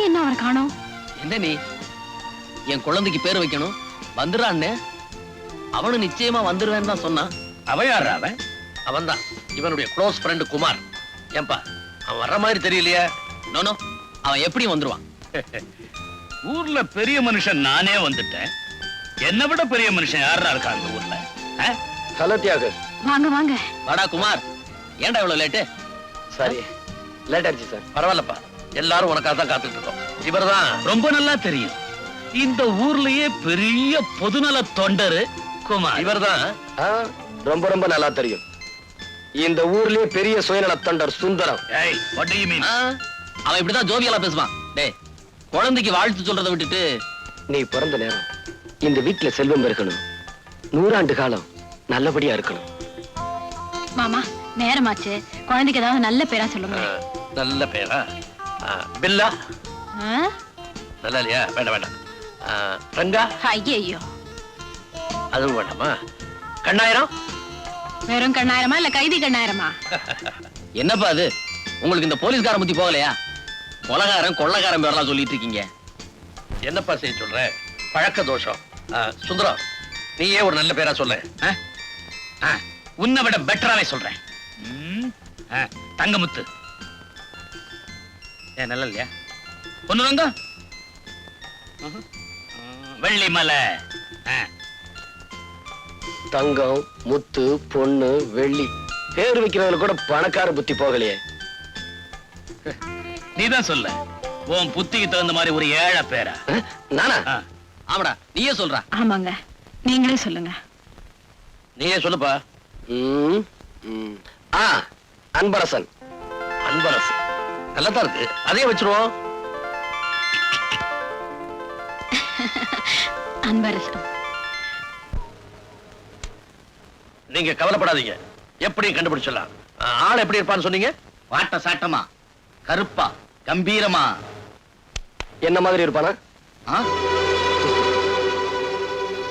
எங்க என்ன அவரை காணோம்? என்ன நீ என் குழந்தைக்கு பேர் வைக்கணும் வந்துடான்னு அவனு நிச்சயமா வந்துருவேன்னு தான் சொன்னான். அவன் யாரா அவன்? அவன் தான் இவனுடைய க்ளோஸ் ஃப்ரெண்டு குமார். ஏன்பா அவன் வர்ற மாதிரி தெரியலையே? நோனோ அவன் எப்படி வந்துருவான்? ஊர்ல பெரிய மனுஷன் நானே வந்துட்டேன். என்ன விட பெரிய மனுஷன் யாரா இருக்கா அந்த ஊர்ல? ஹலோ தியாகு. வாங்க வாங்க. வாடா குமார். ஏன்டா இவ்வளவு லேட்டு? சாரி லேட் ஆயிடுச்சு சார். பரவாயில்லப்பா, எல்லாரும் உனக்காக தான் காத்துட்டு இருக்கோம். இவர்தான் ரொம்ப நல்லா தெரியும். இந்த ஊர்லயே பெரிய பொதுநல தொண்டரு குமார். இவர்தான் ரொம்ப ரொம்ப நல்லா தெரியும். இந்த ஊர்லயே பெரிய சுயநல தொண்டர் சுந்தரம். ஏய், what do you mean? அவன் இப்படிதான் ஜோவியலா பேசுவான். டேய், குழந்தைக்கு வாழ்த்து சொல்றதை விட்டுட்டு நீ பிறந்த நேரம் இந்த வீட்டுல செல்வம் இருக்கணும், 100 ஆண்டு காலம் நல்லபடியா இருக்கணும். மாமா நேரமாச்சு, குழந்தைக்கு ஏதாவது நல்ல பேரா சொல்லுங்க. நல்ல பேரா? பில்லா ஆ? நல்லா இல்லையா? வேண்டாம் வேண்டாம். ரங்கா? ஐயையோ, அதுவும் வேண்டாமா? கண்ணாயிரம்? வெறும் கண்ணாயிரமா இல்ல கைதி கண்ணாயிரமா? என்னப்பா அது, உங்களுக்கு இந்த போலீஸ்கார புத்தி போகலையா? கொலகாரன் கொள்ளக்காரன் பேரெல்லாம் சொல்லிட்டு இருக்கீங்க. என்னப்பா செய்ய சொல்ற? பழக்க தோஷம். சுந்தரம், நீயே ஒரு நல்ல பேரா சொல்ல. உன்னை விட பெட்டராவே சொல்றேன். தங்கமுத்து. ஏன் நல்லா இல்லையா? பொண்ணுங்க வெள்ளிமலை. தங்கம், முத்து, பொண்ணு, வெள்ளி பேர் வைக்கிறவங்க கூட பணக்கார புத்தி போகலையே. நீதான் சொல்ல, உன் புத்திக்கு தகுந்த மாதிரி ஒரு ஏழை பேரா? நானா? ஆமாடா, நீயே சொல்ற. ஆமாங்க, நீங்களே சொல்லுங்க. நீயே சொல்லுப்பா. அன்பரசன். அன்பரசன் நல்லதா இருக்கு, அதே வச்சிருவோம். அன்பரசன். நீங்க கவலைப்படாதீங்க, எப்படி கண்டுபிடிச்சிடலாம். ஆள் எப்படி இருப்பான்னு சொன்னீங்க? வாட்ட சாட்டமா, கருப்பா, கம்பீரமா? என்ன மாதிரி இருப்பானா?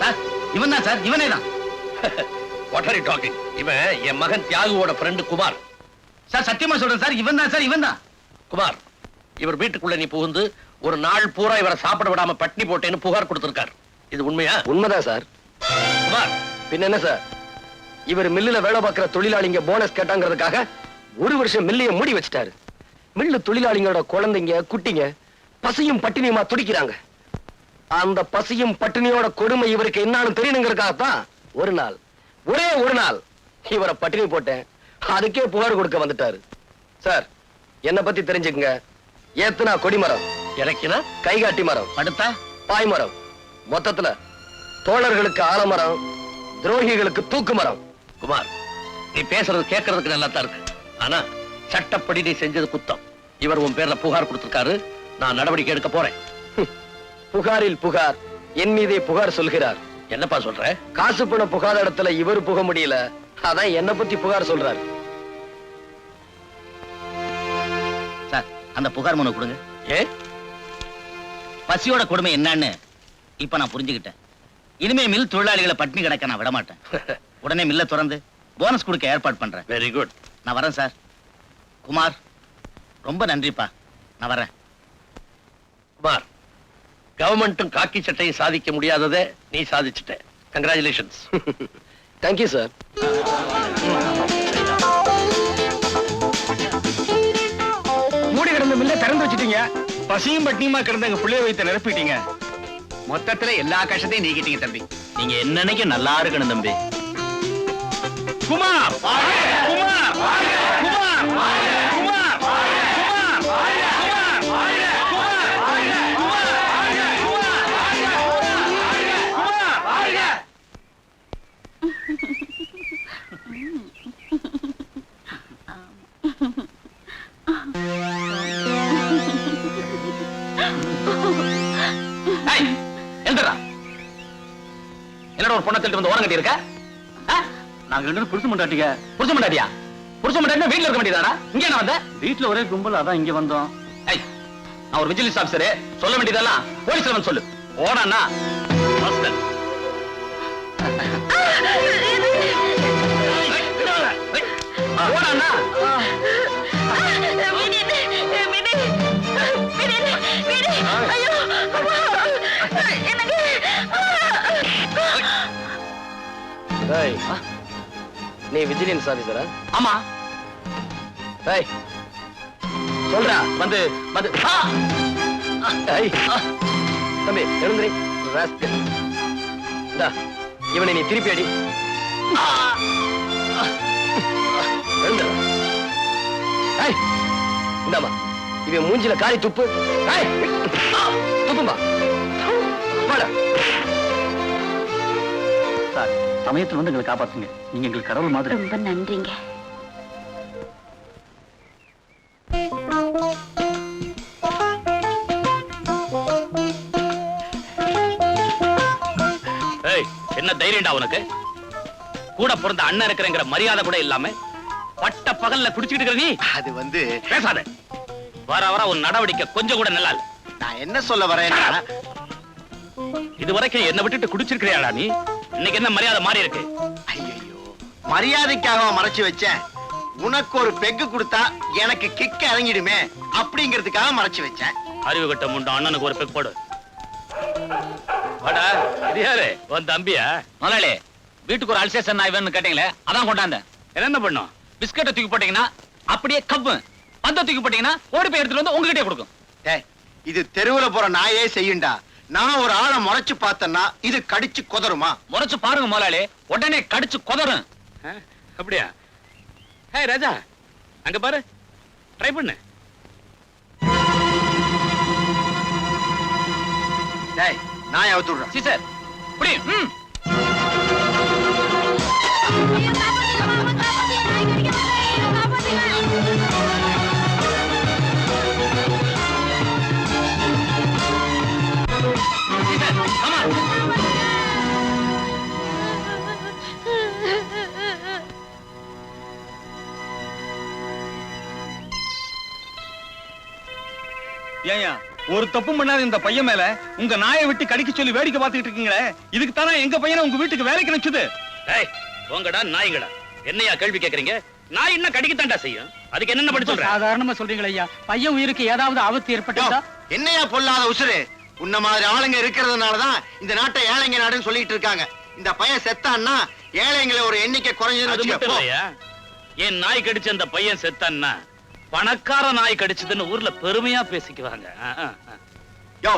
சார் இவன் தான் சார், இவனே தான். What are you talking? இவன் என் மகன் தியாகுவோட ஃப்ரெண்டு குமார். சார் சத்தியமா சொல்றேன் சார், இவன் தான் சார், இவன் தான். குமார், இவர் வீட்டுக்குள்ள நீ புகுந்து ஒரு நாள் பூரா இவரை சாப்பிட விடாம பட்னி போட்டேன்னு புகார் கொடுத்திருக்கார். இது உண்மையா? உண்மைதான் சார். குமார், பின்ன என்ன சார், இவர் மில்லுல வேலை பார்க்கிற தொழிலாளிங்க போனஸ் கேட்டாங்கிறதுக்காக 1 வருஷம் மில்லைய மூடி வச்சிட்டாரு. மில்லு தொழிலாளிங்களோட குழந்தைங்க குட்டிங்க பசியும் பட்டினியுமா துடிக்கிறாங்க. அந்த பசியும் பட்டினியோட கொடுமை இவருக்கு என்னன்னு தெரியணுங்கிறதுக்காகத்தான் ஒரு நாள், ஒரே ஒரு நாள் இவரை பட்டினி போட்டேன். அதுக்கே புகார் கொடுக்க வந்துட்டாரு. சார், என்ன பத்தி தெரிஞ்சுக்குங்க. ஏத்துனா கொடிமரம், இறக்கினா கைகாட்டி மரம், படுத்தா பாய்மரம், மொத்தத்துல தோழர்களுக்கு ஆலமரம், துரோகிகளுக்கு தூக்கு மரம். குமார், நீ பேசுறது கேட்கறதுக்கு நல்லா தான் இருக்கு. ஆனா சட்டப்படி நீ செஞ்சது குத்தம். இவர் உன் பேர்ல புகார் கொடுத்திருக்காரு. நான் நடவடிக்கை எடுக்க போறேன். புகாரில் புகார், என் மீதே புகார் சொல்கிறார். என்னப்பா சொல்ற? காசு பண புகாத இடத்துல இவர் புக முடியல, அதான் என்ன பத்தி புகார் சொல்றாரு. சார் அந்த புகார் மனு கொடுங்க. ஏ, பசியோட கொடுமை என்னன்னு இப்ப நான் புரிஞ்சுக்கிட்டேன். இனிமே மில் தொழிலாளிகளை பட்டினி கிடக்க நான் விட மாட்டேன். உடனே மில்ல திறந்து போனஸ் கொடுக்க ஏற்பாடு பண்றேன். Very good. நான் வரேன் சார். குமார், ரொம்ப நன்றிப்பா. நான் வரேன். குமார், கவர்மெண்ட்டும் காக்கி சட்டையும் சாதிக்க முடியாததை நீ சாதிச்சுட்ட. கங்க்ராச்சுலேஷன்ஸ். Thank you sir. மூடி கிடந்த மில்ல திறந்து வச்சிட்டீங்க. பசியும் பட்டினியுமா கிடந்த எங்க பிள்ளைய வைத்து நிரப்பிட்டீங்க. மொத்தத்துல எல்லா கஷ்டத்தையும் நீக்கிட்டீங்க தம்பி. நீங்க என்னன்னைக்கு நல்லா இருக்கணும் தம்பி. குமார், குமார், குமார், குமார், என்னோட ஒரு பொண்ணை தள்ளிட்டு வந்து ஓரம் கட்டி இருக்க? நாங்க 2 பேரும் புருஷ மண்டாட்டிங்க. புருஷ மாட்டாடியா? புருஷ மாட்டாடினா வீட்டுல இருக்க வேண்டியதானா? இங்க என்ன வந்த? வீட்டுல ஒரே கும்பல், அதான் இங்க வந்தோம். நான் ஒரு விஜிலன்ஸ் ஆபீசர், சொல்ல வேண்டியதெல்லாம் போலீஸ்ல வந்து சொல்லு. ஓடானா ஓடானா ஏய், நீ விஜிலன்ஸ் ஆபீசரா? ஆமா ஏய், சொல்றா. வந்து வந்து ஆ! ஏய், தம்பி எழுந்துரி. ராஸ்கல். இந்தா, இவனை நீ திருப்பி அடி. எழுந்துடா. ஏய், இந்தாம்மா, இவன் மூஞ்சில காரி துப்பு. ஏய், துப்புமா. வாடா. சார், சமயத்துல வந்து எங்களை காப்பாத்துங்க. நீங்க எங்களுக்கு கடவுள் மாதிரி. ரொம்ப நன்றிங்க. ஏய், என்ன தைரியம்டா உனக்கு? கூட பிறந்த அண்ணன் இருக்கிறங்கிற மரியாதை கூட இல்லாம பட்ட பகல்ல குடிச்சிட்டு இருக்கிற நீ அது வந்து பேசாத. வர வர ஒரு நடவடிக்கை கொஞ்சம் கூட நல்லா இல்ல. நான் என்ன சொல்ல வரேன்னா, இது வரைக்கும் என்ன விட்டுட்டு குடிச்சிருக்கிறியாடா நீ? இன்னைக்கு என்ன மரியாதை மாறி இருக்கு? ஐயோ, மரியாதைக்காக மறைச்சு வச்சேன். உனக்கு ஒரு பெக்கு கொடுத்தா எனக்கு கிக்க இறங்கிடுமே அப்படிங்கிறதுக்காக மறைச்சு வச்சேன். அறிவு கட்ட முண்டம் அண்ணனுக்கு ஒரு பெக் போடு. வாடா, இது யாரு? உன் தம்பியா? முதலாளி, வீட்டுக்கு ஒரு அல்சேஷன் நான் வேணும்னு கேட்டீங்களே, அதான் கொண்டாந்தேன். என்ன பண்ணும்? பிஸ்கட்டை தூக்கி போட்டீங்கன்னா அப்படியே கப்பு, பந்த தூக்கி போட்டீங்கன்னா ஓடி போய் எடுத்துட்டு வந்து உங்ககிட்டே கொடுக்கும். டேய், இது தெருவுல போற நாயே செய்யுண்டா. நான் ஒரு ஆளை முறைச்சு பார்த்தேன்னா இது கடிச்சு கொதருமா? முறைச்சு பாருங்க முதலாளி, உடனே கடிச்சு கொதறும். அப்படியா? ஹே ராஜா, அங்க பாரு, ட்ரை பண்ணு. டேய், நான் அவுத்து விடுறேன். சீசர், இப்படி. ஏயா, ஒரு தப்பு பண்ணாத இந்த பையன் மேல உங்க நாயை விட்டு கடிக்க சொல்லி வேடிக்கை பார்த்துக்கிட்டு இருக்கீங்களே, இதுக்கு தானே எங்க பையனை உங்க வீட்டுக்கு வேலைக்கு நினைச்சது. ஏய், போங்கடா நாய்களா, என்னையா கேள்வி கேக்குறீங்க? நாய் என்ன கடிக்கத்தாண்டா செய்யும், அதுக்கு என்ன பண்ணி சொல்றேன்? சாதாரணமா சொல்றீங்களா ஐயா? பையன் உயிருக்கு ஏதாவது ஆபத்து ஏற்பட்டதா? என்னையா பொல்லாத உசுரு? உன்ன மாதிரி ஆளுங்க இருக்கிறதுனாலதான் இந்த நாட்டை ஏழைங்க நாடுன்னு சொல்லிட்டு இருக்காங்க. இந்த பையன் செத்தான்னா ஏழைங்களை ஒரு எண்ணிக்கை அது குறைஞ்சதுன்னு மட்டும் வச்சுக்கோ. இல்லையா, என் நாய் கடிச்ச அந்த பையன் செத்தான்னா பணக்கார நாய் கடிச்சதுன்னு ஊர்ல பெருமையா பேசிக்குவாங்க. யோ,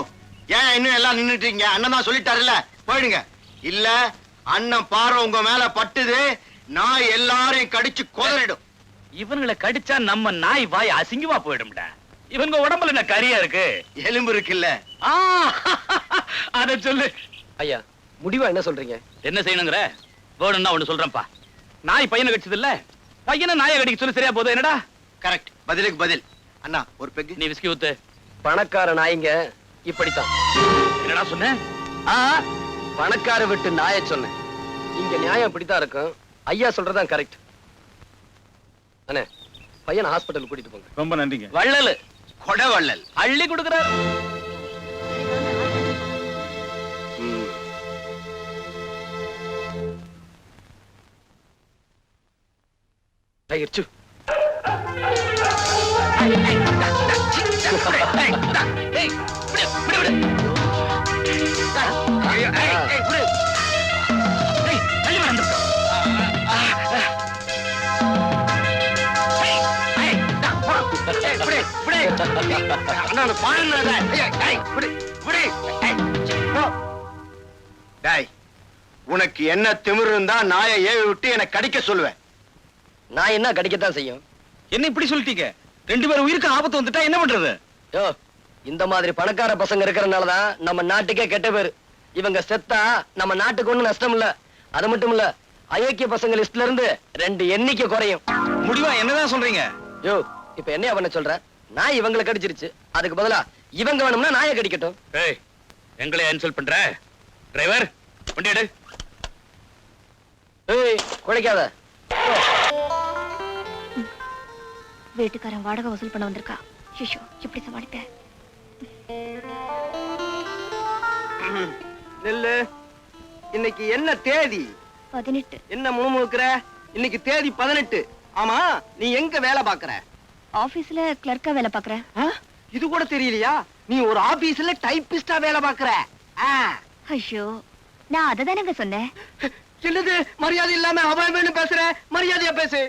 ஏன் இன்னும் எல்லாம் நின்னுட்டு இருக்கீங்க? அண்ணன் தான் சொல்லிட்டாருல்ல, போயிடுங்க. இல்ல அண்ணன் பார்வை உங்க மேல பட்டுது, நாய் எல்லாரையும் கடிச்சு கொதறிடும். இவங்களை கடிச்சா நம்ம நாய் வாய் அசிங்கமா போயிடும்டா. இவங்க உடம்புல என்ன கரியா இருக்கு? எலும்பு இருக்குல்ல. ஆ, அத சொல்லு. ஐயா, முடிவா என்ன சொல்றீங்க? என்ன செய்யணுங்கிற? வேணும்னா ஒண்ணு சொல்றேன்ப்பா. நாய் பையனை கடிச்சது இல்ல, பையனை நாயை கடிக்க சொல்லி சரியா போதும். என்னடா கரெக்ட், பதிலுக்கு பதில். அண்ணா ஒரு பெக்கு. நீ விஸ்கி ஊத்து. பணக்கார நாய்ங்க இப்படித்தான். என்னடா சொன்ன? பணக்கார விட்டு நாயை சொன்னேன். இங்க நியாயம் இப்படித்தான் இருக்கும். ஐயா சொல்றதான் கரெக்ட். அண்ணே, பையனை ஹாஸ்பிட்டல் கூட்டிட்டு போங்க. ரொம்ப நன்றிங்க. வள்ளலு கொடவள்ளல். அள்ளி கொடுக்கிறார். ஆயிடுச்சு. உனக்கு என்ன திமிரு இருந்தா நாயை ஏவி விட்டு என்னை கடிக்க சொல்லுவேன். நான் என்ன கடிக்கத்தான் செய்யும். என்ன இப்படி சொல்லிட்டீங்க? ரெண்டு பேரும் உயிருக்கு ஆபத்து வந்துட்டா என்ன பண்றது? யோ, இந்த மாதிரி பணக்கார பசங்க இருக்கிறதுனாலதான் நம்ம நாட்டுக்கே கெட்ட பேரு. இவங்க செத்தா நம்ம நாட்டுக்கு ஒண்ணும் நஷ்டம் இல்ல. அது மட்டும் இல்ல, அயோக்கிய பசங்க லிஸ்ட்ல இருந்து 2 எண்ணிக்கை குறையும். முடிவா என்னதான் சொல்றீங்க? யோ, இப்ப என்ன பண்ண சொல்ற? நான் இவங்களை கடிச்சிருச்சு, அதுக்கு பதிலா இவங்க வேணும்னா நாயை கடிக்கட்டும். ஏய், எங்களை இன்சல்ட் பண்ற? டிரைவர், வண்டி எடு. ஏய், குழைக்காத. வீட்டுக்காரன் வாடகை வசூல் பண்ண வந்திருக்கா. ஷிஷோ, எப்படி சமாளிப்பேன்? நெல்லு, இன்னைக்கு என்ன தேதி? 18. என்ன முணுமுணுக்கிற? இன்னைக்கு தேதி 18. ஆமா, நீ எங்க வேலை பாக்குற? ஆபீஸ்ல கிளர்க்கா வேலை பாக்குறேன். இது கூட தெரியலையா? நீ ஒரு ஆபீஸ்ல டைப்பிஸ்டா வேலை பாக்குற. ஐயோ, நான் அததானங்க சொன்னேன். என்னது மரியாதை இல்லாம அவன் வேணும் பேசுற? மரியாதையா பேசு.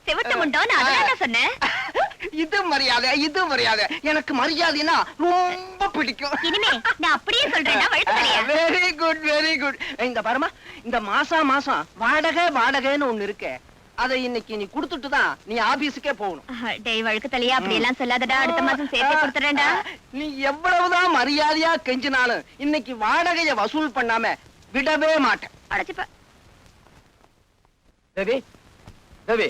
செவட்டு முண்டோ, நான் அததான் சொன்னேன். இது மரியாதை. எனக்கு மரியாதைனா ரொம்ப பிடிக்கும். இனிமே நான் அப்படியே சொல்றேன்னா வழுக்கு தலையா? Very good. இந்த பாருமா, இந்த மாசம் வாடகைன்னு ஒண்ணு இருக்கு. அதை இன்னைக்கு நீ குடுத்துட்டு தான் நீ ஆபீஸுக்கே போகணும். டேய் வழுக்கு தலையா, அப்படி எல்லாம் சொல்லாதடா. அடுத்த மாசம் சேர்த்து கொடுத்துறேன்டா. நீ எவ்வளவுதான் மரியாதையா கெஞ்சினாலும் இன்னைக்கு வாடகைய வசூல் பண்ணாம விடவே மாட்டேன். அடைச்சுப்ப. தேவி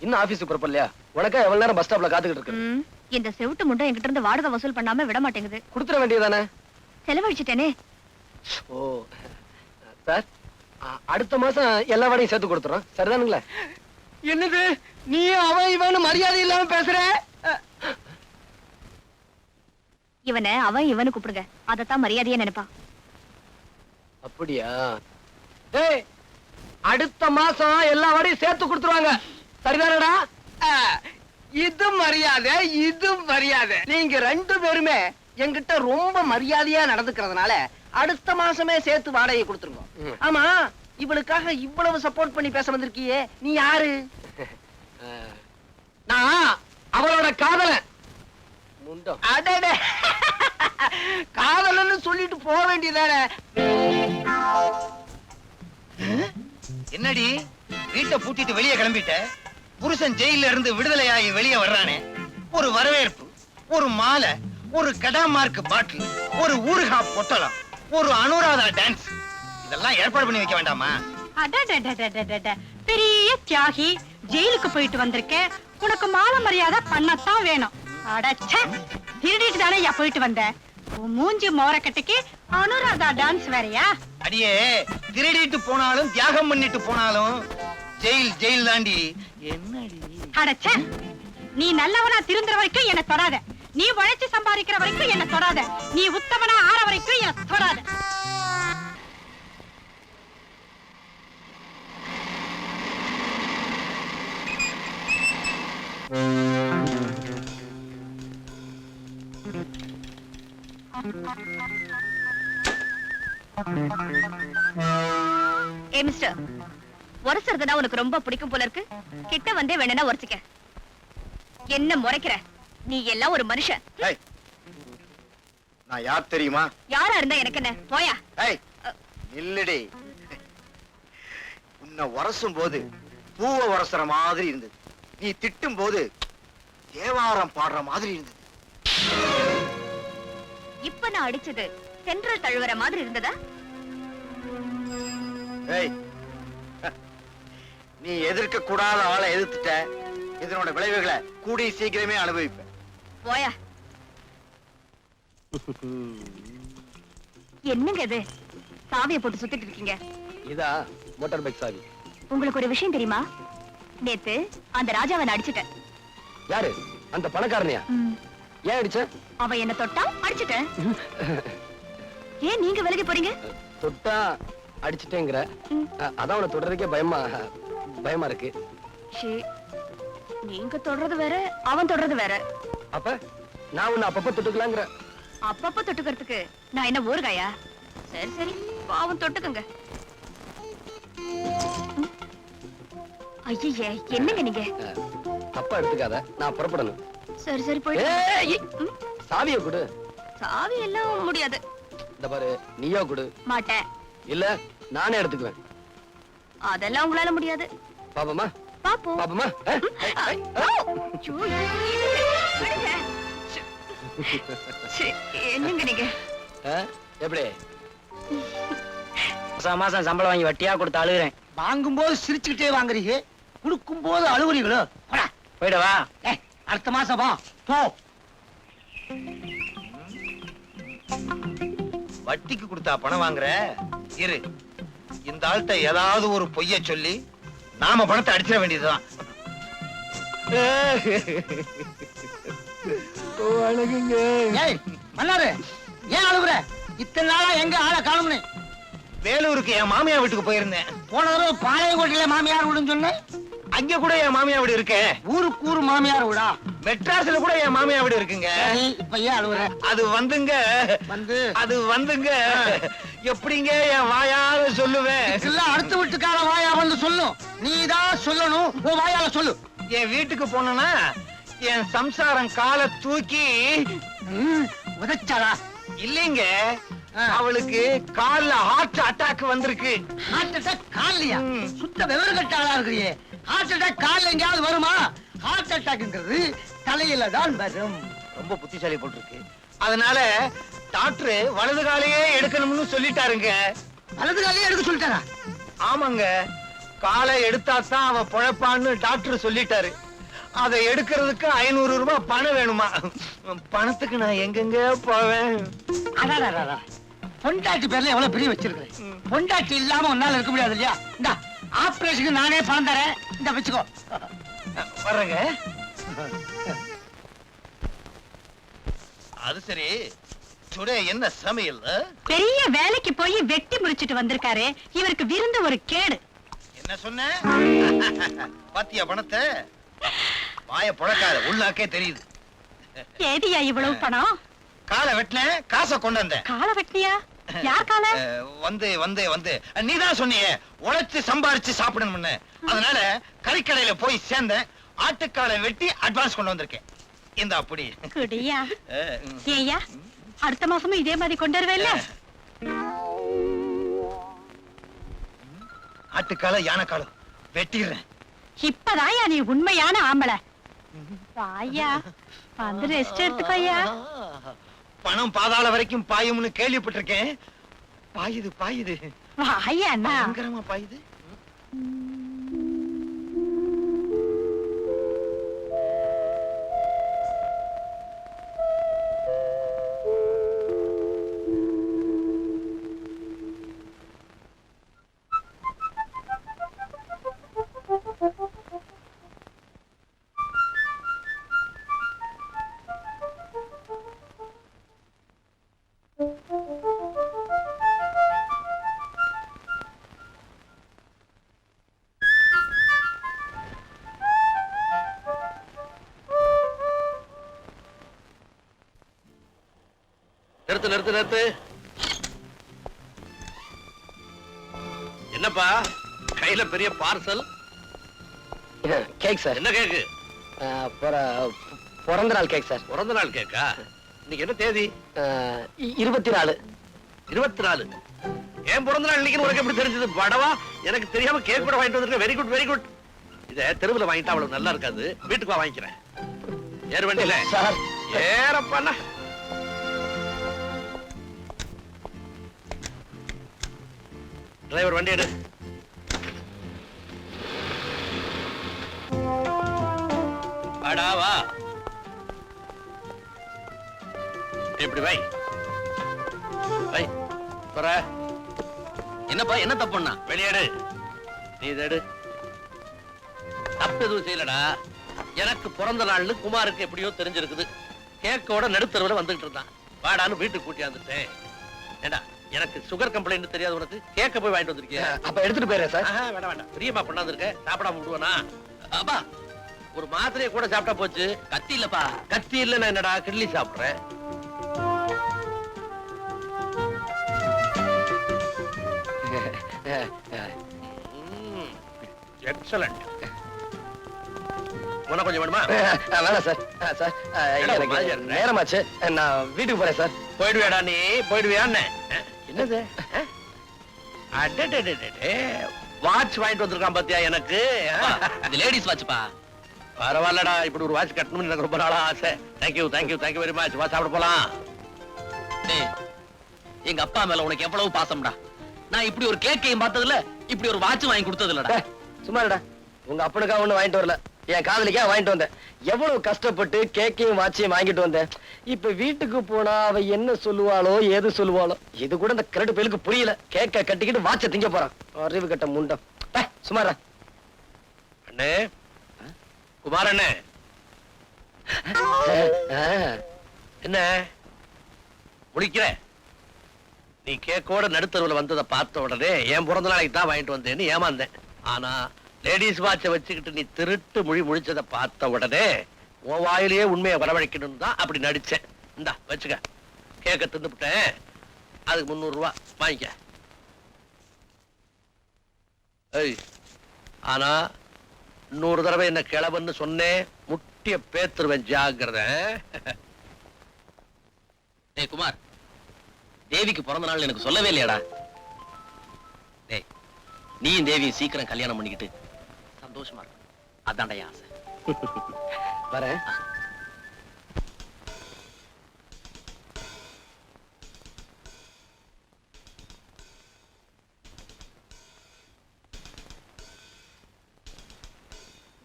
இன்னும் ஆபீஸுக்கு புறப்படலையா? உனக்கா எவ்வளவு நேரம் பஸ் ஸ்டாப்ல காத்துக்கிட்டு இருக்கு? இந்த செவிட்டு முண்டை என்கிட்ட இருந்து வாடகை வசூல் பண்ணாம விட மாட்டேங்குது. கொடுத்துட வேண்டியதானே? செலவழிச்சிட்டேனே. ஓ சார், அடுத்த மாசம் எல்லா வாடையும் சேர்த்து கொடுத்துறோம். சரிதானுங்களா? என்னது நீ அவன் இவனு மரியாதை இல்லாம பேசுற? இவனை அவன் இவனு கூப்பிடுங்க. அதத்தான் மரியாதையா நினைப்பா. அப்படியா? ஏய், அடுத்த மாசம் எல்லா வாடையும் சேர்த்து கொடுத்துருவாங்க. சரிதானடா? இது மரியாதை. நீங்க ரெண்டு பேருமே என்கிட்ட ரொம்ப மரியாதையா நடந்துக்கிறதுனால அடுத்த மாசமே சேர்த்து வாடகையை கொடுத்துருங்க. ஆமா, இவளுக்காக இவ்வளவு சப்போர்ட் பண்ணி பேச வந்திருக்கியே, நீ யாரு? நான் அவளோட காதலன். அடடே, காதலன்னு சொல்லிட்டு போக வேண்டியதானே? என்னடி வீட்டை பூட்டிட்டு வெளியே கிளம்பிட்ட? புருஷன் ஜெயில இருந்து விடுதலையாகி வெளியே வர்றானே, ஒரு வரவேற்பு, ஒரு மாலை, ஒரு கடாமார்க் பாட்டில், ஒரு ஊறுகா பொட்டலம், ஒரு அனுராதா டான்ஸ், இதெல்லாம் ஏற்பாடு பண்ணி வைக்க வேண்டாமா? பெரிய தியாகி, ஜெயிலுக்கு போயிட்டு வந்திருக்க, உனக்கு மாலை மரியாதை பண்ணத்தான் வேணும். அடச்ச, திருடிட்டு தானே போயிட்டு வந்த? மூஞ்சி மோரக்கட்டுக்கு அனுராதா டான்ஸ் வேறையா? அடியே, திருடிட்டு போனாலும் தியாகம் பண்ணிட்டு போனாலும் ஜெயில் தாண்டி. என்னடி அடச்ச, நீ நல்லவனா திருந்துற வரைக்கும் என்ன தொடாத. நீ உழைச்சு சம்பாதிக்கிற வரைக்கும் என்ன தொடாத. நீ உத்தமனா ஆற வரைக்கும் என்ன தொடாத. ஏ மிஸ்டர், உரசுறதுனா உனக்கு ரொம்ப பிடிக்கும் போல இருக்கு. கிட்ட வந்தே வேணும்னா உரசிக்க. என்ன முறைக்கிற? நீ எல்லாம் ஒரு மனுஷன். ஏய், நான் யார் தெரியுமா? யாரா இருந்தா எனக்கு என்ன? போயா. ஏய், இல்லடி. உன்னை உரசும் போது பூவை உரசுற மாதிரி இருந்தது. நீ திட்டும் போது தேவாரம் பாடுற மாதிரி இருந்தது. இப்ப நான் அடிச்சது சென்ட்ரல் தழுவற மாதிரி இருந்ததா? ஏய், நீ எதிர்க்க கூடாத ஆளை எதிர்த்துட்ட. இதனோட விளைவுகளை கூடி சீக்கிரமே அனுபவிப்ப. போயா. என்னங்க இது? சாவியை போட்டு சுத்திட்டு இருக்கீங்க. இதா மோட்டார் பைக் சாவி. உங்களுக்கு ஒரு விஷயம் தெரியுமா? நேத்து அந்த ராஜாவை நான் அடிச்சிட்டேன். யாரு? அந்த பணக்காரனையா? ஏன் அடிச்ச? அவ என்ன தொட்டா அடிச்சிட்டேன். ஏன் நீங்க விலகி போறீங்க? தொட்டா அடிச்சிட்டேங்கிற, அதான் அவனை தொடர்றதுக்கே பயமா இருக்கு. நீங்க தொடறது வேற, அவன் தொடறது வேற. அப்ப நான் உன்னை அப்பப்ப தொட்டுக்கலாங்கிற. அப்பப்ப தொட்டுக்கிறதுக்கு நான் என்ன ஊறுகாயா? சரி சரி, பாவம் தொட்டுக்குங்க. ஐயே, என்னங்க நீங்க? தப்பா எடுத்துக்காத, நான் புறப்படணும். சரி சரி, போயிட்டு. சாவியை கொடு. சாவி எல்லாம் முடியாது. இந்த பாரு, நீயோ கொடு. மாட்டேன். இல்ல நானே எடுத்துக்குவேன். அதெல்லாம் உங்களால முடியாது. பாப்பமா பாப்போம். பாப்பமா. என்னங்க நீங்க? எப்படி மாசம் சம்பளம் வாங்கி வட்டியா கொடுத்து அழுகுறேன். வாங்கும் போது சிரிச்சுக்கிட்டே வாங்குறீங்க, கொடுக்கும் போது அழுகுறீங்களோ? போயிடவா? அடுத்த மாசம் வா போ. வட்டிக்கு கொடுத்தா பணம் வாங்குற? இரு, இந்த ஆள்கிட்ட ஏதாவது ஒரு பொய்ய சொல்லி நாம பணத்தை அடிச்சிட வேண்டியதுதான். ஏய் மன்னாரு, ஏன் அழுகுற? இத்தனை நாளா எங்க ஆளை காணும்னு? வேலூருக்கு என் மாமியார் வீட்டுக்கு போயிருந்தேன். போன தடவை பாளையங்கோட்டையில மாமியார் வீடுன்னு சொன்ன, அங்க கூட என் மாமியா வீடு இருக்கு. ஊருக்கு ஊரு மாமியார் விடா. மெட்ராஸ்ல கூட என் மாமியா வீடு இருக்குங்க. இப்ப ஏன் அழுவுற? அது வந்துங்க வந்து அது வந்துங்க எப்படிங்க என் வாயால சொல்லுவேன்? இல்ல அடுத்த வீட்டுக்கார வாயா வந்து சொல்லும். நீதான் சொல்லணும். உன் வாயால சொல்லு. என் வீட்டுக்கு போனா என் சம்சாரம் காலை தூக்கி உதைச்சாளா? இல்லைங்க, அவளுக்கு கால்ல ஹார்ட் அட்டாக் வந்திருக்கு. ஹார்ட் அட்டாக் காலையா? ம். சுத்த விவரம் கட்ட ஆளா இருக்கிறியே. ஹார்ட் அட்டாக் கால்ல எங்கயாவது வருமா? ஹார்ட் அட்டாக்ங்கிறது தலையில தான் வரும். ரொம்ப புத்திசாலி போட்டிருக்கு. அதனால டாக்டர் வலது காலையே எடுக்கணும்னு சொல்லிட்டாருங்க. வலது காலையே எடுக்க சொல்லிட்டாரா? ஆமாங்க, காலை எடுத்தா தான் அவ பொழப்பான்னு டாக்டர் சொல்லிட்டாரு. அதை எடுக்கிறதுக்கு 500 ரூபாய் பணம் வேணுமா? பணத்துக்கு நான் எங்கெங்க போவேன்? அடாடா, பொண்டாட்டி பேர்ல எவ்வளவு பெரிய வச்சிருக்கிறேன். பொண்டாட்டி இல்லாம உன்னால இருக்க முடியாது இல்லையா? இந்த ஆபரேஷனுக்கு நானே பணம் தரேன். இந்த வச்சுக்கோ. வர்றேங்க. அது சரி, டுடே என்ன சமையல்? பெரிய வேலைக்கு போய் வெட்டி முடிச்சிட்டு வந்திருக்காரு. இவருக்கு விருந்து ஒரு கேடு. என்ன சொன்ன? பாத்தியா பணத்தை? வாய புழக்காத, உள்ளாக்கே தெரியுது. ஏதியா இவ்வளவு பணம்? காலை வெட்டினேன், காசை கொண்டு வந்தேன். காலை வெட்டினியா? யார் காலை? வந்து நீதான் சொன்னியே உழைச்சு சம்பாரிச்சு சாப்பிடணும்னு. அதனால கறிக்கடையில போய் சேர்ந்தேன். ஆட்டுக்காலை வெட்டி அட்வான்ஸ் கொண்டு வந்திருக்கேன். இந்த அப்படி குடியா? ஏய்யா, அடுத்த மாசமும் இதே மாதிரி கொண்டு வருவேல்ல? ஆட்டுக்கால யானைக்காலம் வெட்டிடுறேன். இப்பதாயா நீ உண்மையான ஆம்பளை. வாயா, வந்து ரெஸ்ட் எடுத்துக்கோயா. பணம் பாதாள வரைக்கும் பாயும்னு கேள்விப்பட்டிருக்கேன். பாயுது வாயா அண்ணா. பயங்கரமா பாயுது. நிறுத்து. என்னப்பா கையில பெரிய பார்சல்? Cake sir. என்ன கேக்கு? பிறந்த நாள் கேக் சார். பிறந்த நாள் கேக்கா? இன்னைக்கு என்ன தேதி? 24. 24. ஏன் பிறந்த நாள் இன்னைக்கு உனக்கு எப்படி தெரிஞ்சது? படவா, எனக்கு தெரியாம கேக் கூட வாங்கிட்டு வந்திருக்க. Very good very good. இத தெருவுல வாங்கிட்டா அவ்வளவு நல்லா இருக்காது. வீட்டுக்கு வா வாங்கிக்கிறேன். ஏறு வண்டியில சார். ஏறப்பாண்ணா. டிரைவர் வண்டி எடு. வாடா வா. இப்படி வை. என்னப்பா, என்ன தப்புன்னா? வெளியேடு. நீ எடு. தப்பு எதுவும் செய்யலடா. எனக்கு பிறந்த நாள்னு குமாருக்கு எப்படியோ தெரிஞ்சிருக்குது. கேக்கோட நடுத்தருவுல வந்துகிட்டு இருந்தான். வாடான்னு வீட்டுக்கு கூட்டியாந்துட்டேன். ஏண்டா, எனக்கு சுகர் கம்ப்ளைண்ட் தெரியாது உனக்கு? கேக்க போய் வாங்கிட்டு வந்திருக்கியா? அப்ப எடுத்துட்டு போயிடுறேன் சார். வேண்டாம். பிரியமா கொண்டாந்துருக்க, சாப்பிடாம விடுவானா? அப்பா, ஒரு மாத்திரையை கூட சாப்பிட்டா போச்சு. கத்தி இல்லப்பா. கத்தி இல்லன்னா என்னடா, கிள்ளி சாப்பிடுறேன். எக்ஸலண்ட். உனக்கு கொஞ்சம் வேணுமா? வேணாம் சார். சார், எனக்கு நேரமாச்சு. நான் வீட்டுக்கு போறேன் சார். போயிடுவியாடா நீ? போயிடுவியான்னு என்னது? வாட்ச் வாங்கிட்டு வந்திருக்கான் பாத்தியா எனக்கு? இது லேடிஸ் வாட்ச்ப்பா. பரவாயில்லடா, இப்படி ஒரு வாட்ச் கட்டணும்னு எனக்கு ரொம்ப நாளா ஆசை. Thank you very much. வா, சாப்பிட போலாம். டேய், எங்க அப்பா மேல உனக்கு எவ்வளவு பாசம்டா. நான் இப்படி ஒரு கேக்கையும் பார்த்ததுல, இப்படி ஒரு வாட்ச் வாங்கி கொடுத்தது இல்லடா. சும்மாடா, உங்க அப்பனுக்கா ஒண்ணு வாங்கிட்டு வரல, என் காதலிக்கா வாங்கிட்டு வந்தேன். எவ்வளவு கஷ்டப்பட்டு கேக்கையும் வாட்சையும் வாங்கிட்டு வந்தேன். இப்ப வீட்டுக்கு போனா அவ என்ன சொல்லுவாளோ ஏது சொல்லுவாளோ, இது கூட இந்த கிரெடிட் பேருக்கு புரியல. கேக்க கட்டிக்கிட்டு வாட்ச திங்க போறான். அறிவு கட்ட முண்டம். சுமாரா அண்ணே, குமார் அண்ணே. என்ன முடிக்கிற? நீ கேக்கோட நடுத்தருவுல வந்ததை பார்த்த உடனே என் பிறந்த நாளைக்கு தான் வாங்கிட்டு வந்தேன்னு ஏமாந்தேன். ஆனா லேடிஸ் வாட்சை வச்சுக்கிட்டு நீ திருட்டு மொழி முழிச்சதை பார்த்த உடனே உன் வாயிலேயே உண்மையை வரவழைக்கணும் தான் அப்படி நடிச்சேன். இந்தா வச்சுக்க, கேக்க தின்னுபிட்டேன், அதுக்கு 300 ரூபாய் வாங்கிக்க. ஏய், ஆனா 100 தடவை என்ன கிளவன்னு சொன்னேன், முட்டிய பேத்துருவேன், ஜாக்கிரத. டேய் குமார், தேவிக்கு பிறந்த நாள் எனக்கு சொல்லவே இல்லையாடா? டேய், நீயும் தேவியும் சீக்கிரம் கல்யாணம் பண்ணிக்கிட்டு சந்தோஷமா இருக்கும், அதான்டா என் ஆசை. வரேன்.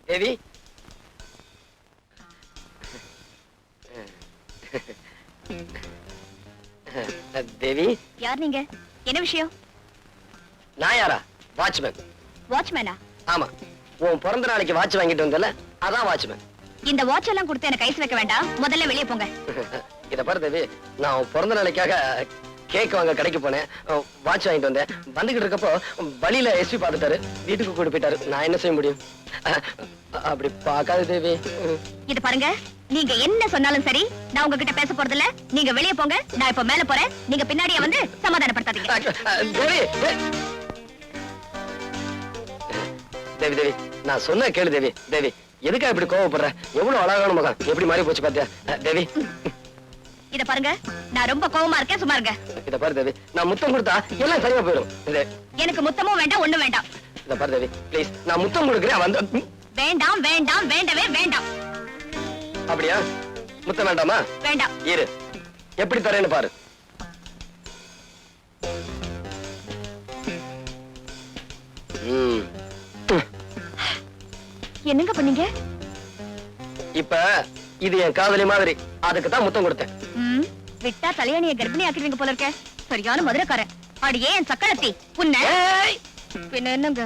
தேவி, தேவி. யார் நீங்க? என்ன விஷயம்? நான் யாரா? வாட்ச்மேன். வாட்ச்மேனா? ஆமா, உன் பிறந்த நாளைக்கு வாட்ச் வாங்கிட்டு வந்தல, அதான் வாட்ச்மேன். இந்த வாட்ச் எல்லாம் கொடுத்து எனக்கு ஐஸ் வைக்க வேண்டாம், முதல்ல வெளியே போங்க. இத பாரு தேவி, நான் உன் பிறந்த நாளைக்காக கேக் வாங்க கடைக்கு போனேன், வாட்ச் வாங்கிட்டு வந்தேன். வந்துகிட்டு இருக்கப்போ வழியில எஸ்பி பார்த்துட்டாரு, வீட்டுக்கு கூட்டு போயிட்டாரு. நான் என்ன செய்ய முடியும்? அப்படி பார்க்காத தேவி. இது பாருங்க, நீங்க என்ன சொன்னாலும் சரி, நான் உங்ககிட்ட பேச போறது இல்ல. நீங்க வெளியே போங்க, நான் இப்ப மேல போறேன். நீங்க பின்னாடியே வந்து சமாதானப்படுத்தாதீங்க. தேவி, தேவி, தேவி, நான் சொன்ன கேளு தேவி. தேவி, எதுக்கா இப்படி கோவப்படுற? எவ்வளவு அழகான முகம், எப்படி மாறி போச்சு பாத்தியா? தேவி, இத பாருங்க, நான் ரொம்ப கோவமா இருக்கேன், சும்மா இருங்க. இத பாரு தேவி, நான் முத்தம் கொடுத்தா எல்லாம் சரியா போயிடும். எனக்கு முத்தமும் வேண்டாம், ஒண்ணும் வேண்டாம். இத பாரு தேவி, ப்ளீஸ், நான் முத்தம் கொடுக்குறேன். வந்து வேண்டாம், வேண்டாம், வேண்டவே வேண்டாம். அப்படியா? முத்தம் வேண்டாமா? வேண்டாம். இரு, எப்படி தரேன்னு பாரு. என்னங்க பண்ணீங்க? இப்ப இது என் காதலி மாதிரி, அதுக்கு தான் முத்தம் கொடுத்தேன். விட்டா தலையணிய கர்ப்பிணி ஆக்கிடுவீங்க போல இருக்க. சரியான மதுரைக்காரன். அடியே என் சக்களத்தி உன்னை. பின்ன என்னங்க,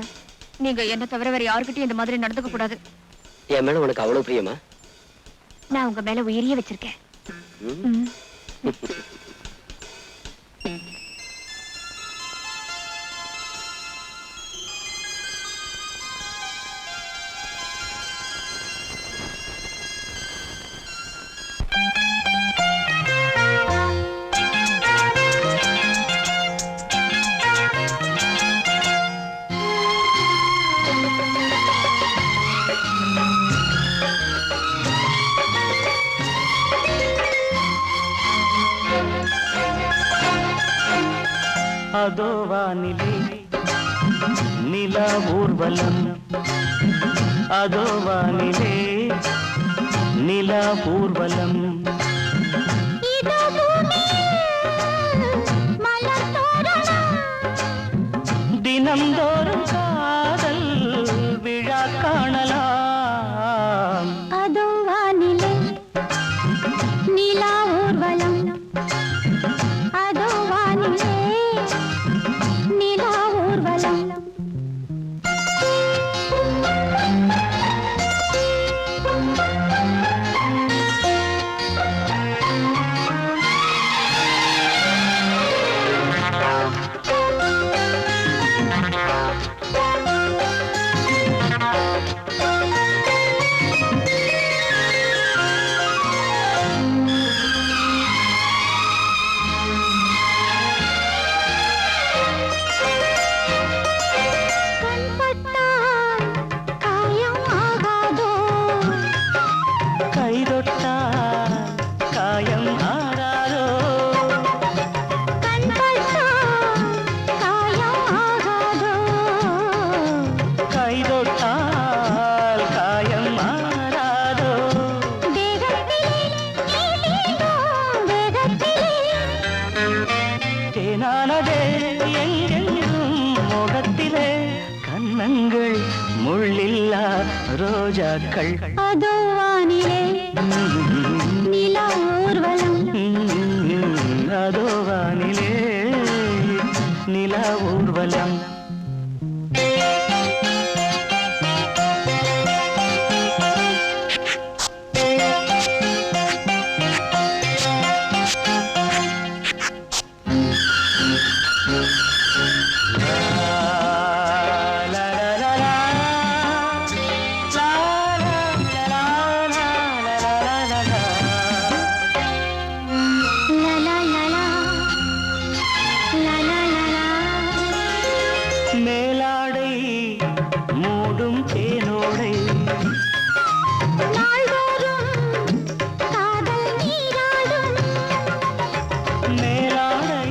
நீங்க என்ன தவிர வேற யாருக்கிட்டையும் இந்த மாதிரி நடந்துக்க கூடாது. என் மேல உனக்கு அவ்வளவு பிரியமா? நான் உங்க மேல உயிரியே வச்சிருக்கேன். அதோ வானிலே நிலா ஊர்வலம், அதோ வானிலே நிலா ஊர்வலம். தினம்தோறும் காதல் விழா காணலாம். அதோ வானிலே நிலா ஊர்வலம், அதோ வானிலே நிலா ஊர்வலம். கண்ணங்கள் முள்ளில்லா ரோஜாக்கள். அதோ வானிலே நிலா ஊர்வலம், அதோ வானிலே நிலா ஊர்வலம். மேலாடை மூடும் தேனோடை நாள்தோறும் காதல் நீராடும் மேலாடை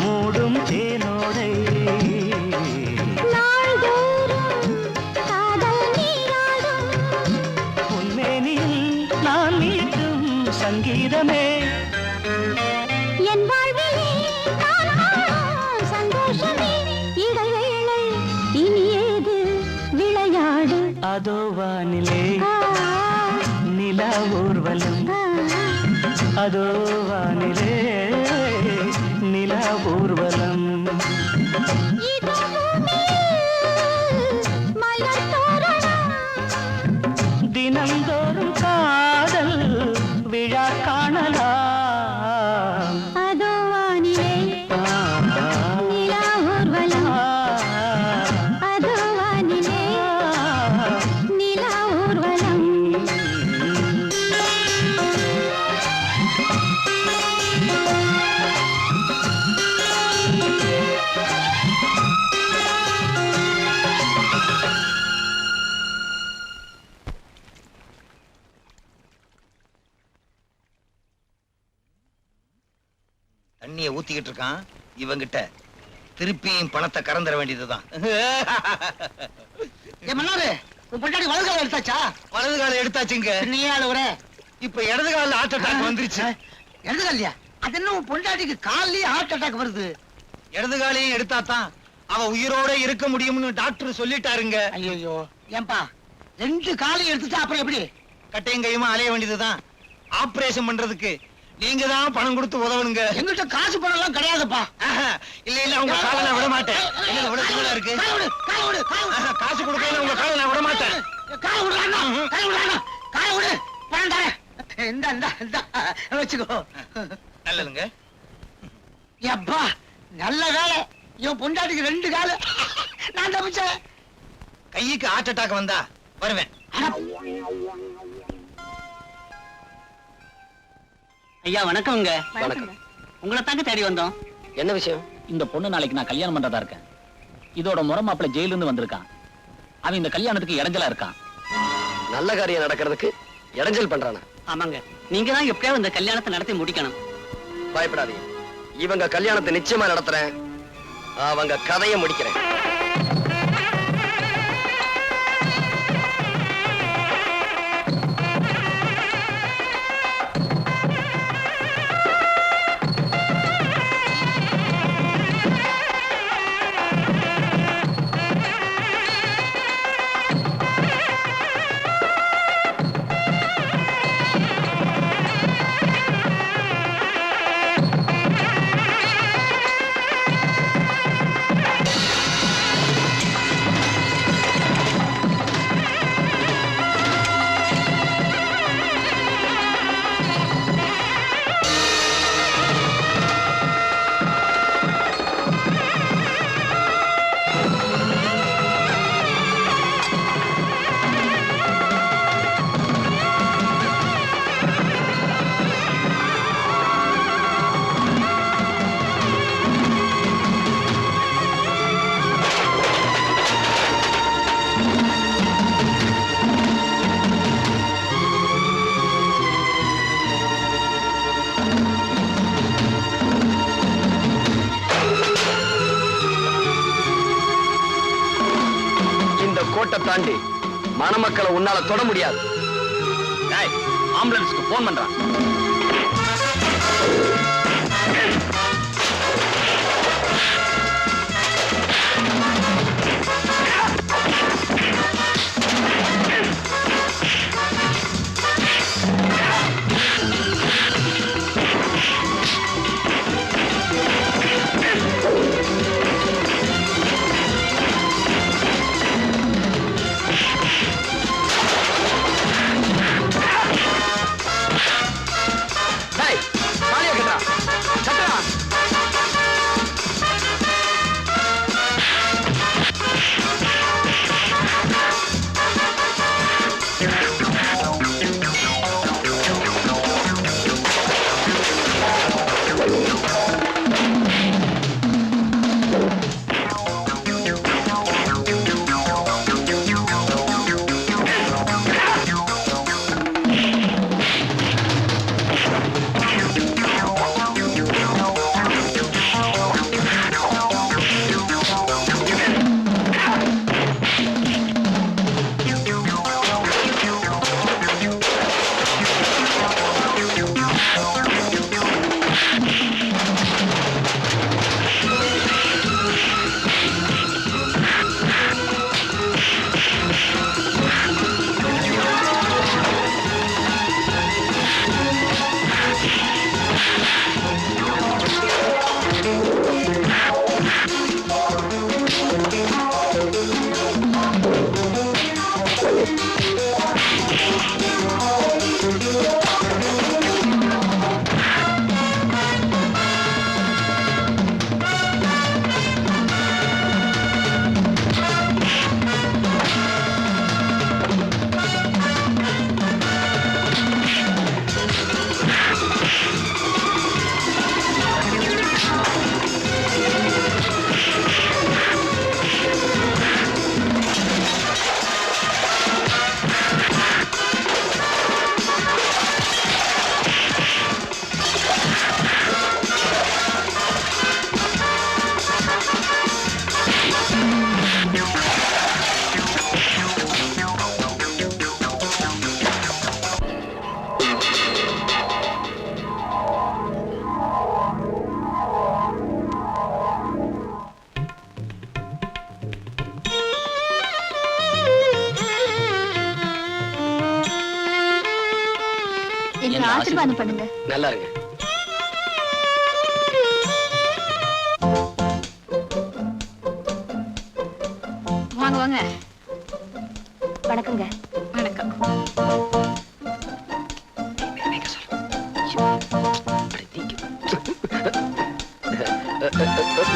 மூடும் தேனோடை நாள்தோறும் காதல் நீராடும் உன்மேனியில் நான் மீட்டும் சங்கீதமே என் வாழ்விலே நான் காணும் சந்தோஷமே இடைவேளை இனி ஏது விளையாடு அதோ வானிலே ஆ, நிலா ஊர்வலம் ஆ, அதோ வானிலே நிலா ஊர்வலம் இது பூமியில் மலர் தோரணம் தினந்தோறும் காதல் விழா காணலாம் அதோ வானிலே நிலா ஊர்வலம் அதோ வானிலே நிலா ஊர்வலம் தண்ணிய ஊத்திக்கிட்டு இருக்கான் இவங்கிட்ட திருப்பியும் பணத்தை கறந்துட வேண்டியதுதான். என் மன்னாரு உன் பொண்டாடி வலது கால எடுத்தாச்சா? வலது காலம் எடுத்தாச்சுங்க. நீ ஆளுவர இப்ப இடது காலில் ஹார்ட் அட்டாக் வந்துருச்சு. எடுத்து காலியா? அது என்ன உன் பொண்டாட்டிக்கு கால்லயே ஹார்ட் அட்டாக் வருது? இடது காலையும் எடுத்தாதான் அவ உயிரோட இருக்க முடியும்னு டாக்டர் சொல்லிட்டாருங்க. ஐயோ ஏன்பா 2 காலையும் எடுத்துட்டா அப்புறம் எப்படி? கட்டையும் கையுமா அலைய வேண்டியதுதான். ஆபரேஷன் பண்றதுக்கு நீங்க தான் பணம் கொடுத்து உதவணுங்க. எங்கிட்ட காசு பணம் எல்லாம் கிடையாதுப்பா. ஆஹா, இல்ல இல்ல உங்க காலை நான் விட மாட்டேன். என்ன விட தூளா இருக்கு? காலை விடு, காலை விடு, காலை விடு. ஆஹா, காசு கொடுக்கல உங்க காலை நான் விட மாட்டேன். காலை விடு அண்ணா, காலை விடு அண்ணா, காலை விடு. பணம் தரேன். இந்தா வச்சுக்கோ. நல்லதுங்க. எப்பா நல்ல வேலை. இவன் பொண்டாட்டிக்கு 2 காலு. நான் தப்பிச்சேன். கைக்கு ஹார்ட் அட்டாக் வந்தா வருவேன். ஐயா வணக்கம்ங்க. வணக்கம். உங்களை தாங்க தேடி வந்தோம். என்ன விஷயம்? இந்த பொண்ணு நாளைக்கு நான் கல்யாணம் பண்றதா இருக்கேன். இதோட முறை மாப்பிள்ளை ஜெயில இருந்து வந்திருக்கான். அவன் இந்த கல்யாணத்துக்கு இடைஞ்சலா இருக்கான். நல்ல காரியம் நடக்கிறதுக்கு இடைஞ்சல் பண்றானா? ஆமாங்க, நீங்க தான் எப்படியாவது இந்த கல்யாணத்தை நடத்தி முடிக்கணும். பயப்படாதீங்க, இவங்க கல்யாணத்தை நிச்சயமா நடத்துறேன். அவங்க கதையை முடிக்கிறேன். கோட்டை தாண்டி மணமக்களை உன்னால தொட முடியாது. ஆம்புலன்ஸ்க்கு போன் பண்றான். தாலியா கட்டா ஆசீர்வாதம் பண்ணுங்க. நல்லா இருங்க. வாங்க வாங்க. வணக்கங்க. வணக்கம்.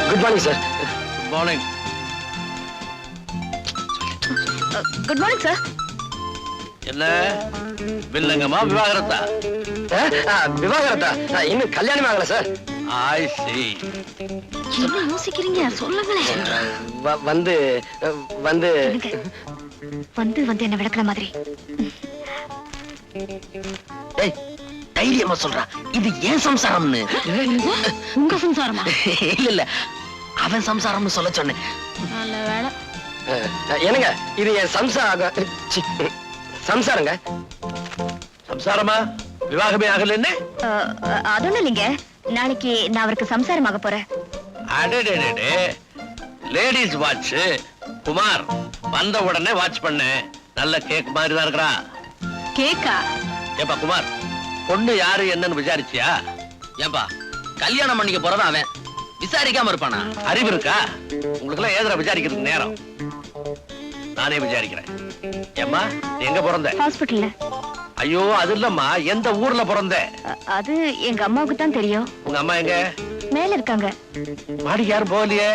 Good morning sir. Good morning. Good morning sir. என்ன வில்லங்கமா விவாகரத்தா? விவாகரத்தா? இன்னும் கல்யாணம் ஆகல சார். ஐ see. என்ன யோசிக்கிறீங்க? சொல்லுங்களேன். வந்து வந்து வந்து வந்து என்ன விளக்குற மாதிரி. டேய், தைரியமா சொல்றா, இது ஏன் சம்சாரம்னு. உங்க சம்சாரமா? இல்ல இல்ல, அவன் சம்சாரம்னு சொல்ல சொன்னேன். நல்ல வேலை. என்னங்க, இது என் சம்சாரங்க. சம்சாரமா? விவாகமே ஆகல என்ன? அதொன்னும் இல்லைங்க, நாளைக்கு நான் அவருக்கு சம்சாரமாக போறேன். அடடே, லேடிஸ் வாட்ச். குமார் வந்த உடனே வாட்ச் பண்ண. நல்ல கேக் மாதிரி தான் இருக்கா. கேக்கா? ஏப்பா குமார், பொண்ணு யாரு என்னன்னு விசாரிச்சியா? ஏன்பா கல்யாணம் பண்ணிக்க போறதா அவன் விசாரிக்காம இருப்பானா? அறிவு இருக்கா உங்களுக்கு எல்லாம்? ஏதா விசாரிக்கிறதுக்கு நேரம்? நானே விசாரிக்கிறேன். ஏம்மா, நீ எங்க பிறந்த? ஹாஸ்பிடல்ல. ஐயோ, அது இல்லம்மா, எந்த ஊர்ல பிறந்த? அது எங்க அம்மாவுக்கு தான் தெரியும். உங்க அம்மா எங்க? மேல இருக்காங்க. மாடி யாரும் போகலையே?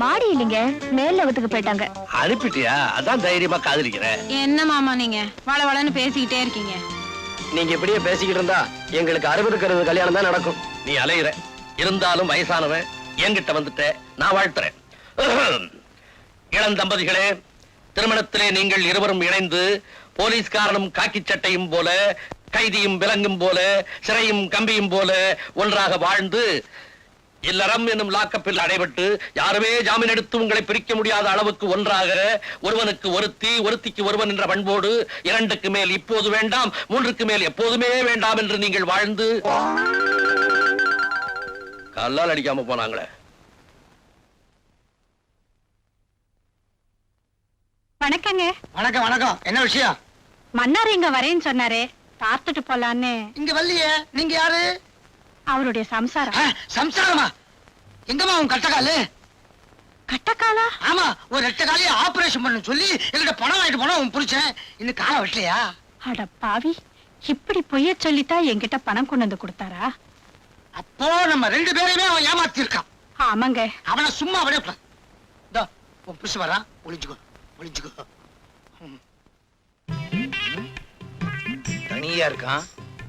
மாடி இல்லைங்க, மேல் லவத்துக்கு போயிட்டாங்க. அனுப்பிட்டியா? அதான் தைரியமா காதலிக்கிறேன். என்ன மாமா நீங்க வள வளன்னு பேசிக்கிட்டே இருக்கீங்க? நீங்க இப்படியே பேசிக்கிட்டு இருந்தா எங்களுக்கு 60 கல்யாணம் தான் நடக்கும். நீ அலையிற, இருந்தாலும் வயசானவன் என்கிட்ட வந்துட்ட, நான் வாழ்த்துறேன். இளம் தம்பதிகளே, திருமணத்திலே நீங்கள் இருவரும் இணைந்து போலீஸ்காரனும் காக்கி சட்டையும் போல, கைதியும் விலங்கும் போல, சிறையும் கம்பியும் போல ஒன்றாக வாழ்ந்து இல்லறம் என்னும் லாக்கப்பில் அடைபட்டு யாருமே ஜாமீன் எடுத்து உங்களை பிரிக்க முடியாத அளவுக்கு ஒன்றாக, ஒருவனுக்கு ஒருத்தி, ஒருத்திக்கு ஒருவன் என்ற பண்போடு 2க்கு மேல் இப்போது வேண்டாம், 3க்கு மேல் எப்போதுமே வேண்டாம் என்று நீங்கள் வாழ்ந்து கல்லால் அடிக்காம போனாங்களே. வணக்கங்க. வணக்கம் வணக்கம். என்ன விஷயம்? மன்னார் இங்க வரேன்னு சொன்னாரு, பார்த்துட்டு போலான்னு. இங்க வரலையே. நீங்க யாரு? அவருடைய சம்சாரம். சம்சாரமா? எங்கம்மா உன் கட்டக்காலு? கட்டக்காலா? ஆமா, ஒரு 8 காலையை ஆபரேஷன் பண்ண சொல்லி என்கிட்ட பணம் வாங்கிட்டு போனா உன் புடிச்சேன். இன்னும் காலம் வெட்டலையா? அட பாவி, இப்படி பொய்ய சொல்லிட்டா என்கிட்ட பணம் கொண்டு வந்து கொடுத்தாரா? அப்போ நம்ம 2 பேரையுமே அவன் ஏமாத்தி இருக்கான். ஆமாங்க. அவனை சும்மா விட உன் புருஷ வரான். ஒளிஞ்சுக்கோ ஒளிஞ்சுக்கோ. தனியா இருக்கான்,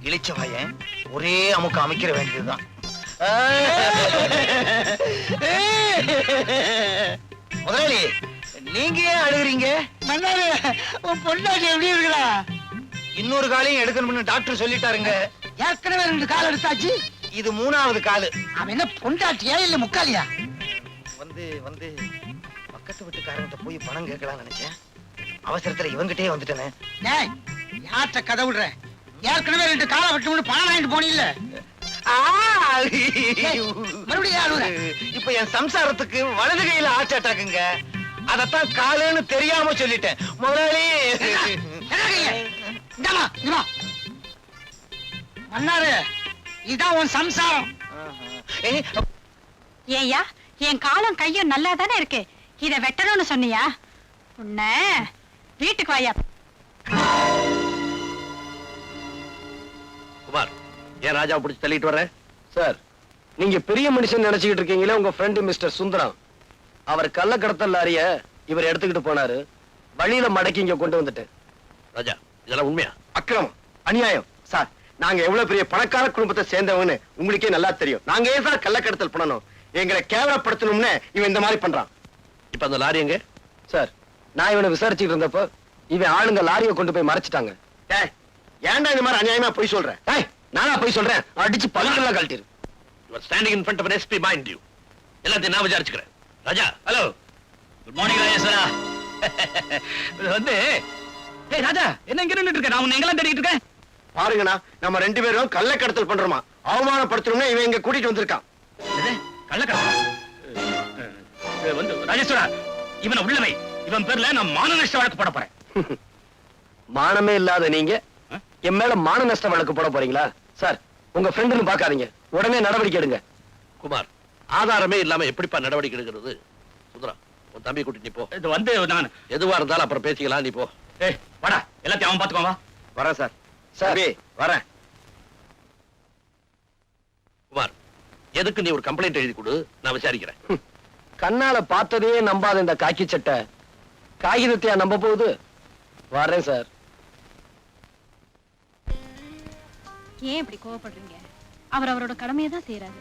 இழிச்ச வாயன். ஒரே அமுக்க அமைக்கிற வேண்டியதுதான். முதலாளி, நீங்க ஏன் அழுகுறீங்க? மன்னாரு, உன் பொண்டாட்டி எப்படி இருக்கிறா? இன்னொரு காலையும் எடுக்கணும்னு டாக்டர் சொல்லிட்டாருங்க. ஏற்கனவே 2 கால் எடுத்தாச்சு. இது 3வது காலு. அவன் என்ன பொண்டாட்டியா இல்ல முக்காலியா? வந்து வந்து பக்கத்து வீட்டுக்காரங்கிட்ட போய் பணம் கேட்கலாம்னு நினைச்சேன். அவசரத்துல இவங்கிட்டே வந்துட்டேனே. டேய், யார்கிட்ட கதை விடுற? ஏற்கனவே 2 காலை வெட்டணும்னு பணம் வாங்கிட்டு போனீல்ல? மறுபடியும் யாரு? இப்ப என் சம்சாரத்துக்கு வலது கையில ஹார்ட் அட்டாக்குங்க. அதத்தான் காலுன்னு தெரியாம சொல்லிட்டேன். முதலாளி, மன்னாரு, இதான் உன் சம்சாரம். ஏய்யா, என் காலம் கையும் நல்லா தானே இருக்கு, இத வெட்டணும்னு சொன்னியா? உன்ன வீட்டுக்கு வாயா. குமார், ஏன் ராஜாவை பிடிச்சு தள்ளிட்டு வர்ற? சார், நீங்க பெரிய மனுஷன் நினைச்சுக்கிட்டு இருக்கீங்களே, உங்க ஃப்ரெண்டு மிஸ்டர் சுந்தரம். அவர் கள்ளக்கடத்தல் லாரிய இவர் எடுத்துக்கிட்டு போனாரு. வழியில மடக்கி இங்க கொண்டு வந்துட்டு. ராஜா, இதெல்லாம் உண்மையா? அக்கிரமம், அநியாயம். சார், நாங்க எவ்வளவு பெரிய பணக்கார குடும்பத்தை சேர்ந்தவன்னு உங்களுக்கே நல்லா தெரியும். நாங்க ஏன் சார் கள்ளக்கடத்தல் பண்ணணும்? எங்களை கேவலப்படுத்தணும்னு இவன் இந்த மாதிரி பண்றான். இப்ப அந்த லாரி எங்க? சார், நான் இவனை விசாரிச்சுட்டு இருந்தப்போ இவன் ஆளுங்க லாரியை கொண்டு போய் மறைச்சிட்டாங்க. ஏன்டா இந்த மாதிரி அநியாயமா போய் சொல்றேன்? நானா போய் சொல்றேன்? அடிச்சு பல்லுலாம் கழட்டிரு. You are standing in front of an SP, mind you. எல்லாத்தையும் நான் விசாரிச்சுக்கிறேன். ராஜா, ஹலோ. குட் மார்னிங் ராஜேஸ்வரா. வந்து ஏய் ராஜா, என்ன இங்க நின்னுட்டு இருக்க? நான் உன்னை எங்கெல்லாம் தேடிட்டு இருக்கேன். பாருங்கண்ணா, நம்ம 2 பேரும் கள்ளக்கடத்தல் பண்றோமா, அவமானப்படுத்தணும்னு இவன் இங்க கூட்டிட்டு வந்திருக்கான். கள்ளக்கடத்தல் வந்து ராஜேஸ்வரா, இவனை உள்ளவை. இவன் பேர்ல நான் மான நஷ்ட வழக்கு போட போறேன். மானமே இல்லாத நீங்க என் மேல மான நஷ்ட வழக்கு போட போறீங்களா? சார், உங்க ஃப்ரெண்டுன்னு பாக்காதீங்க, உடனே நடவடிக்கை எடுங்க. குமார், ஆதாரமே இல்லாம எப்படிப்பா நடவடிக்கை எடுக்கிறது? சுந்தரா, உன் தம்பி கூட்டி நீ போ. இது வந்து நான் எதுவா இருந்தாலும் அப்புறம் பேசிக்கலாம், நீ போ. ஏய் வாடா, எல்லாத்தையும் அவன் பாத்துக்கோங்க. வரேன் சார். சார் வரேன். குமார், எதுக்கு நீ ஒரு கம்ப்ளைண்ட் எழுதி கொடு, நான் விசாரிக்கிறேன். கண்ணால பார்த்ததே நம்பாத இந்த காக்கி சட்டை காகிதத்தையா நம்ப போகுது? வரேன் சார். ஏன் இப்படி கோவப்படுறீங்க? அவர் அவரோட கடமையை தான் செய்யறாரு.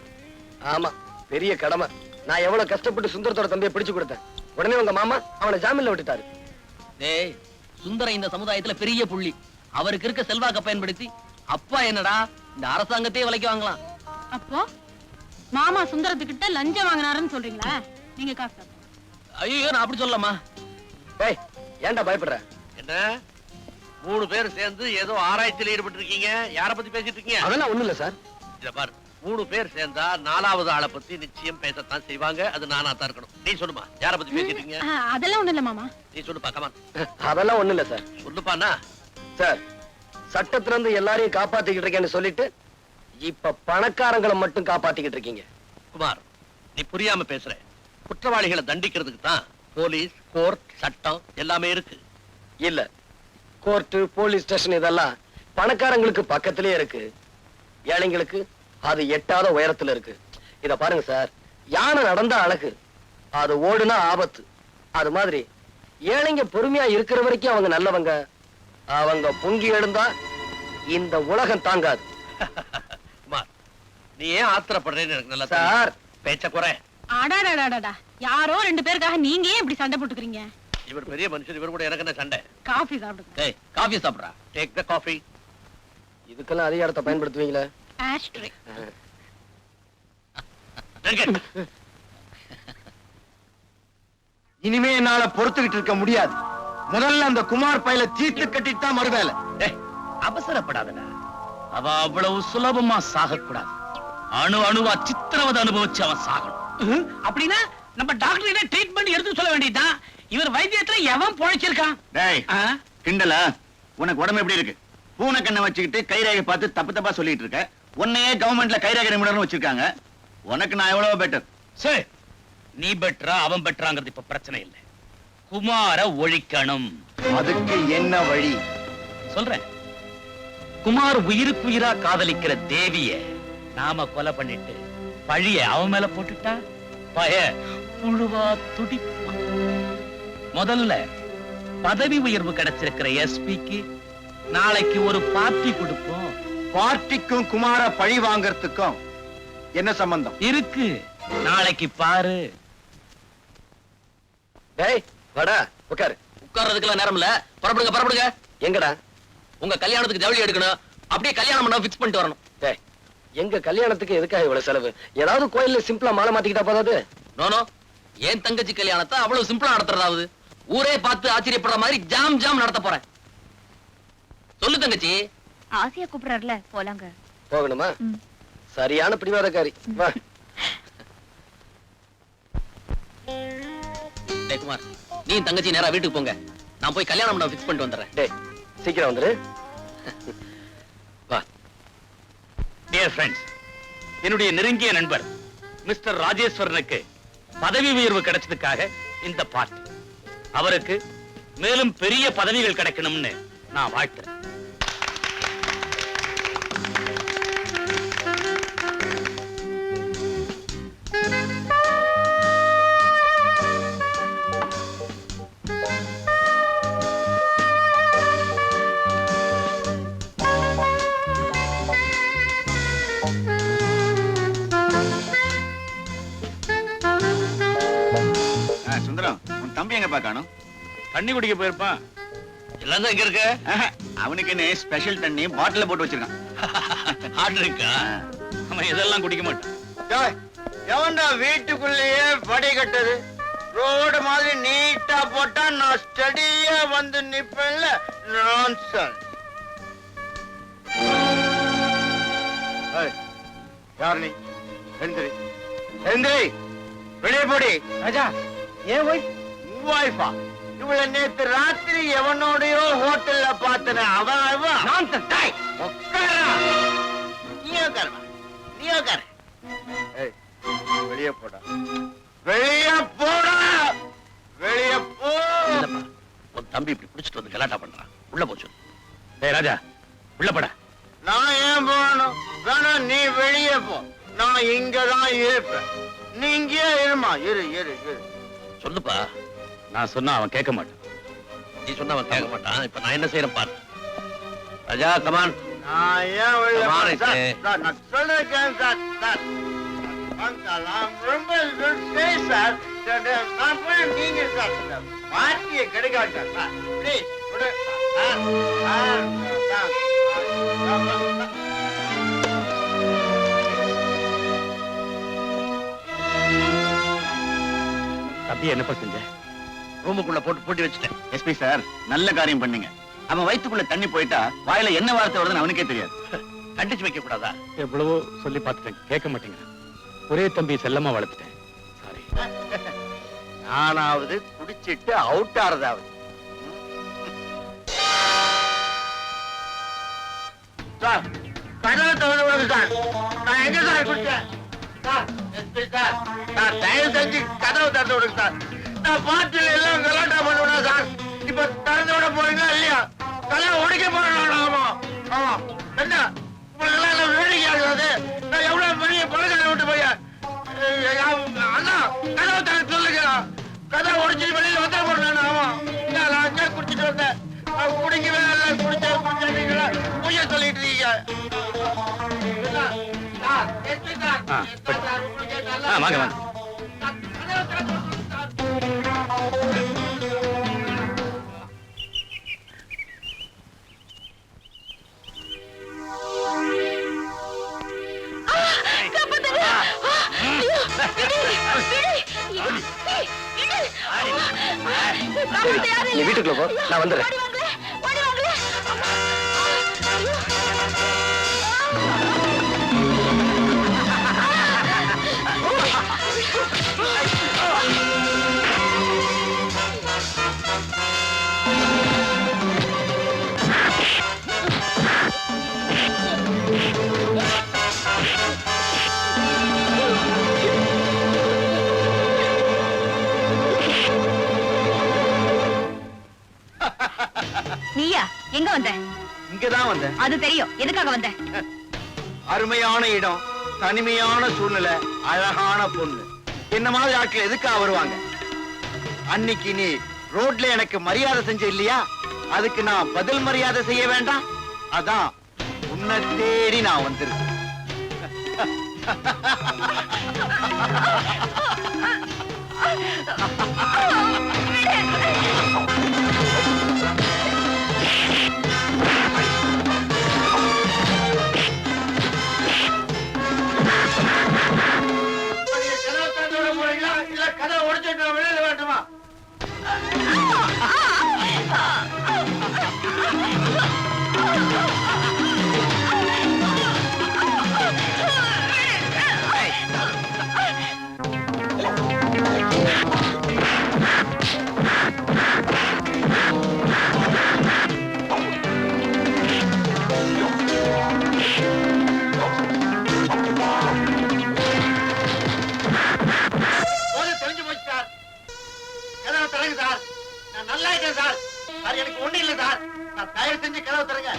ஆமா, பெரிய கடமை. நான் எவ்வளவு கஷ்டப்பட்டு சுந்தரத்தோட தம்பியை பிடிச்சு கொடுத்தேன். உடனே உங்க மாமா அவனை ஜாமீன்ல விட்டுட்டாரு. டேய், சுந்தரம் இந்த சமுதாயத்துல பெரிய புள்ளி. அவருக்கு இருக்க செல்வாக்க பயன்படுத்தி அப்பா என்னடா இந்த அரசாங்கத்தையே விலைக்கு வாங்கலாம். அப்போ மாமா சுந்தரத்துக்கிட்ட லஞ்சம் வாங்கினாருன்னு சொல்றீங்களா? நீங்க காசு ஐயோ, நான் அப்படி சொல்லலாமா? டேய், ஏன்டா பயப்படுற? என்ன 3 பேர் சேர்ந்து ஏதோ ஆராய்ச்சியில் ஈடுபட்டு இருக்கீங்க? யார பத்தி பேசிட்டு இருக்கீங்க? அதெல்லாம் ஒண்ணு இல்ல சார். இத பாரு, 3 பேர் சேர்ந்தா 4வது ஆளை பத்தி நிச்சயம் பேசத்தான் செய்வாங்க. அது நானா தான் இருக்கணும். நீ சொல்லுமா, யார பத்தி பேசிட்டு இருக்கீங்க? அதெல்லாம் ஒண்ணு இல்ல மாமா. நீ சொல்லுப்பா, கமான். அதெல்லாம் ஒண்ணு இல்ல சார். சொல்லுப்பாண்ணா. சார், சட்டத்துல இருந்து எல்லாரையும் காப்பாத்திக்கிட்டு இருக்கேன்னு சொல்லிட்டு இப்ப பணக்காரங்களை மட்டும் காப்பாத்திக்கிட்டு இருக்கீங்க. குமார், நீ புரியாம பேசுற. குற்றவாளிகளை தண்டிக்கிறதுக்கு தான் போலீஸ், கோர்ட், சட்டம் எல்லாமே இருக்கு. இல்ல, கோர்ட், போலீஸ் ஸ்டேஷன் இதெல்லாம் பணக்காரங்களுக்கு பக்கத்திலே இருக்கு. ஏழைங்களுக்கு அது எட்டாத உயரத்துல இருக்கு. இத பாருங்க சார், யானை நடந்தா அழகு, அது ஓடுனா ஆபத்து. அது மாதிரி ஏழைங்க பொறுமையா இருக்கிற வரைக்கும் அவங்க நல்லவங்க. அவங்க பொங்கி எழுந்தா இந்த உலகம் தாங்காது. குமார், நீ ஏன் ஆத்திரப்படுறேன்னு எனக்கு நல்லா சார், பேச்ச குறை. அடாடாடாடா, யாரோ 2 பேருக்காக நீங்க ஏன் இப்படி சண்டை போட்டுக்கிறீங்க? இவர் பெரிய மனுஷன், இவர் கூட எனக்கு என்ன சண்டை? காஃபி சாப்பிடுங்க. டேய், காபி சாப்பிடுறா. Take the coffee. இதுக்கெல்லாம் அதிகாரத்தை பயன்படுத்துவீங்களா? ஆஷ்ட்ரே. இனிமே என்னால பொறுத்துக்கிட்டு இருக்க முடியாது. முதல்ல அந்த குமார் பையில தீர்த்து கட்டிட்டு தான் மறுவேலை. அவசரப்படாதடா. அவ அவ்வளவு சுலபமா சாகக்கூடாது. அணு அணுவா சித்திரவதை அனுபவிச்சு அவன் சாகணும். அப்படின்னா நம்ம டாக்டர் ட்ரீட்மெண்ட் எடுத்து சொல்ல வேண்டியதுதான். இவர் வைத்தியத்துல எவன் பொழைச்சிருக்கான்? டேய், கிண்டலா? உனக்கு உடம்பு எப்படி இருக்கு? பூனை கண்ணை வச்சுக்கிட்டு கைரேகை பார்த்து தப்பு தப்பா சொல்லிட்டு இருக்க. உன்னையே கவர்மெண்ட்ல கைரேகை நிபுணர்னு வச்சிருக்காங்க. உனக்கு நான் எவ்வளவு பெட்டர். சரி, நீ பெட்டரா அவன் பெட்டராங்கிறது இப்ப பிரச்சனை இல்லை. குமார ஒழிக்கணும். அதுக்கு என்ன வழி? சொல்றேன். குமார் உயிருக்கு உயிரா காதலிக்கிற தேவிய நாம கொலை பண்ணிட்டு பழிய அவன் மேல போட்டுட்டா பய புழுவா துடிப்பான். முதல்ல பதவி உயர்வு கிடைச்சிருக்கிற எஸ்பிக்கு நாளைக்கு ஒரு பார்ட்டி கொடுப்போம். பார்ட்டிக்கும் குமார பழி வாங்கறதுக்கும் என்ன சம்பந்தம் இருக்கு? நாளைக்கு பாரு. டேய், வாடா, உட்காரு. உட்கார்றதுக்கெல்லாம் நேரம் இல்ல. புறப்படுங்க, புறப்படுங்க. எங்கடா? உங்க கல்யாணத்துக்கு ஜவுளி எடுக்கணும். அப்படியே கல்யாணம் பண்ண ஃபிக்ஸ் பண்ணிட்டு வரணும். டேய், எங்க கல்யாணத்துக்கு எதுக்காக இவ்வளவு செலவு? ஏதாவது கோயில்ல சிம்பிளா மாலை மாத்திக்கிட்டா போதாது? நோனோ, ஏன் தங்கச்சி கல்யாணத்தை அவ்வளவு சிம்பிளா நடத்துறதாவது? ஊரே பார்த்து ஆச்சரியப்படுற மாதிரி ஜாம் ஜாம் நடத்த போறேன். சொல்லு தங்கச்சி. ஆசையா கூப்பிடுறாருல, போலாங்க. போகணுமா? சரியான பிடிவாதக்காரி. வா. டேய் குமார், நீ தங்கச்சி நேரா வீட்டுக்கு போங்க. நான் போய் கல்யாணம் பண்ண ஃபிக்ஸ் பண்ணிட்டு வந்துடுறேன். டேய், சீக்கிரம் வந்துரு. வா. டியர் ஃப்ரெண்ட்ஸ், என்னுடைய நெருங்கிய நண்பர் மிஸ்டர் ராஜேஸ்வரனுக்கு பதவி உயர்வு கிடைச்சதுக்காக இந்த பார்ட்டி. அவருக்கு மேலும் பெரிய பதவிகள் கிடைக்கணும்னு நான் வாழ்த்துறேன். சுந்தரம், உன் தம்பி எங்க பாக்கானோ? தண்ணி குடிக்க போயிருப்பான். எல்லாம் தான் இங்க இருக்கு. அவனுக்கு என்ன ஸ்பெஷல் தண்ணி பாட்டில போட்டு வச்சிருக்கான். ஆர்டர் இருக்கா? அவன் இதெல்லாம் குடிக்க மாட்டான். டேய், எவன்டா வீட்டுக்குள்ளேயே படி கட்டது? ரோடு மாதிரி நீட்டா போட்டா நான் ஸ்டடியா வந்து நிப்பேன்ல. நான்சென்ஸ். யார் நீ? எந்திரி, எந்திரி, வெளியே போடி. ராஜா, ஏன் ஒய்ஃப்? வைஃபா? இவள நேத்து ராத்திரி எவனோடயோ ஹோட்டல்ல பார்த்தன அவன் வெளியே போடா வெளியே போடா வெளியே போ. இல்லப்பா, உன் தம்பி இப்படி பிடிச்சிட்டு வந்து கலாட்டா பண்றான். உள்ள போச்சு. டேய் ராஜா, உள்ள போடா. நான் ஏன் போகணும்? வேணா நீ வெளியே போ, நான் இங்கதான் இருப்பேன். நீ இங்கே இருமா. இரு இரு இரு. சொல்லுப்பா. நான் சொன்னா அவன் கேட்க மாட்டான். நீ சொன்னா அவன் கேட்க மாட்டான். இப்ப நான் என்ன செய்யறேன் பாரு. ராஜா, கமான். நான் ஏன் வெளியே Come on, போறேன்? Sir, Ike. சார், நான் சொல்லிருக்கேன் சார். சார், நான் ரொம்ப சரி சார். நான் போய் நீங்க சார் பார்ட்டியை கிடைக்காட்டா சார். ப்ளீஸ் விடு. தம்பி என்னப்பா செஞ்ச? ரூமுக்குள்ள போட்டு பூட்டி வச்சுட்டேன். எஸ்பி சார், நல்ல காரியம் பண்ணீங்க. அவன் வயித்துக்குள்ள தண்ணி போயிட்டா வாயில என்ன வார்த்தை வருதுன்னு அவனுக்கே தெரியாது. கண்டிச்சு வைக்க கூடாதா? எவ்வளவோ சொல்லி பார்த்துட்டேன், கேட்க மாட்டேங்கிறான். ஒரே தம்பி செல்லமா வளர்த்துட்டேன். சாரி. நானாவது குடிச்சிட்டு அவுட் ஆறதாவது. சார், கதவை திறந்து விடுங்க சார். நான் எங்க சார் குடிச்சேன்? சார், எஸ்பி சார், சார் தயவு செஞ்சு கதவை திறந்து விடுங்க சார். நான் பாட்டில் எல்லாம் கலாட்டா பண்ணுவேனா சார்? இப்ப திறந்து விட போறீங்களா இல்லையா? கதவை உடைக்க போறேன். ஆமா ஆமா. என்ன உங்களுக்கு எல்லாம் வேடிக்கை ஆகுது? நான் எவ்வளவு பெரிய பழக்கத்தை விட்டு போய் அண்ணா கதவை திறந்து சொல்லுங்க. கதை உடைச்சிட்டு வெளியில வந்துட போறேன். ஆமா, நான் அங்கே குடிச்சிட்டு வந்தேன். குடிக்கவே இல்லை. குடிச்சீங்களா பொய்ய சொல்லிட்டு இருக்கீங்க. வாங்க வாங்க. சரி, நீ வீட்டுக்குள்ள போ, நான் வந்துடுறேன். நீயா எங்க வந்த? இங்கதான் வந்தேன். அது தெரியும். எதுக்காக வந்த? அருமையான இடம், தனிமையான சூழ்நிலை, அழகான பொண்ணு. என்ன மாதிரி ஆட்கள் எதுக்காக வருவாங்க? அன்னைக்கு நீ ரோட்ல எனக்கு மரியாதை செஞ்ச இல்லையா? அதுக்கு நான் பதில் மரியாதை செய்ய வேண்டாம்? அதான் உன்னை தேடி நான் வந்திருக்கேன். இல்ல கதை உடைச்சிட்டு வெளியில வேண்டுமா? தெரிஞ்சு போச்சு சார். கதவை தரங்க சார். நான் நல்லா இருக்கேன் சார். சார், எனக்கு ஒண்ணு இல்லை சார். நான் தயவு செஞ்சு கதவை தரங்க.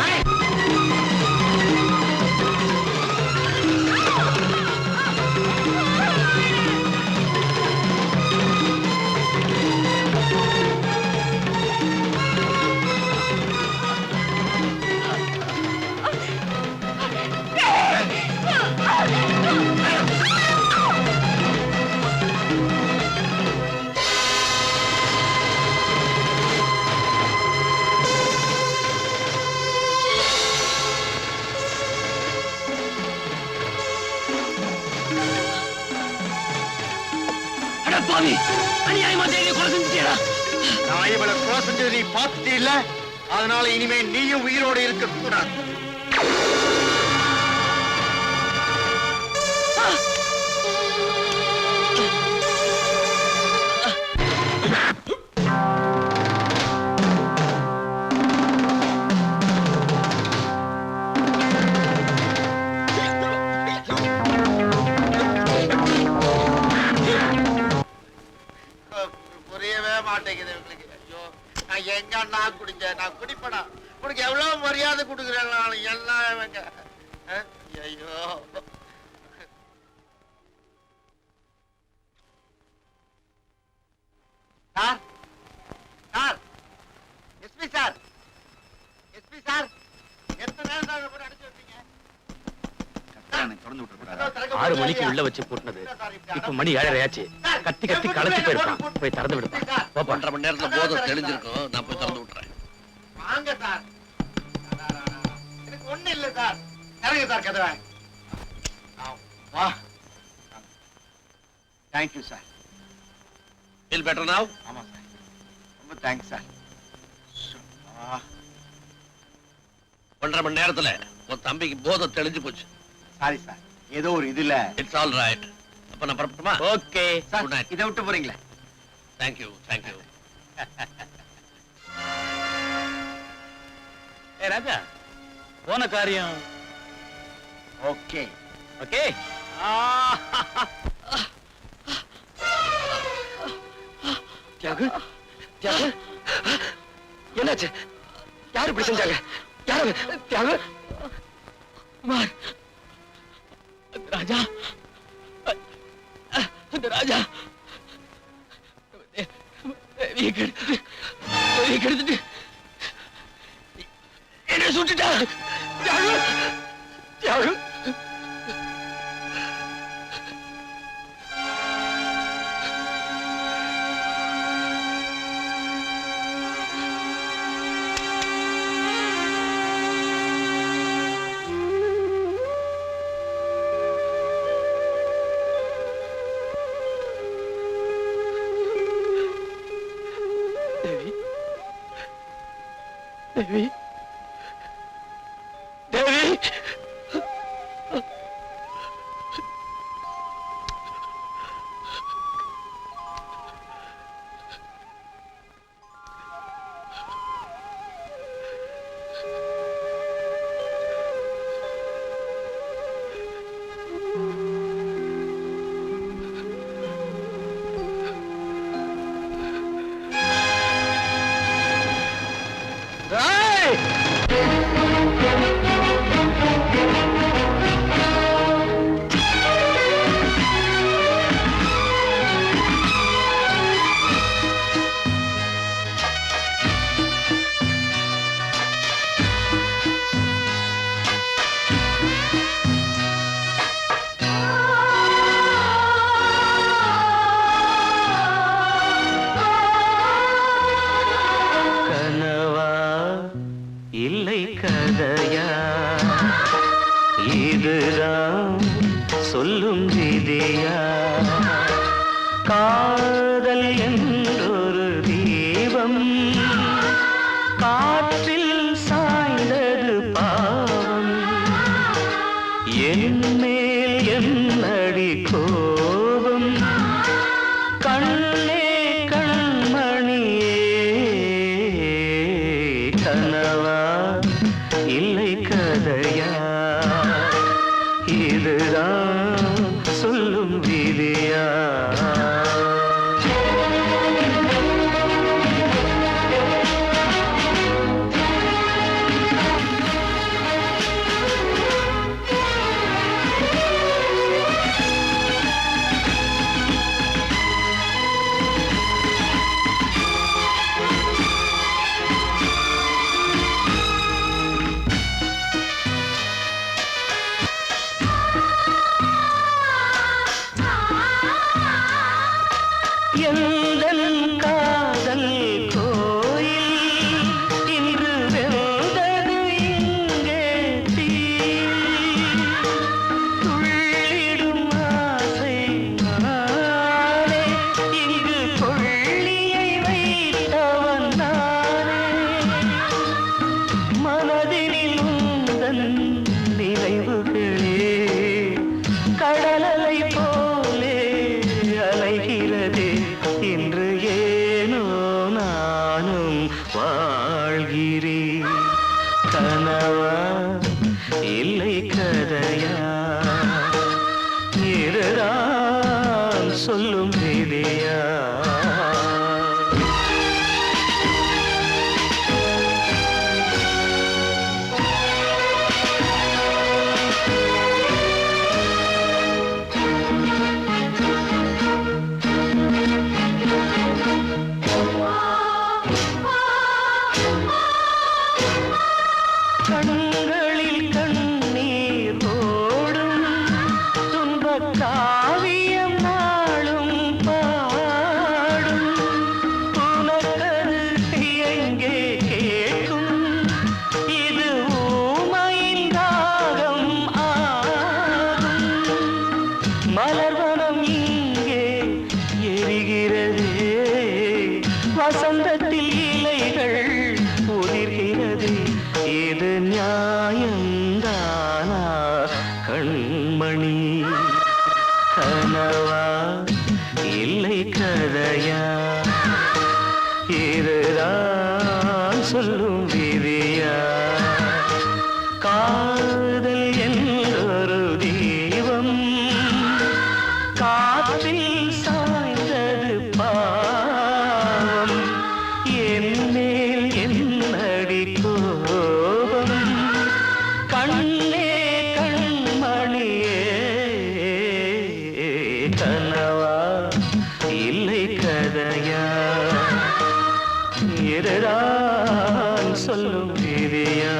ஏய் பாவி, அநியாயமா தேவியை கொலை செஞ்சுட்டியடா. நான் இவளை கொலை செஞ்சது நீ பார்த்துட்டே இல்ல, அதனால இனிமே நீயும் உயிரோடு இருக்க கூடாது. புரியவே மாட்டேங்குது இவங்களுக்கு. ஐயோ, நான் எங்க அண்ணா குடிச்சேன்? நான் குடிப்படா. உனக்கு எவ்வளவு மரியாதை கொடுக்குறேன் நான். எல்லாம் இவங்க. ஐயோ, sir sir, SP sir, SP sir, எத்தனை நேரம் தான் போட்டு அடிச்சு வச்சீங்க? திறந்து விட்டுருக்கூடாது. 6 மணிக்கு உள்ள வச்சு போட்டுனது இப்ப மணி 7:30 ஆச்சு. கத்தி கத்தி களைச்சு போயிருப்பான். போய் திறந்து விடுப்பா. 1.5 மணி நேரத்துல போதை தெளிஞ்சிருக்கும். நான் போய் திறந்து விட்டுறேன். வாங்க சார். எனக்கு ஒண்ணு இல்ல சார். இறங்க சார் கதவை. வா. Thank you sir. Feel better now? ஆமா சார், ரொம்ப தேங்க்ஸ் சார். 1.5 மணி நேரத்துல உன் தம்பிக்கு போதை தெளிஞ்சு போச்சு. சாரி சார், ஏதோ ஒரு இதுல. It's all right. அப்ப நான் புறப்பட்டுமா? Okay sir, Good night. இதை விட்டு போறீங்களா? Thank you thank you. ஏ ராஜா, போன காரியம் ஓகே ஓகே. தியாகு, தியாகு, என்னாச்சு? யாரு இப்படி செஞ்சாங்க? யாரு? தியாகு, குமார், அந்த ராஜா, அந்த ராஜா தேவியை கெடுத்துட்டு என்ன சுட்டுட்டா. தியாகு, தியாகு, தேவி, தேவி, கனவா இல்லை கதையா, இதுதான் சொல்லும் விதியா? காதல் என்றொரு தீபம் காற்றில் சாய்ந்தது பாவம். என் மேல் என்னடி கோபம்? கண்ணே கண்மணியே, கனவா இல்லை கதையா, இதுதான் சொல்லும் விதியா? எந்தன் காதல் கோயில் இன்று வெந்தது இங்கே தீ. துள்ளிடும் ஆசை நானே கண்மணி கனவா இல்லை கதையா இதுதான் சொல்லும் விதியா காதல் என்றொரு தீபம் காற்றில் சாய்ந்தது பாவம் என் மேல் என்னடி கோபம் கண்ணே கண்மணியே கனவா இல்லை கதையா இதுதான் சொல்லும் விதியா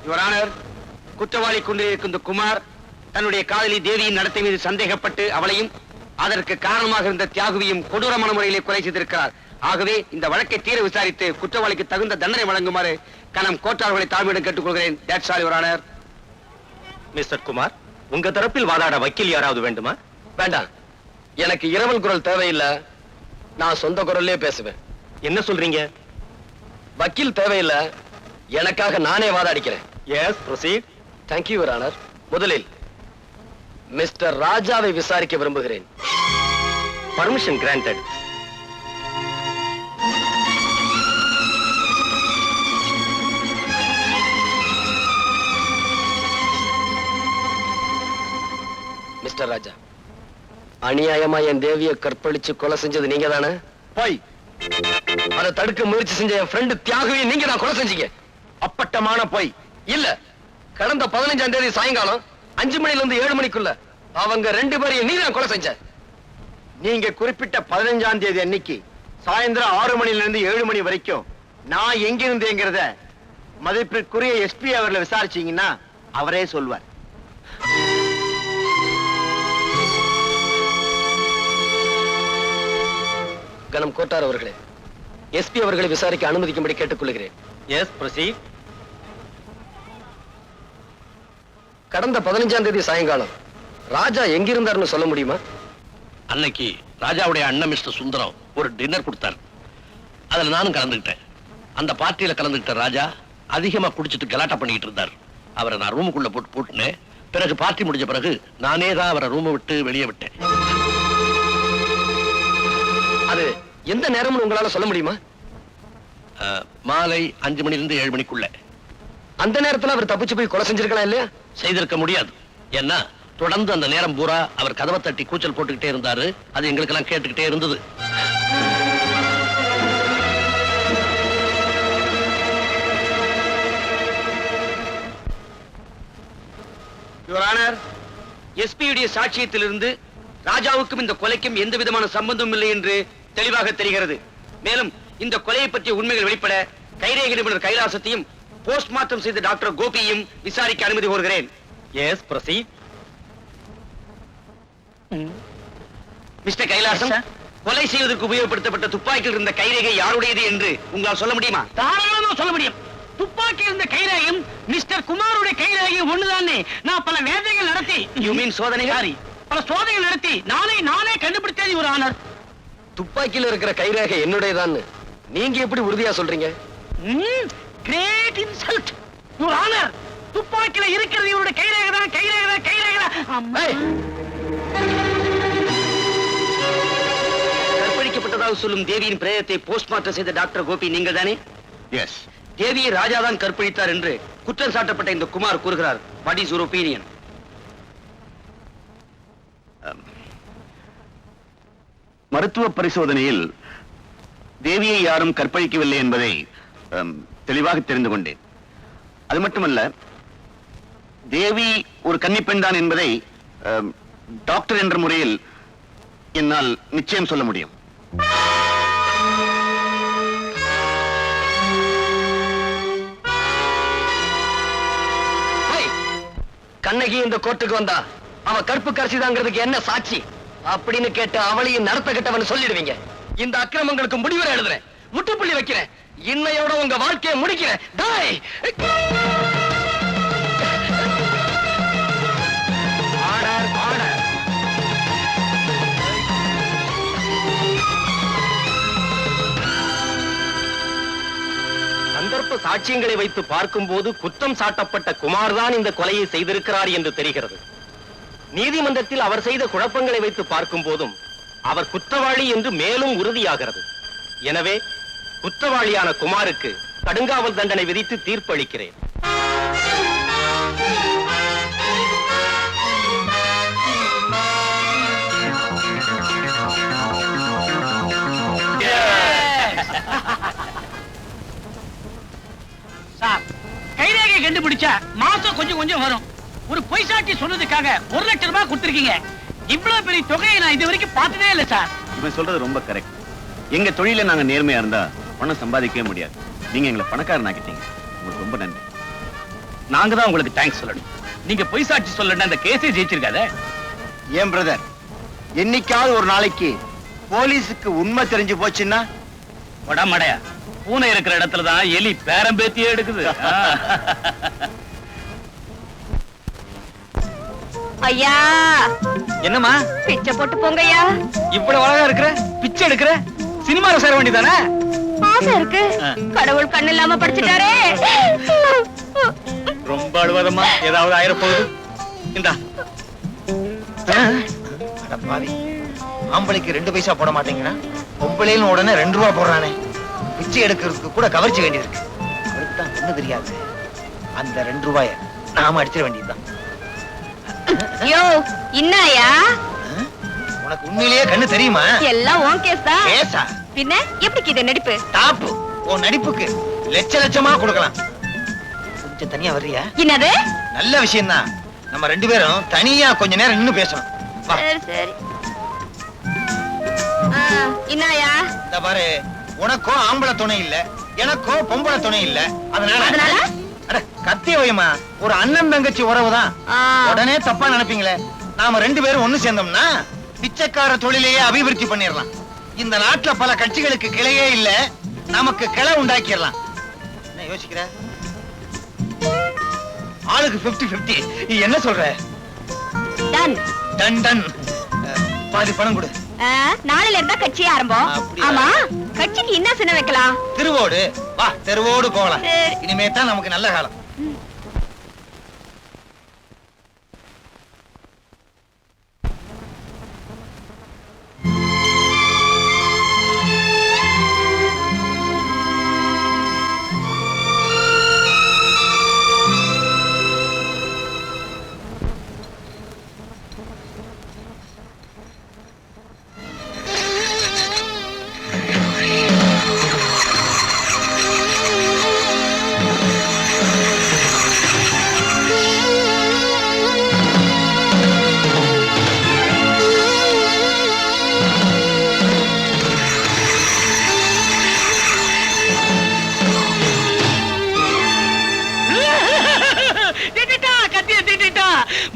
யுவர் ஆனர், குற்றவாளி கொண்டிருக்கும் இந்த குமார் தன்னுடைய காதலி தேவியின் நடத்தை மீது சந்தேகப்பட்டு அவளையும் அதற்கு காரணமாக இருந்த தியாகுவையும் கொடூரமான முறையிலே கொலை செய்திருக்கிறார். ஆகவே இந்த வழக்கை தீர விசாரித்து குற்றவாளிக்கு தகுந்த தண்டனை வழங்குமாறு கனம் கோட்டாளர்களை தாழ்மையிடம் கேட்டுக்கொள்கிறேன். That's all, your honour. Mister Kumar, உங்க தரப்பில் வாதாட வக்கீல் யாராவது வேண்டுமா? வேண்டாம், எனக்கு இரவல் குரல் தேவையில்லை. நான் சொந்த குரல்லே பேசுவேன். என்ன சொல்றீங்க? வக்கீல் தேவையில்லை, எனக்காக நானே வாதாடிக்கிறேன். Yes, proceed. Thank you your honour. முதலில் மிஸ்டர் ராஜாவை விசாரிக்க விரும்புகிறேன். Permission granted. மிஸ்டர் ராஜா, அநியாயமா என் தேவியை கற்பழிச்சு கொலை செஞ்சது நீங்க தானே? போய் அதை தடுக்க முயற்சி செஞ்ச என் ஃப்ரெண்டு தியாகுவை நீங்க தான் கொலை செஞ்சீங்க. அப்பட்டமான போய். இல்ல, கடந்த 15ஆம் தேதி சாயங்காலம் 5 மணில இருந்து 7 மணிக்குள்ள அவங்க 2 பேரையும் நீ தான் கொலை செஞ்ச. நீங்க குறிப்பிட்ட 15ஆம் தேதி அன்னைக்கு சாயந்தரம் 6 மணில இருந்து 7 மணி வரைக்கும் நான் எங்க இருந்தேங்கிறத மதிப்பிற்குரிய எஸ்பி அவர்களை விசாரிச்சீங்கன்னா அவரே சொல்வார். கனம் கோட்டார் அவர்களே, எஸ்பி அவர்களை விசாரிக்க அனுமதிக்கும்படி கேட்டுக்கொள்கிறேன். Yes, proceed. கடந்த 15ஆம் தேதி சாயங்காலம் ராஜா எங்கிருந்தார்னு சொல்ல முடியுமா? அன்னைக்கு ராஜாவுடைய அண்ணன் மிஸ்டர் சுந்தரம் ஒரு டின்னர் கொடுத்தார். அதுல நானும் கலந்துக்கிட்டேன். அந்த பார்ட்டியில கலந்துக்கிட்ட ராஜா அதிகமா குடிச்சிட்டு கலாட்டா பண்ணிக்கிட்டு இருந்தார். அவரை நான் ரூமுக்குள்ள போட்டு பூட்டினேன். பிறகு பார்ட்டி முடிஞ்ச பிறகு நானே தான் அவரை ரூமை விட்டு வெளியே விட்டேன். அது எந்த நேரம்னு உங்களால சொல்ல முடியுமா? மாலை 5 மணிலிருந்து 7 மணிக்குள்ள. அந்த நேரத்துல அவர் தப்பிச்சு போய் கொலை செஞ்சிருக்கலாம் இல்லையா? செய்திருக்க முடியாது. ஏன்னா தொடர்ந்து அந்த நேரம் பூரா அவர் கதவை தட்டி கூச்சல் போட்டுக்கிட்டே இருந்தாரு. அது எங்களுக்கு எல்லாம் கேட்டுக்கிட்டே இருந்தது. யுவர் ஆனர், எஸ்பியுடைய சாட்சியத்திலிருந்து ராஜாவுக்கும் இந்த கொலைக்கும் எந்த விதமான சம்பந்தம் இல்லை என்று தெளிவாக தெரிகிறது. மேலும் இந்த கொலையை பற்றிய உண்மைகள் வெளிப்பட கைரேகை நிபுணர் கைலாசத்தையும் போஸ்ட்மார்ட்டம் செய்த டாக்டர் கோபியையும் விசாரிக்க அனுமதி கோருகிறேன். S, proceed. மிஸ்டர் கைலாசம், கொலை செய்வதற்கு உபயோகப்படுத்தப்பட்ட துப்பாக்கியில் இருந்த கைரேகை யாருடையது என்று உங்களால் சொல்ல முடியுமா? தாராளமா சொல்ல முடியும். துப்பாக்கி இருந்த கைரேகையும் மிஸ்டர் குமாருடைய கைரேகையும் ஒண்ணுதானே. நான் பல வேதைகள் நடத்தி, யூ மீன் சோதனை? பல சோதனைகள் நடத்தி நானே கண்டுபிடித்தது ஒரு ஆனர். துப்பாக்கியில் இருக்கிற கைரேகை என்னுடையதான் நீங்க எப்படி உறுதியா சொல்றீங்க? Great insult your honour. துப்பாக்கில இருக்கிறது இவருடைய கைரேகை தான். கற்பழிக்கப்பட்டதாக சொல்லும் தேவியின் பிரேதத்தை போஸ்ட்மார்ட்டம் செய்த டாக்டர் கோபி நீங்கள் தானே? எஸ். தேவியை ராஜாதான் கற்பழித்தார் என்று குற்றம் சாட்டப்பட்ட இந்த குமார் கூறுகிறார். What is your opinion? மருத்துவ பரிசோதனையில் தேவியை யாரும் கற்பழிக்கவில்லை என்பதை தெளிவாக தெரிந்து கொண்டேன். அது மட்டுமல்ல, தேவி ஒரு கன்னிப்பெண் தான் என்பதை டாக்டர் என்ற முறையில் என்னால் நிச்சயம் சொல்ல முடியும். கண்ணகி இந்த கோர்ட்டுக்கு வந்தா அவ கற்பு கரசிதாங்கிறதுக்கு என்ன சாட்சி அப்படின்னு கேட்டு அவளையும் நடத்த கட்டவன் சொல்லிடுவீங்க. இந்த அக்கிரமங்களுக்கு முடிவரை எழுதுறேன், முட்டுப்புள்ளி வைக்கிறேன். இன்னையோட உங்க வாழ்க்கையை முடிக்கிறேன். டாய். Order, order. சந்தர்ப்ப சாட்சியங்களை வைத்து பார்க்கும்போது குற்றம் சாட்டப்பட்ட குமார் தான் இந்த கொலையை செய்திருக்கிறார் என்று தெரிகிறது. நீதிமன்றத்தில் அவர் செய்த குழப்பங்களை வைத்து பார்க்கும் போதும் அவர் குற்றவாளி என்று மேலும் உறுதியாகிறது. எனவே குற்றவாளியான குமாருக்கு கடுங்காவல் தண்டனை விதித்து தீர்ப்பளிக்கிறேன். சார், கைரேகை கண்டுபிடிச்சா மாசம் கொஞ்சம் கொஞ்சம் வரும். ஒரு பொய் சாட்சி சொன்னதுக்காக 1 லட்சம் ரூபாய் கொடுத்திருக்கீங்க. இவ்வளவு பெரிய தொகையை நான் இது வரைக்கும் பார்த்ததே இல்லை சார். இவன் சொல்றது ரொம்ப கரெக்ட். எங்க தொழில நாங்க நேர்மையா இருந்தா பணம் சம்பாதிக்கவே முடியாது. நீங்க எங்களை பணக்காரன் ஆக்கிட்டீங்க. உங்களுக்கு ரொம்ப நன்றி. நாங்க தான் உங்களுக்கு தேங்க்ஸ் சொல்லணும். நீங்க பொய் சாட்சி சொல்லணும் அந்த கேஸே ஜெயிச்சிருக்காத. ஏன் பிரதர், என்னைக்காவது ஒரு நாளைக்கு போலீஸுக்கு உண்மை தெரிஞ்சு போச்சுன்னா மடையா, பூனை இருக்கிற இடத்துல தான் எலி பேரம்பேத்தியே எடுக்குது. ஐயா, என்னம்மா பிச்சை போட்டு போங்கய்யா. இவ்வளவு அழகா இருக்கிற, பிச்சை எடுக்கிற, சினிமால சேர வேண்டியதானே? ஆசை இருக்கு, கடவுள் கண்ணு இல்லாம படிச்சுட்டாரே. ரொம்ப அழுவாதம்மா, ஏதாவது ஆயிரப்போகுது. இந்தா. அட பாவி, ஆம்பளைக்கு 2 பைசா போட மாட்டேங்கிறான், பொம்பளைன்னு உடனே 2 ரூபா போடுறானே. பிச்சை எடுக்கிறதுக்கு கூட கவர்ச்சி வேண்டியிருக்கு. அவருக்கு தான் ஒண்ணு தெரியாது. அந்த 2 ரூபாய நாம அடிச்சிட வேண்டியதுதான். யோ, இன்னாயா? உனக்கு உண்மையிலேயே கண்ணு தெரியுமா? எல்லாம் உன் கேஸ் தான். கேஸா? பின்ன எப்படி இது நடிப்பு? டாப்பு. உன் நடிப்புக்கு லட்சமா கொடுக்கலாம். கொஞ்சம் தனியா வர்றியா? என்னது? நல்ல விஷயம் தான். நம்ம 2 பேரும் தனியா கொஞ்ச நேரம் நின்னு பேசணும். வா. சரி சரி. இன்னாயா? இந்த பாரு, உனக்கோ ஆம்பளை துணை இல்ல, எனக்கோ பொம்பளை துணை இல்ல. அதனால அட கத்தி வைமா, ஒரு அண்ணன் தங்கச்சி உறவுதான். உடனே தப்பா நினைப்பீங்களே. நாம 2 பேரும் ஒண்ணு சேர்ந்தோம்னா பிச்சைக்கார தொழிலையே அபிவிருத்தி பண்ணிடலாம். இந்த நாட்டுல பல கட்சிகளுக்கு கிளையே இல்ல, நமக்கு கிளை உண்டாக்கிடலாம். என்ன யோசிக்கிற? ஆளுக்கு 50-50. நீ என்ன சொல்ற? Done done done. பாதி பணம் கொடு. நாளையில இருந்தா கட்சி ஆரம்பம். அப்படியா? ஆமா, கட்சிக்கு என்ன சின்ன வைக்கலாம்? திருவோடு. வா, தெருவோடு போகலாம். சரி. இனிமே தான் நமக்கு நல்ல காலம்.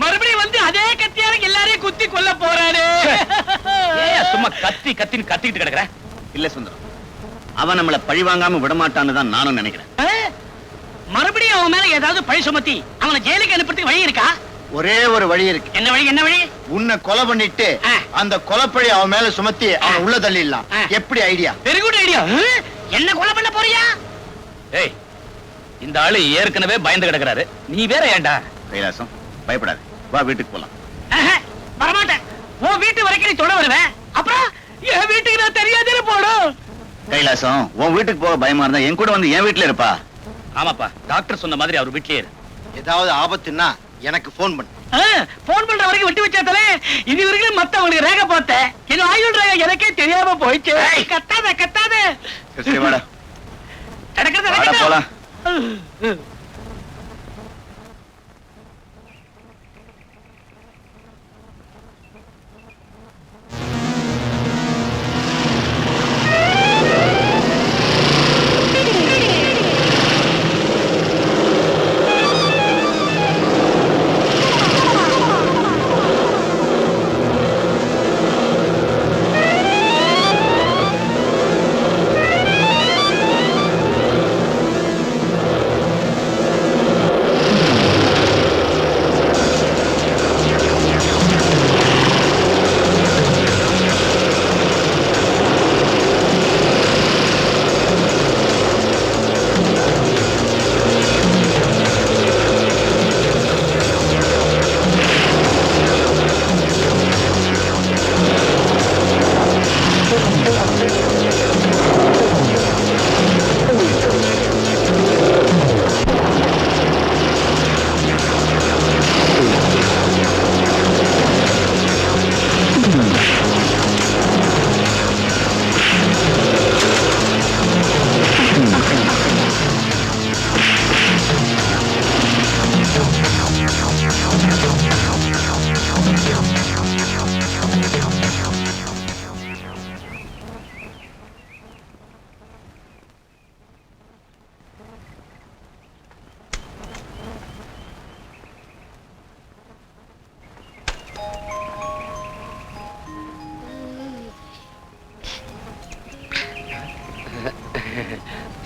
மறுபடியும் வந்து அதே கத்தியால எல்லாரையும் குத்தி கொல்ல போறானே. சும்மா கத்தி கத்தின்னு கத்திக்கிட்டு கிடக்குற. இல்ல சுந்தரம், அவன் நம்மள பழி வாங்காம விடமாட்டான்னு தான் நானும் நினைக்கிறேன். மறுபடியும் அவன் மேல ஏதாவது பழி சுமத்தி அவனை ஜெயிலுக்கு அனுப்புறதுக்கு வழி இருக்கா? ஒரே ஒரு வழி இருக்கு. என்ன வழி? என்ன வழி? உன்னை கொலை பண்ணிட்டு அந்த கொலைப்பழி அவன் மேல சுமத்தி அவன் உள்ள தள்ளிடலாம். எப்படி ஐடியா? Very good idea. என்ன கொலை பண்ண போறியா? ஏய், இந்த ஆளு ஏற்கனவே பயந்து கிடக்குறாரு, நீ வேற ஏன்டா? கைலாசம், பயப்படாது, வா வீட்டுக்கு போலாம். வரமாட்டேன். உன் வீட்டு வரைக்கும் நீ தொட வருவேன், அப்புறம் என் வீட்டுக்கு நான் தெரியாதே போடும். கைலாசம், உன் வீட்டுக்கு போக பயமா இருந்தா என் கூட வந்து என் வீட்டுல இருப்பா. ஆமாப்பா, டாக்டர் சொன்ன மாதிரி அவர் வீட்லயே இரு. ஏதாவது ஆபத்துன்னா எனக்கு போன் பண்ணு. போன் பண்ற வரைக்கும் விட்டு வச்சாத்தலே இது வரைக்கும் மத்தவங்களுக்கு ரேக பார்த்தேன். இது ஆயுள் ரேக எனக்கே தெரியாம போயிடுச்சு. கத்தாத கத்தாத. சரி வாடா. நடக்கிறத போலாம்.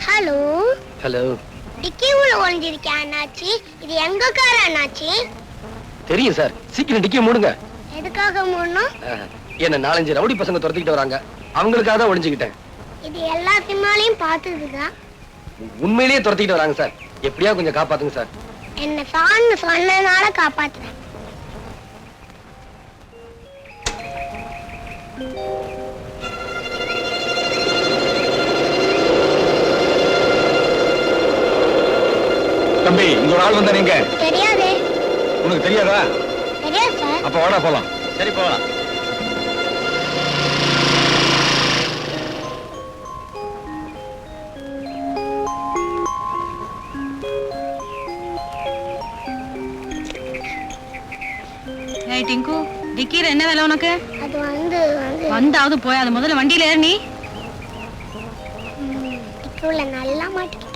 Hello hello. டிக்கி உள்ள ஒளிஞ்சிருக்கேன் அண்ணாச்சி. இது எங்க கார் அண்ணாச்சி? தெரியும் சார். சீக்கிரம் டிக்கிய மூடுங்க. எதுக்காக மூடணும்? என்ன 4-5 ரவுடி பசங்க துரத்திக்கிட்டு வராங்க. அவங்களுக்காக தான் ஒளிஞ்சுக்கிட்டேன். இது எல்லா சினிமாலையும் பார்த்ததுதான். உண்மையிலேயே துரத்திக்கிட்டு வராங்க சார். எப்படியா கொஞ்சம் காப்பாத்துங்க சார். என்ன சான்னு சொன்னனால காப்பாத்துறேன். தம்பி, இங்க ஒரு ஆள் வந்தா நீங்க தெரியாதே. உனக்கு தெரியாதா? தெரியாது சார். அப்ப வாடா போலாம். சரி போகலாம். ஏய் டிங்கு, டிக்கில என்ன வேலை உனக்கு? அது வந்து வந்தாவது போய் அது முதல்ல வண்டியில ஏறு நீ. டிக்கில நல்லா மாட்டிக்கிட்டா.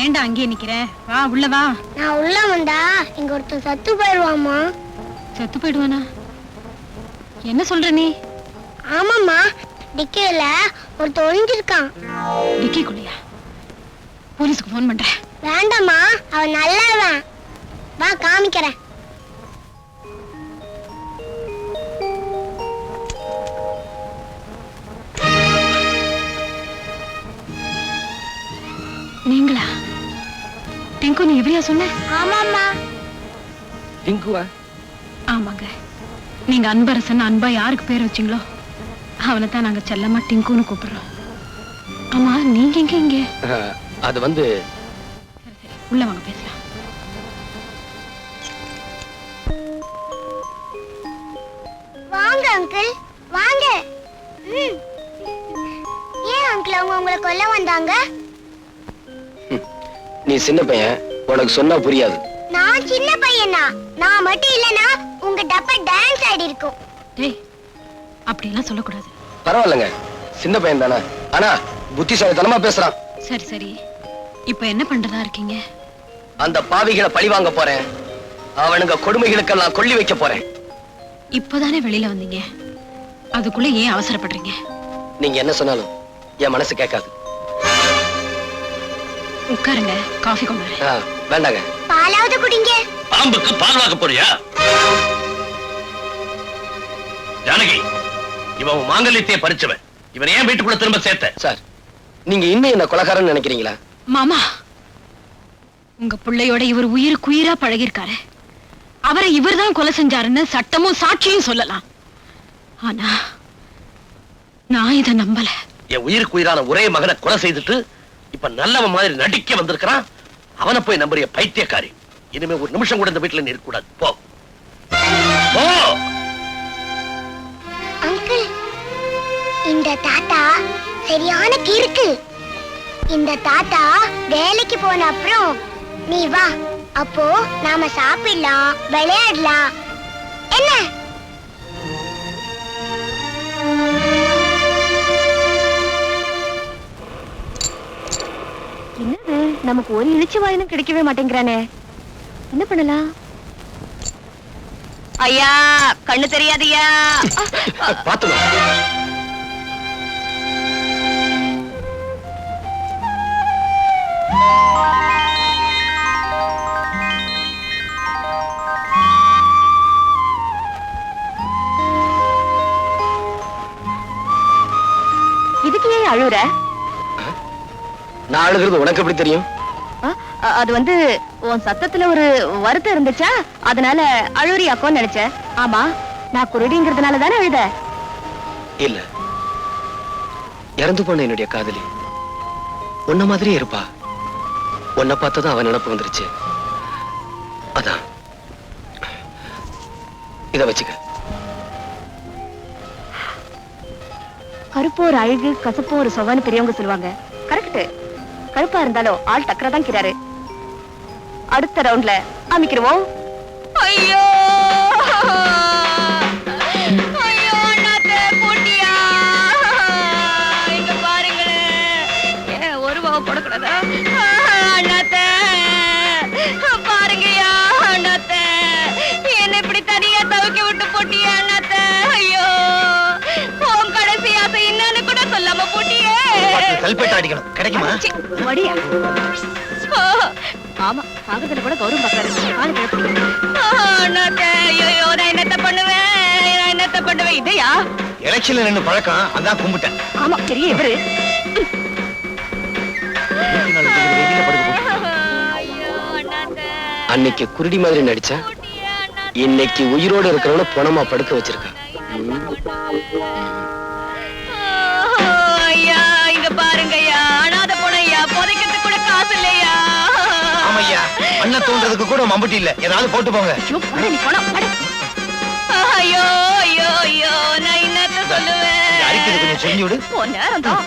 ஏன்டா அங்கேயே நிக்கிற? வா உள்ள வா. நான் உள்ள வந்தா இங்க ஒருத்தன் சத்து போயிடுவாமா. செத்து போயிடுவானா? என்ன சொல்ற நீ? ஆமாம்மா, டிக்கில ஒருத்தன் ஒளிஞ்சிருக்கான். டிக்கிக்குள்ளையா? போலீஸ்க்கு போன் பண்றேன். வேண்டாம்மா, அவன் நல்லவன். வா காமிக்கிறேன். நீங்களா? டிங்கு, நீ எவரையா சொன்ன? ஆமாம்மா. டிங்குவா? ஆமாங்க. நீங்க அன்பரசன் அன்பா யாருக்கு பேர் வச்சீங்களோ அவனை தான் நாங்க செல்லமா டிங்குன்னு கூப்பிடுறோம். ஆமா, நீங்க எங்க இங்க? அது வந்து சரி சரி, உள்ள வாங்க பேசலாம். வாங்க அங்கிள், வாங்க. ஏன் அங்கிள் அவங்க உங்களை கொல்ல வந்தாங்க? நீ சின்ன பையன், உனக்கு சொன்னா புரியாது. நான் சின்ன பையனா? நான் மட்டும் இல்லனா உங்க டப்பா டான்ஸ் ஆடி இருக்கும். டேய், அப்படி எல்லாம் சொல்லக்கூடாது. பரவாயில்லைங்க, சின்ன பையன் தானே. ஆனா புத்திசாலித்தனமா பேசுறான். சரி சரி, இப்ப என்ன பண்றதா இருக்கீங்க? அந்த பாவிகளை பழி வாங்க போறேன். அவனுங்க கொடுமைகளுக்கெல்லாம் கொல்லி வைக்க போறேன். இப்பதானே வெளியில வந்தீங்க, அதுக்குள்ள ஏன் அவசரப்படுறீங்க? நீங்க என்ன சொன்னாலும் என் மனசு கேட்காது. உட்காருங்க, காஃபி கொண்டு வரேன். வேண்டாங்க. பாலாவது குடிங்க. பாம்புக்கு பால் வாக்க போறியா? ஜானகி, இவன் மாங்கல்யத்தையே பறிச்சவன். இவன் ஏன் வீட்டுக்குள்ள திரும்ப சேர்த்த? சார், நீங்க இன்னும் என்ன கொலைகாரன்னு நினைக்கிறீங்களா? மாமா, உங்க பிள்ளையோட இவர் உயிருக்குயிரா பழகிருக்காரு. அவரை இவர்தான் கொலை செஞ்சாருன்னு சட்டமும் சாட்சியும் சொல்லலாம். ஆனா நான் இதை நம்பல. என் உயிருக்கு உயிரான ஒரே மகனை கொலை செய்துட்டு இப்ப நல்லவன் மாதிரி நடிக்க வந்திருக்கிறான். அவனை போய் நம்புறிய பைத்தியக்காரி. இனிமே ஒரு நிமிஷம் கூட இந்த வீட்டுல இருக்க கூடாது. போ போ. அங்கிள், இந்த தாத்தா சரியான கிறுக்கு. இந்த தாத்தா வேலைக்கு போன அப்புறம் நீ வா, அப்போ நாம சாப்பிடலாம், விளையாடலாம். என்ன? என்னது, நமக்கு ஒரு இழிச்சு வாயினும் கிடைக்கவே மாட்டேங்கிறானே. என்ன பண்ணலாம்? ஐயா, கண்ணு தெரியாதியா? பாத்துமா. இதுக்கு ஏன் அழுற? நான் அழுகிறது உனக்கு எப்படி தெரியும்? அது வந்து உன் சத்தத்துல ஒரு வருத்தம் இருந்துச்சா, அதனால அழுறியாக்கோன்னு நினைச்சேன். ஆமா, நான் குருடிங்கிறதுனால தானே அழுத? இல்ல, இறந்து போன என்னுடைய காதலி உன்ன மாதிரியே இருப்பா. உன்னை பார்த்ததும் அவன் நினைப்பு வந்துருச்சு. அதான். இத வச்சுக்க. கருப்பு ஒரு அழகு, கசப்பு ஒரு சொவன்னு பெரியவங்க சொல்லுவாங்க. கரெக்ட். கருப்பா இருந்தாலும் ஆள் டக்கரா தான் கிறாரு. அடுத்த ரவுண்ட்ல அமைக்கிறோம். ஐயோ ஐயோ அண்ணாத்தே போட்டியா, இங்க பாருங்களேன். ஒரு பாவ போடக்கூடாதா அண்ணாத்தே? பாருங்கய்யா அண்ணாத்தே, என்ன இப்படி தனியா தவிக்க விட்டு போட்டியா அண்ணாத்தே? ஐயோ, உன் கடைசி ஆசை என்னன்னு கூட சொல்லாம போட்டியே. கல்பேட்டை அடிக்கணும், கிடைக்குமா? வடியா. ஆமா, பாகத்துல கூட கௌரவம் பாக்குறாரு. காலு கிளப்பிங்க. அண்ணாத்தே, ஐயோ நான் என்னத்த பண்ணுவேன்? இதையா எலெக்ஷன்ல நின்னு பழக்கம், அதான் கும்பிட்டேன். ஆமா, பெரிய இவரு. அன்னைக்கு குருடி மாதிரி நடிச்சா, இன்னைக்கு உயிரோடு இருக்கிறவன பணமா படுக்க வச்சிருக்கான். ஐயா இங்க பாருங்கய்யா, அனாத பொண்ணையா, புதைக்கிறதுக்கு கூட காசு இல்லையா? ஆமையா, அண்ணா தோன்றதுக்கு கூட மம்பட்டி இல்ல, ஏதாவது போட்டு போங்க. ஐயோ ஐயோ ஐயோ, நான் என்னத்த சொல்லுவேன்? அரிக்கிறது கொஞ்சம் செஞ்சு விடு. நேரம் தான்.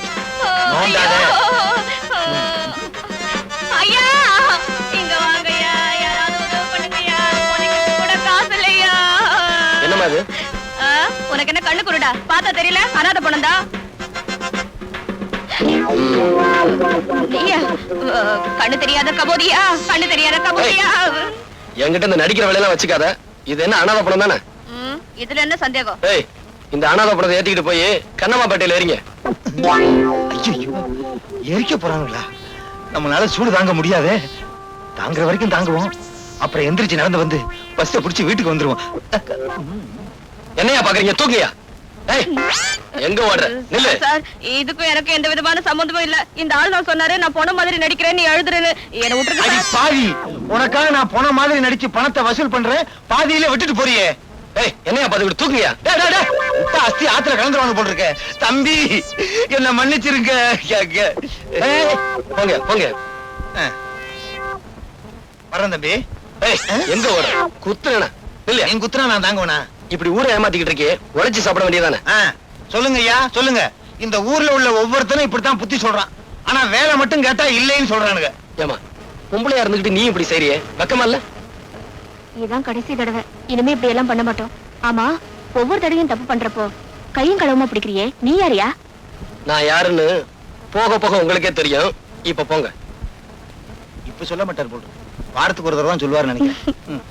ஐயா இங்க வாங்கய்யா, யாராவது உதவி பண்ணுங்கய்யா, புதைக்கிறதுக்கு கூட காசு இல்லையா? என்னமா அது? உனக்கு என்ன கண்ணு குருடா? பார்த்தா தெரியல அனாத பொண்ணா? கண்ணு தெரியாத கபோதியா? கண்ணு தெரியாத கபோதியா? என்கிட்ட இந்த நடிக்கிற வேலையெல்லாம் வச்சுக்காத. இது என்ன அனாதை படம் தானே? இதுல என்ன சந்தேகம்? ஏய், இந்த அனாதை படத்தை ஏத்திக்கிட்டு போய் கண்ணம்மாப்பேட்டையில ஏறிங்க. ஐயோ, எரிக்க போறாங்களா? நம்மளால சூடு தாங்க முடியாதே. தாங்குற வரைக்கும் தாங்குவோம், அப்புறம் எந்திரிச்சு நடந்து வந்து பஸ்ஸை பிடிச்சு வீட்டுக்கு வந்துருவோம். என்னையா பாக்குறீங்க? தூக்கியா? ஏய், எங்க ஓடுற? நில்லு. சார், இதுக்கும் எனக்கு எந்த விதமான சம்பந்தமும் இல்ல. இந்த ஆள் தான் சொன்னாரு நான் போன மாதிரி நடிக்கிறேன், நீ எழுதுறேன்னு. என்ன அடி விட்டுருக்க பாவி, உனக்காக நான் போன மாதிரி நடிச்சு பணத்தை வசூல் பண்றேன், பாதியில விட்டுட்டு போறியே. ஏய், என்னையா பாத்துக்கிட்டு தூக்கியா? டேய், டேய், டேய், விட்டா அஸ்தி ஆத்துல கலந்துருவாங்க போல இருக்க. தம்பி என்ன மன்னிச்சிருங்க. ஏய், போங்க போங்க. வரேன் தம்பி. ஏய், எங்க ஓடுற? குத்துறேனா? இல்ல, என் குத்துனா நான் தாங்குவேனா? இப்படி ஊரை ஏமாத்திக்கிட்டு இருக்கே, உழைச்சு சாப்பிட வேண்டியதானே? சொல்லுங்க ஐயா, சொல்லுங்க. இந்த ஊர்ல உள்ள ஒவ்வொருத்தரும் இப்படித்தான் புத்தி சொல்றான். ஆனா வேலை மட்டும் கேட்டா இல்லைன்னு சொல்றானுங்க. ஏமா, பொம்பளையா இருந்துகிட்டு நீ இப்படி செய்றியே, வெக்கமா இல்ல? இதான் கடைசி தடவை, இனிமே இப்படி எல்லாம் பண்ண மாட்டோம். ஆமா, ஒவ்வொரு தடவையும் தப்பு பண்றப்போ கையும் களவுமா பிடிக்கிறியே, நீ யாரியா? நான் யாருன்னு போக போக உங்களுக்கே தெரியும். இப்ப போங்க. இப்ப சொல்ல மாட்டார் போட்டு, வாரத்துக்கு ஒரு தடவை சொல்லுவாரு நினைக்கிறேன்.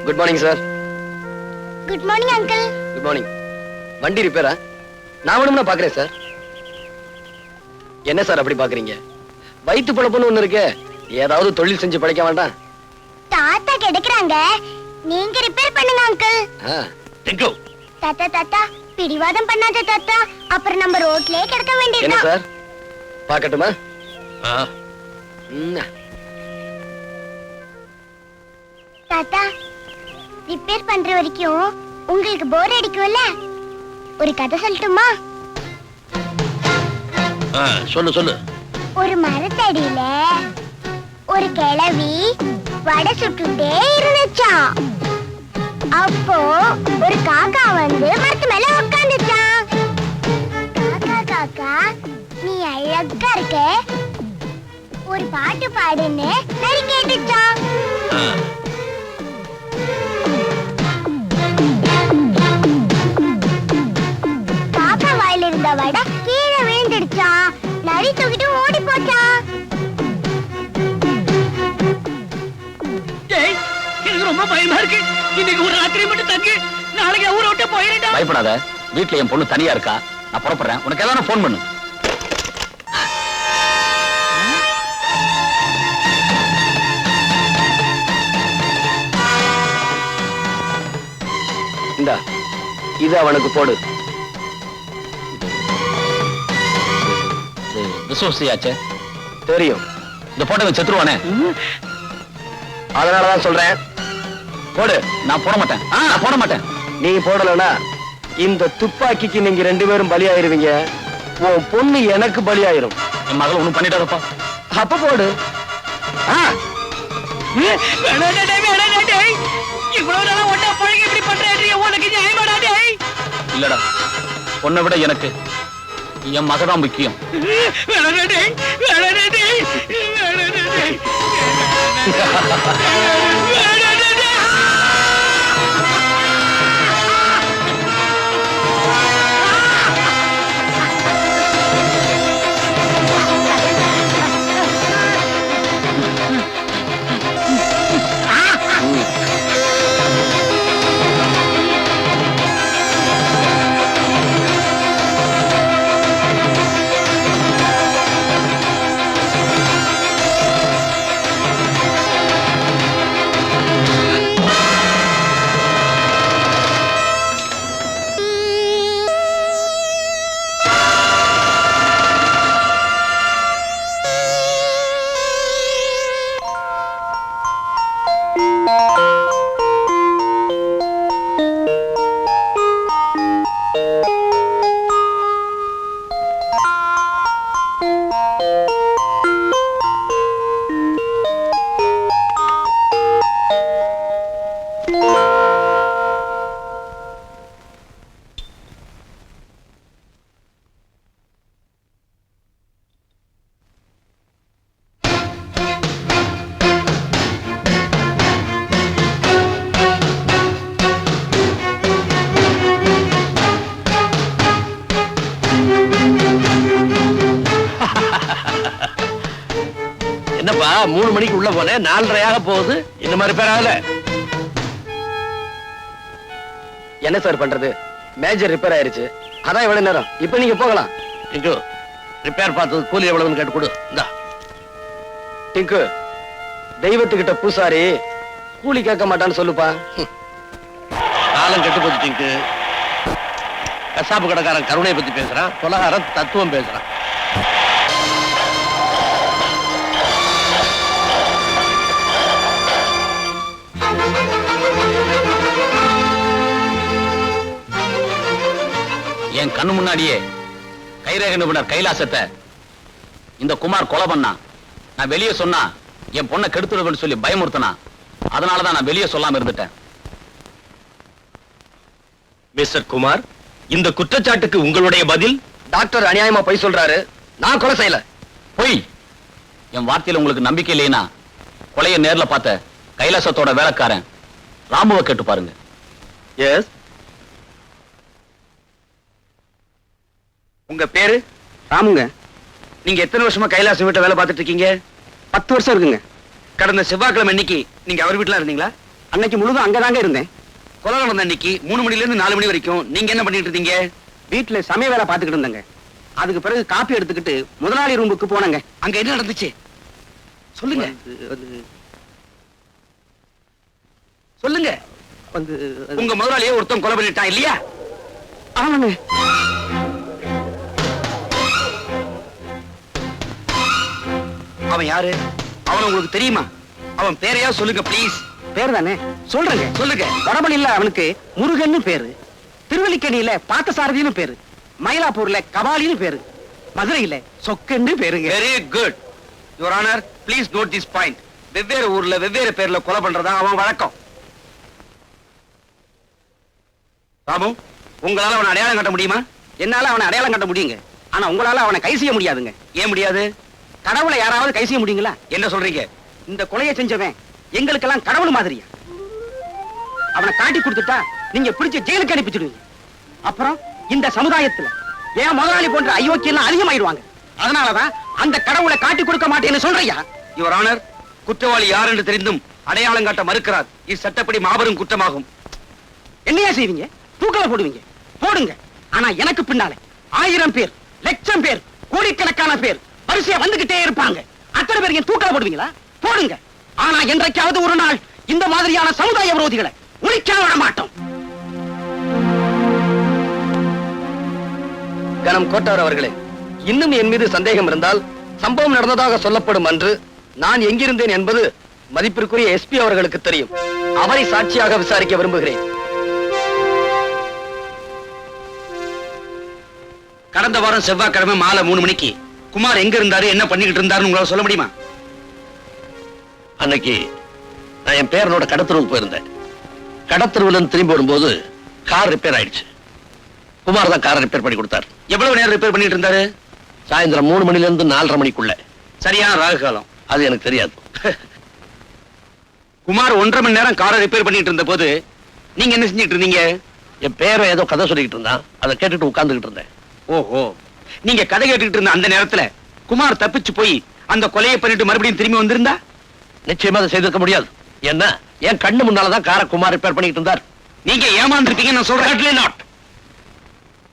Good morning sir. Good morning uncle. Good morning. வண்டி ரிப்பேரா? நான் வேணும்னா பாக்குறேன் சார். என்ன சார் அப்படி பாக்குறீங்க? வயிற்று பழப்புன்னு ஒண்ணு இருக்கு, ஏதாவது தொழில் செஞ்சு பழைக்க வேண்டாம்? தாத்தா கிடைக்கிறாங்க, நீங்க ரிப்பேர் பண்ணுங்க அங்கிள். தாத்தா தாத்தா, பிடிவாதம் பண்ணாத தாத்தா, அப்புறம் நம்ம ரோட்லயே கிடக்க என்ன வேண்டியதுதான். சார், பாக்கட்டுமா? தாத்தா, ரிப்பேர் பண்ற வரைக்கும் உங்களுக்கு போர் அடிக்கும்ல, ஒரு கதை சொல்லட்டுமா? சொல்லு சொல்லு. ஒரு மரத்தடியில ஒரு கிழவி வடை சுட்டுட்டே இருந்துச்சாம். அப்போ ஒரு காக்கா வந்து மரத்து மேல உட்காந்துச்சான். காக்கா காக்கா, நீ அழகா இருக்க, ஒரு பாட்டு பாடுன்னு நரி கேட்டுச்சான். காக்கா வாயில இருந்த வடை கீழே விழுந்துடுச்சான். நரி தூக்கிட்டு ஓடி போச்சான். ரொம்ப பயமா இருக்கு. இன்னைக்கு ஒரு ராத்திரி மட்டும் தங்கு, நாளைக்கு ஊரை விட்டு போயிடா. பயப்படாத, வீட்டுல என் பொண்ணு தனியா இருக்கா. நான் புறப்படுறேன், உனக்கு ஏதாவது போன் பண்ணு. இந்தா, இது அவனுக்கு போடு. விசுவசியாச்சே தெரியும். இந்த போட்டோ செத்துருவானே, அதனாலதான் சொல்றேன், போடு. நான் போட மாட்டேன், நான் போட மாட்டேன். நீ போடலனா இந்த துப்பாக்கிக்கு நீங்க 2 பேரும் பலியாயிருவீங்க. உன் பொண்ணு எனக்கு பலியாயிரும். என் மகள் ஒண்ணும் பண்ணிட்டாரப்பா. அப்ப போடு. இவ்வளவு நாளா ஒண்ணா பழகி இப்படி பண்றேன், உனக்கு நியாயமாடா? டேய் இல்லடா, பொண்ணை விட எனக்கு என் மகதான் முக்கியம். என்னப்பா 3 மணிக்கு உள்ள போனேன், 4:30 போகுது. இந்த மாதிரி பேர் ஆகல. என்ன சார் பண்றது, மேஜர் ரிப்பேர் ஆயிருச்சு, அதான் எவ்வளவு நேரம். இப்ப நீங்க போகலாம். டிங்கு, ரிப்பேர் பார்த்தது கூலி எவ்வளவுன்னு கேட்டு கொடு. இந்தா. டிங்கு, தெய்வத்துக்கிட்ட பூசாரி கூலி கேட்க மாட்டான்னு சொல்லுப்பா. காலம் கெட்டு போச்சு டிங்கு. கசாப்பு கடைக்காரன் கருணையை பத்தி பேசுறான், கொலகாரன் தத்துவம் பேசுறான். என் கண்ணு முன்னாடியே கைரேகை நிபுணர் கைலாசத்தை இந்த குமார் கொலை பண்ணா. நான் வெளியே சொன்னா என் பொண்ணை கெடுத்துடுவேன்னு சொல்லி பயமுறுத்தனா. அதனாலதான் நான் வெளியே சொல்லாம இருந்துட்டேன். மிஸ்டர் குமார், இந்த குற்றச்சாட்டுக்கு உங்களுடைய பதில்? டாக்டர் அநியாயமா பொய் சொல்றாரு, நான் கொலை செய்யல. பொய். என் வார்த்தையில உங்களுக்கு நம்பிக்கை இல்லைன்னா கொலையை நேர்ல பார்த்த கைலாசத்தோட வேலைக்காரன் ராமுவை கேட்டு பாருங்க. எஸ். உங்க பேரு? ராமுங்க. நீங்க எத்தனை வருஷமா கைலாசம் வீட்டை வேலை பார்த்துட்டு இருக்கீங்க? 10 வருஷம் இருக்குங்க. கடந்த செவ்வாய்க்கிழமை அன்னைக்கு நீங்க அவர் வீட்டுல இருந்தீங்களா? அன்னைக்கு முழுதும் அங்கதாங்க இருந்தேன். கொலை நடந்த அன்னைக்கு 3 மணில இருந்து 4 மணி வரைக்கும் நீங்க என்ன பண்ணிட்டு இருந்தீங்க? வீட்டுல சமய வேலை பார்த்துக்கிட்டு இருந்தேங்க. அதுக்கு பிறகு காப்பி எடுத்துக்கிட்டு முதலாளி ரூமுக்கு போனங்க. அங்க என்ன நடந்துச்சு சொல்லுங்க. சொல்லுங்க. உங்க முதலாளியே ஒருத்தன் கொலை பண்ணிட்டான் இல்லையா? ஆமாங்க. அவன் யாரு? அவன் உங்களுக்கு தெரியுமா? அவன் பேரையா சொல்லுங்க ப்ளீஸ். பேர் தானே சொல்றேங்க. சொல்லுங்க. வடபலியில அவனுக்கு முருகன்னு பேரு, திருவல்லிக்கேணியில பார்த்தசாரதின்னு பேரு, மயிலாப்பூர்ல கபாலின்னு பேரு, மதுரையில சொக்கன்னு பேருங்க. Very good your honour. Please note this point. வெவ்வேறு ஊர்ல வெவ்வேறு பேர்ல கொலை பண்றதா அவன் வழக்கம். ராமு, உங்களால அவனை அடையாளம் காட்ட முடியுமா? என்னால அவனை அடையாளம் காட்ட முடியுங்க. ஆனா உங்களால அவனை கை செய்ய முடியாதுங்க. ஏன் முடியாது? கடவுளை யாராவது கை செய்ய முடியுங்களா? என்ன சொல்றீங்க? இந்த கொலையை செஞ்சவன் எங்களுக்கெல்லாம் கடவுள் மாதிரியா? அவனை காட்டி கொடுத்துட்டா நீங்க பிடிச்ச ஜெயிலுக்கு அனுப்பிச்சிடுவீங்க. அப்புறம் இந்த சமுதாயத்துல ஏன் முதலாளி போன்ற அயோக்கியெல்லாம் அதிகமாயிடுவாங்க. அதனாலதான் அந்த கடவுளை காட்டி கொடுக்க மாட்டேன்னு சொல்றியா? யுவர் ஆனர், குற்றவாளி யார் என்று தெரிந்தும் அடையாளம் காட்ட மறுக்கிறார். இது சட்டப்படி மாபெரும் குற்றமாகும். என்னையா செய்வீங்க? தூக்கல போடுவீங்க, போடுங்க. ஆனா எனக்கு பின்னாலே 1000 பேர், லட்சம் பேர், கோடிக்கணக்கான பேர் வரிசையா வந்துகிட்டே இருப்பாங்க. அத்தனை பேர் ஏன் தூக்கல போடுவீங்களா? போடுங்க. ஆனா என்றைக்காவது ஒரு நாள் இந்த மாதிரியான சமுதாய விரோதிகளை ஒழிக்க விட மாட்டோம். கணம் கோட்டார் அவர்களே, இன்னும் என் மீது சந்தேகம் இருந்தால் சம்பவம் நடந்ததாக சொல்லப்படும் அன்று நான் எங்கிருந்தேன் என்பது மதிப்பிற்குரிய எஸ்பி அவர்களுக்கு தெரியும். அவரை சாட்சியாக விசாரிக்க விரும்புகிறேன். கடந்த வாரம் செவ்வாய்க்கிழமை மாலை 3 மணிக்கு குமார் எங்க இருந்தாரு, என்ன பண்ணிக்கிட்டு இருந்தாருன்னு உங்களால சொல்ல முடியுமா? அன்னைக்கு நான் என் பேரனோட கடத்தருவுக்கு போயிருந்தேன். கடத்தருவுல இருந்து திரும்பி வரும்போது கார் ரிப்பேர் ஆயிடுச்சு. குமார் தான் காரை ரிப்பேர் பண்ணி கொடுத்தார். எவ்வளவு நேரம் ரிப்பேர் பண்ணிட்டு இருந்தாரு? சாயந்தரம் 3 மணில இருந்து 4:30 மணிக்குள்ள. சரியான ராகு காலம். அது எனக்கு தெரியாது. குமார் 1.5 மணி நேரம் காரை ரிப்பேர் பண்ணிட்டு இருந்த போது நீங்க என்ன செஞ்சிட்டு இருந்தீங்க? என் பேரன் ஏதோ கதை சொல்லிக்கிட்டு இருந்தான். அதை கேட்டுட்டு உட்கார்ந்துகிட்டு இருந்தேன். ஓஹோ, நீங்க கதை கேட்டுக்கிட்டு இருந்த அந்த நேரத்துல குமார் தப்பிச்சு போய் அந்த கொலையை பண்ணிட்டு மறுபடியும் திரும்பி வந்திருந்தா? நிச்சயமா அதை செய்திருக்க முடியாது. என்ன, என் கண்ணு முன்னாலதான் காரை குமார் ரிப்பேர் பண்ணிட்டு இருந்தார். நீங்க ஏமாந்துருப்பீங்க நான் சொல்றேன்.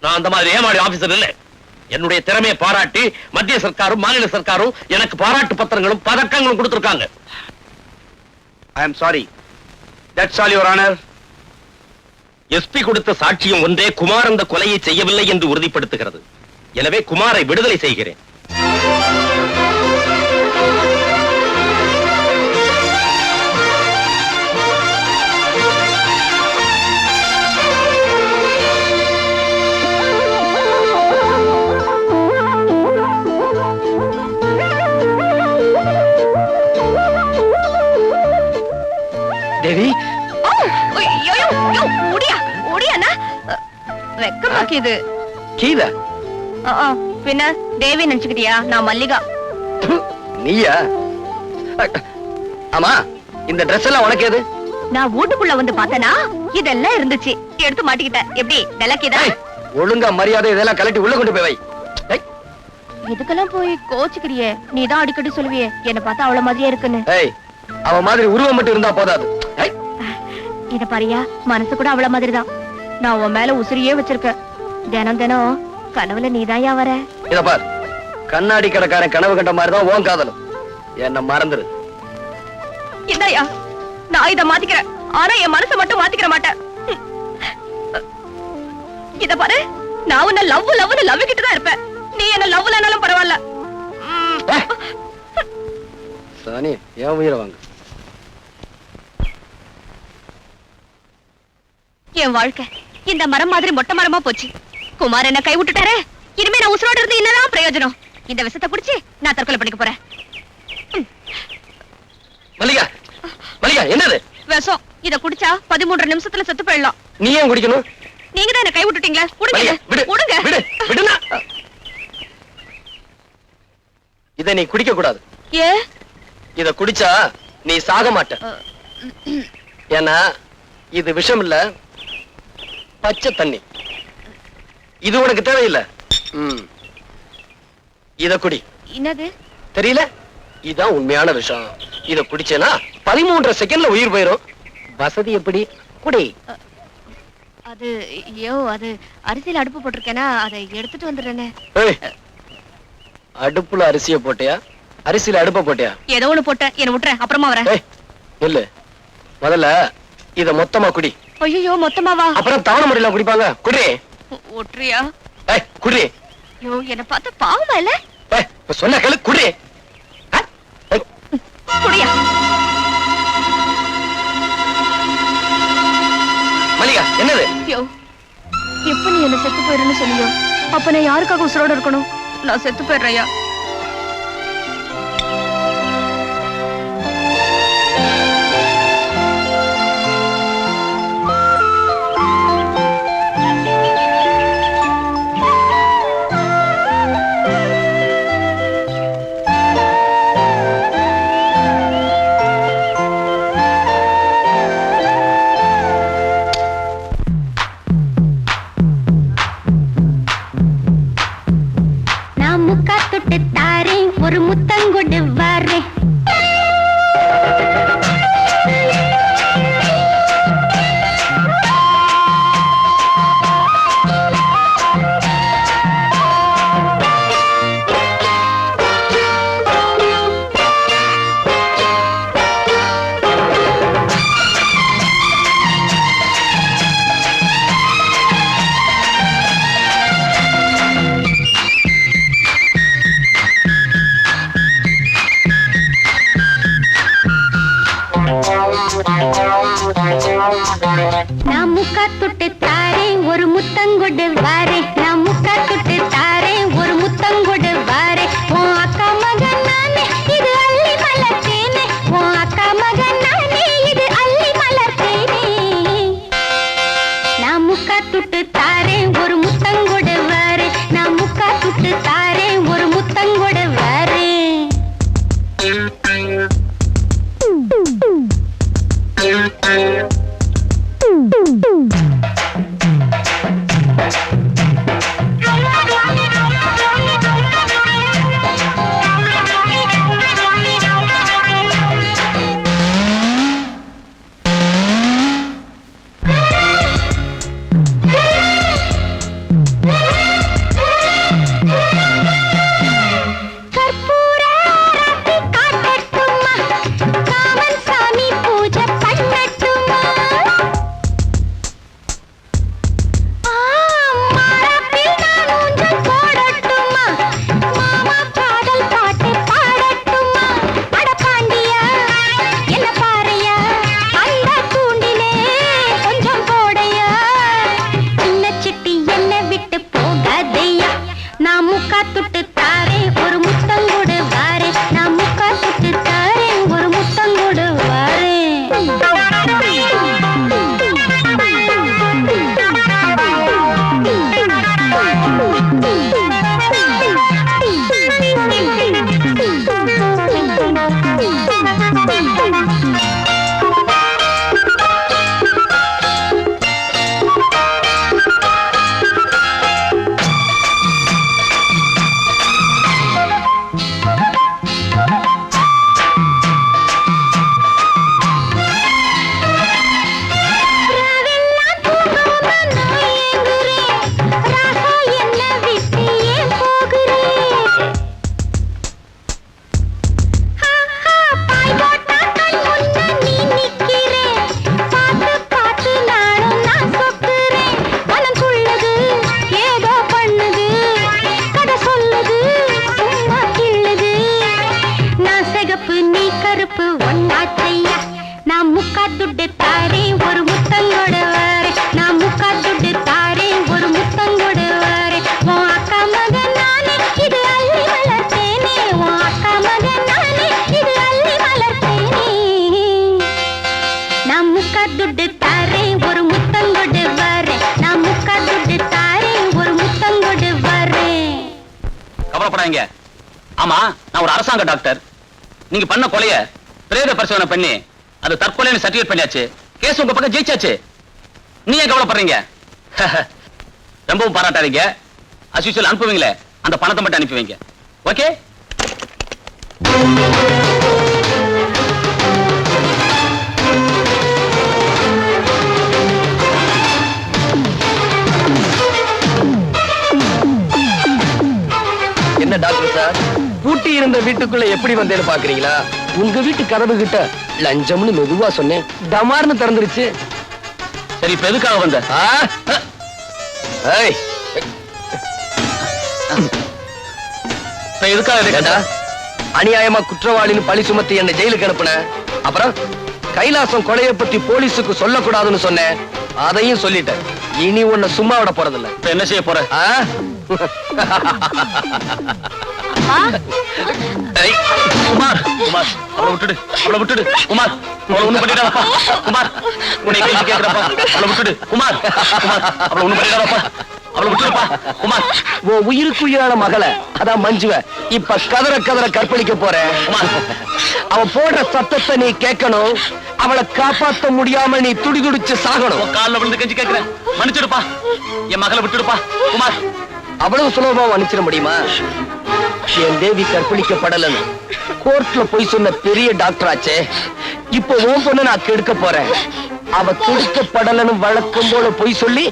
நான் அந்த மாதிரி ஏமாடி ஆபீசர் இல்ல. என்னுடைய திறமையை பாராட்டி மத்திய சர்க்காரும் மாநில சர்க்காரும் எனக்கு பாராட்டு பத்திரங்களும் பதக்கங்களும் கொடுத்திருக்காங்க. I am sorry. That's all your honour. SP கொடுத்த சாட்சியம் ஒன்றே குமார் அந்த கொலையை செய்யவில்லை என்று உறுதிப்படுத்துகிறது. எனவே குமாரை விடுதலை செய்கிறேன். தேவி, வெக்கமாக்கிது. கீதா பின்ன தேவி நினைச்சுக்கிட்டியா? நான் மல்லிகா. நீயா? ஆமா, இந்த Dress எல்லாம் உனக்கு எது? நான் வீட்டுக்குள்ள வந்து பார்த்தனா இதெல்லாம் இருந்துச்சு, எடுத்து மாட்டிக்கிட்டேன். எப்படி விளக்கிதா? ஒழுங்கா மரியாதை இதெல்லாம் கலட்டி உள்ள கொண்டு போய் வை. இதுக்கெல்லாம் போய் கோச்சுக்கிறியே. நீதான் அடிக்கடி சொல்லுவியே என்ன பார்த்தா அவ்வளவு மாதிரியே இருக்குன்னு. அவ மாதிரி உருவம் மட்டும் இருந்தா போதாது. இத பாரியா, மனசு கூட அவ்வளவு மாதிரிதான். நான் உன் மேல உசிரியே வச்சிருக்கேன். தினம் தினம் கனவுல நீதாயா வர. இத பார், கண்ணாடி கடைக்காரன் கனவு கண்ட மாதிரிதான் உன் காதலும். என்ன மறந்துரு. இந்தாயா, நான் இத மாத்திக்கிறேன். ஆனா என் மனசை மட்டும் மாத்திக்கிற மாட்டேன். இத பாரு, நான் உன்ன லவ் கிட்டு தான் இருப்பேன். நீ என்ன லவ்லனாலும் பரவாயில்ல. சாணி, ஏன் உயிரை வாங்க. என் வாழ்க்கை இந்த மரம் மாதிரி மொட்டை மரமா போச்சு. குமார் என்ன கை விட்டுட்டாரே. இனிமே நான் உசுரோட இருந்து என்னதான் பிரயோஜனம்? இந்த விஷத்தை குடிச்சு நான் தற்கொலை பண்ணிக்க போறேன். மல்லிகா, மல்லிகா, என்னது விஷம்? இத குடிச்சா 13 நிமிஷத்துல செத்து போயிடலாம். நீ ஏன் குடிக்கணும்? நீங்க தான் என்ன கை விட்டுட்டீங்களா? குடுங்க. இதை நீ குடிக்க கூடாது. ஏ? இத குடிச்சா நீ சாக மாட்ட. ஏன்னா இது விஷம் இல்ல, பச்சை தண்ணி. இது உனக்கு தேவையில்லை. இத குடி. என்னது தெரியல? இதான் உண்மையான விஷம். இத குடிச்சேனா 13 செகண்ட்ல உயிர் போயிரும். வசதி எப்படி? குடி. அது அது அரிசியில அடுப்பு போட்டிருக்கேனா, அதை எடுத்துட்டு வந்துடுறேனே. அடுப்புல அரிசிய போட்டியா, அரிசியில அடுப்ப போட்டியா? ஏதோ ஒண்ணு போட்டேன், என்ன விட்டுறேன், அப்புறமா வரேன். இல்ல, முதல்ல இத மொத்தமா குடி. ஐயோ, மொத்தமாவா? அப்புறம் தவணை முறையில குடிப்பாங்க. குடி. ஒற்றியா? குடி. ஐயோ, என்ன பார்த்தா பாவமா இல்ல? சொன்ன கேளு, குடி. குடியா? மல்லிகா, என்னது? ஐயோ, எப்ப நீ என்ன செத்து போயிருன்னு சொன்னியோ, அப்ப நான் யாருக்காக உசுரோட இருக்கணும்? நான் செத்து போயிடுறையா? தொட்டு நான் முக்கா தொட்டு தாரேன் ஒரு முத்தங்கொடு வாரே நான் முக்கா தொட்டு தாரேன் ஒரு முத்தங்கொடு வாரே உன் அக்கா மகன் நானே இது அள்ளி மலர்த்தேனே உன் அக்கா மகன் நானே இது அள்ளி மலர்த்தேனே நான் முக்கா தொட்டு தாரேன் ஒரு முத்தங்கொடு வாரே நான் முக்கா தொட்டு தாரேன் ஒரு முத்தங்கொடு வாரே ஆமா, நான் ஒரு அரசாங்க டாக்டர். நீங்க பண்ண கொலைய பிரேத பரிசோதனை பண்ணி அது தற்கொலைன்னு சர்டிஃபிகேட் பண்ணியாச்சு. கேஸ் உங்க பக்கம் ஜெயிச்சாச்சு. நீ ஏன் கவலைப்படுறீங்க? ரொம்பவும் பாராட்டாதீங்க. as usual அனுப்புவீங்களே அந்த பணத்தை மட்டும் அனுப்பி வைங்க. ஓகே? என்ன டாக்டர் சார், பூட்டி இருந்த வீட்டுக்குள்ள எப்படி வந்தேன்னு பாக்குறீங்களா? உங்க வீட்டு கதவு கிட்ட லஞ்சம்னு மெதுவா சொன்னேன், டமார்னு திறந்துருச்சு. சரி, இப்ப எதுக்காக வந்த? எதுக்காக? அநியாயமா குற்றவாளின்னு பழி சுமத்தி என்ன ஜெயிலுக்கு அனுப்புன. அப்புறம் கைலாசம் கொலையை பத்தி போலீஸுக்கு சொல்லக்கூடாதுன்னு சொன்னேன், அதையும் சொல்லிட்டேன். இனி உன்னை சும்மா விட போறதில்ல. என்ன செய்ய போற? குமார், குமார், அவளை விட்டுடு, அவளை விட்டுடு. குமார், அவளை ஒண்ணு பண்ணிடாதப்பா. குமார், உன்னை கேள்வி கேட்கிறப்பா. அவளை விட்டுடு. குமார், குமார், அவளை ஒண்ணு பண்ணிடாதப்பா. அவளை விட்டுடுப்பா. குமார், உன் உயிருக்கு உயிரான மகளை, அதான் மஞ்சுவ, இப்ப கதற கதற கற்பழிக்க போறேன். அவ போடுற சத்தத்தை நீ கேட்கணும். அவளை காப்பாற்ற முடியாம நீ துடிதுடிச்சு சாகணும். காலில் விழுந்து கெஞ்சி கேட்கிறேன், மன்னிச்சிடுப்பா. என் மகளை விட்டுடுப்பா. குமார், அவ்வளவு சுலபமா மன்னிச்சிட முடியுமா? என் தேவி கற்பழிக்கப்படலன்னு கோர்ட்ல போய் சொன்ன பெரிய டாக்டர் ஆச்சே. இப்ப உன் பொண்ணு நான் கெடுக்க போறேன். அவ கெடுக்கப்படலன்னு வழக்கம் போல போய் சொல்லி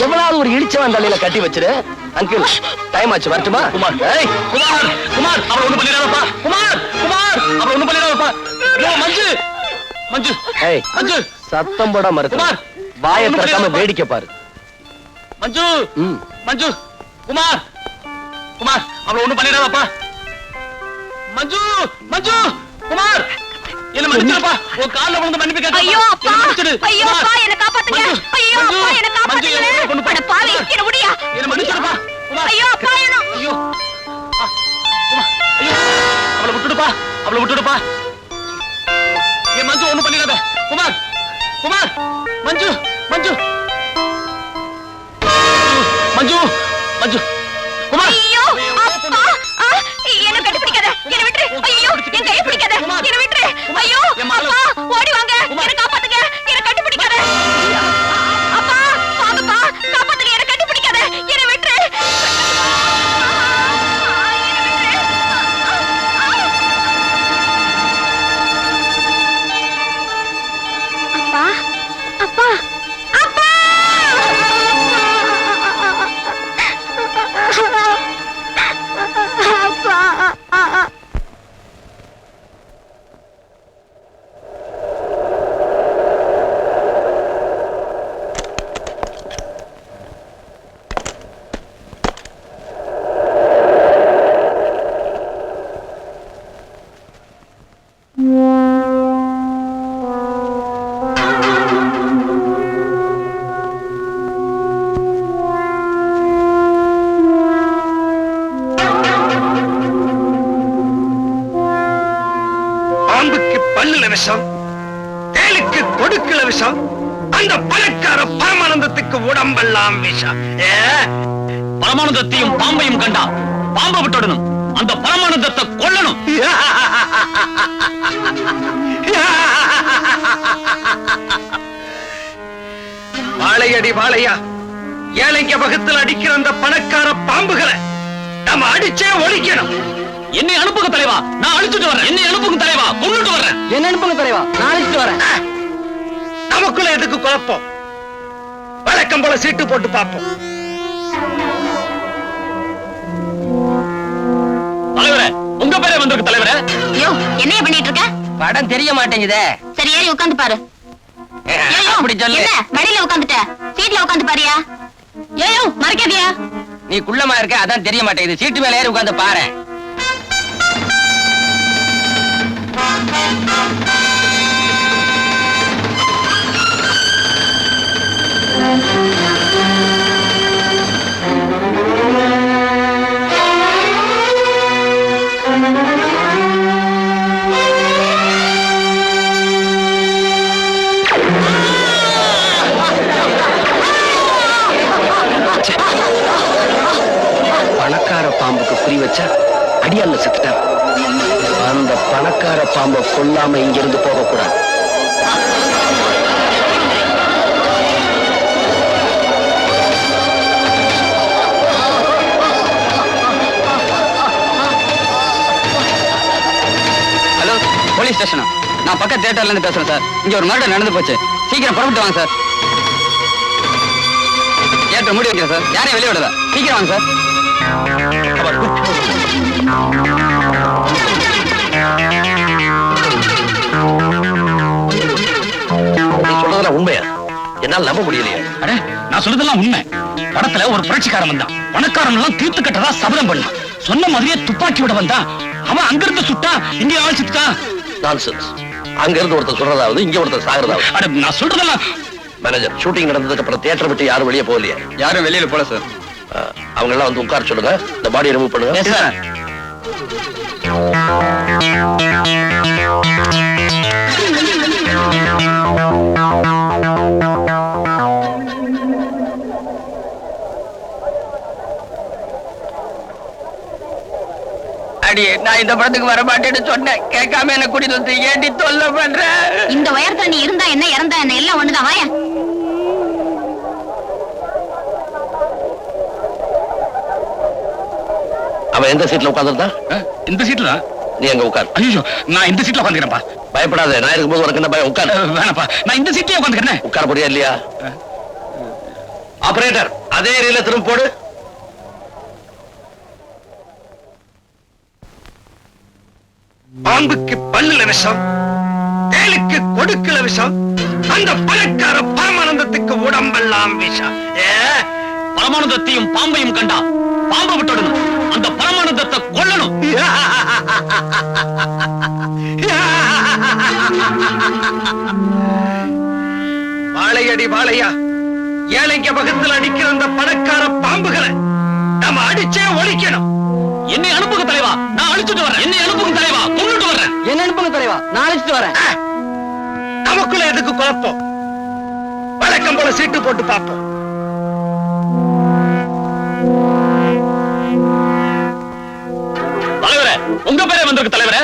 எவ்வளவு ஒரு இடிச்சவன் தலையில கட்டி வச்சிரு. அங்கிள், டைம் ஆச்சு, வரட்டுமா? குமார், குமார், குமார், அவளை ஒண்ணு பண்ணிடாதப்பா. குமார், குமார், அவளை ஒண்ணு பண்ணிடாதப்பா. மஞ்சு, மஞ்சு, மஞ்சு, சத்தம் போட மறுத்து வாயை திறக்காம வேடிக்கை பாரு. மஞ்சு, மஞ்சு, குமார், குமார், அவளை ஒண்ணு பண்ணிடாதப்பா. மஞ்சு, மஞ்சு, குமார், என்ன மன்னிச்சிருப்பா. உன் கால்ல விழுந்து மன்னிப்பு கேட்கிறேன். ஐயோ அப்பா என்ன மன்னிச்சிடு. ஐயோ அப்பா என்ன காப்பாத்துங்க மஞ்சு, ஐயோ மஞ்சு, அப்பா என்ன மஞ்சு, காப்பாத்துங்க என் கொண்டு போ. அட பாவி என்ன முடியா என்ன மன்னிச்சிருப்பா. ஐயோ அப்பா என்ன ஐயோ ஐயோ அவளை விட்டுடுப்பா. அவளை விட்டுடுப்பா. ஏன் மஞ்சு ஒண்ணும் பண்ணிடாத. குமார் குமார் மஞ்சு மஞ்சு மஞ்சு மஞ்சு குமார். ஐயோ அப்பா என்ன கட்டி பிடிக்காத என்ன விட்டுரு ஐயோ என் கையை பிடிக்காத என்ன விட்டுரு ஐயோ அப்பா ஓடி வாங்க என்ன காப்பாத்துங்க என்ன கட்டி பிடிக்காத அப்பா வாங்கப்பா காப்பாத்துங்க என்ன கட்டி பிடிக்காத என்ன விட்டுரு அப்பா அப்பா அப்பா பாம்புக்கு பல்லுல விஷம், தேளுக்கு கொடுக்கல விஷம், அந்த பணக்கார பரமானந்தத்துக்கு உடம்பெல்லாம் விஷம். பரமானந்தத்தையும் பாம்பையும் கண்டா பாம்பை விட்டுடணும். அந்த பரமானந்தத்தை கொல்லணும். வாழையடி வாழையா ஏழைங்க வகுத்தில் அடிக்கிற அந்த பணக்கார பாம்புகளை நம்ம அடிச்சே ஒழிக்கணும். என்னை அனுப்புங்க தலைவா, நான் அழிச்சுட்டு வரேன். என்னை அனுப்புங்க தலைவா, கொன்னுட்டு வரேன். என்ன அனுப்புங்க தலைவா, நான் அழைச்சிட்டு வரேன். நமக்குள்ள எதுக்கு குழப்பம்? வழக்கம் போல சீட்டு போட்டு பார்ப்போம். தலைவரே, உங்க பேரே வந்திருக்கு தலைவரே. ஐயோ என்னைய பண்ணிட்டு இருக்க படம் தெரிய மாட்டேங்குதே. சரி ஏறி உட்கார்ந்து பாரு ஏயோ அப்படி சொல்லு. என்ன மடியில உட்கார்ந்துட்ட சீட்ல உட்கார்ந்து பாரியா ஏயோ மறைக்காதியா நீ குள்ளமா இருக்க, அதான் தெரிய மாட்டேங்குது. சீட்டு மேல ஏறி உட்கார்ந்து பாரு. பணக்கார பாம்புக்கு குறி வச்சா அடியால செத்துட்டான். அந்த பணக்கார பாம்பை கொல்லாம இங்கிருந்து போகக்கூடாது. ஹலோ, போலீஸ் ஸ்டேஷனா? நான் பக்கத்து தியேட்டர்ல இருந்து பேசுறேன் சார். இங்க ஒரு மர்டர் நடந்து போச்சு. சீக்கிரம் புறப்பட்டு வாங்க சார். தியேட்டர் மூடி வைக்கிறேன் சார். யாரையும் வெளியே விடல. சீக்கிரம் வாங்க சார். நீ சொல்றதெல்லாம் உண்மையா? என்னால நம்ப முடியலையே. அடே, நான் சொல்றதெல்லாம் உண்மை. படத்துல ஒரு புரட்சிக்காரன் வந்தான். பணக்காரன் எல்லாம் தீர்த்து கட்டதா சபதம் பண்ணான். சொன்ன மாதிரியே துப்பாக்கி விட வந்தான். அவன் அங்கிருந்து சுட்டா, இங்கே ஆள் சுட்டான். நான்சென்ஸ். அங்க இருந்து ஒருத்தர் சொல்றதாவது, இங்க ஒருத்தர் சாகிறதாவது. அட, நான் சொல்றதெல்லாம் மேனேஜர், ஷூட்டிங் நடந்ததுக்கு அப்புறம் தியேட்டர் விட்டு யாரும் வெளியே போகலையே? யாரும் வெளியில போல சார். அவங்க எல்லாம் வந்து உட்கார சொல்லுங்க. இந்த பாடியை ரிமூவ் பண்ணுங்க. சார். அடி, நான் இந்த படத்துக்கு வர மாட்டேன்னு சொன்னேன். கேட்காம என்ன கூட்டிட்டு வந்து ஏண்டி தொல்லை பண்ற? இந்த உயரத்துல நீ இருந்தா என்ன இறந்தா என்ன எல்லாம் ஒண்ணுதான் வாயா அவன் எந்த சீட்ல உட்கார்ந்துருந்தான்? இந்த சீட்ல. நீ அங்க உட்கார். ஐயோ, நான் இந்த சீட்ல உட்காந்துக்கிறேன்ப்பா. பயப்படாத, நான் இருக்கும்போது உனக்கு என்ன பயம்? உட்கார். வேணாப்பா, நான் இந்த சீட்லயே உட்காந்துக்கிறேன். உட்கார போறியா இல்லையா? ஆபரேட்டர், அதே ஏரியில திரும்ப போடு. பாம்புக்கு பல்லுல விஷம், தேளுக்கு கொடுக்கல விஷம், அந்த பணக்கார பரமானந்தத்துக்கு உடம்பெல்லாம் விஷம். பரமானந்தத்தையும் பாம்பையும் கண்டா பாம்பை விட்டுடணும். அந்த பரமானந்தத்தை கொல்லணும். வாழையடி வாழையா, ஏழைங்க பக்கத்தில் அடிக்கிற அந்த பணக்கார பாம்புகளை நம்ம அடிச்சே ஒழிக்கணும். என்னை அனுப்புங்க தலைவா, நான் அழிச்சுட்டு வரேன். என்னை அனுப்புங்க தலைவா, கொண்டுட்டு வரேன். என்ன அனுப்புங்க தலைவா, நான் அழைச்சிட்டு வரேன். நமக்குள்ள எதுக்கு குழப்பம்? வழக்கம் போல சீட்டு போட்டு பார்ப்போம். தலைவரே, உங்க பேரே வந்திருக்கு தலைவரே.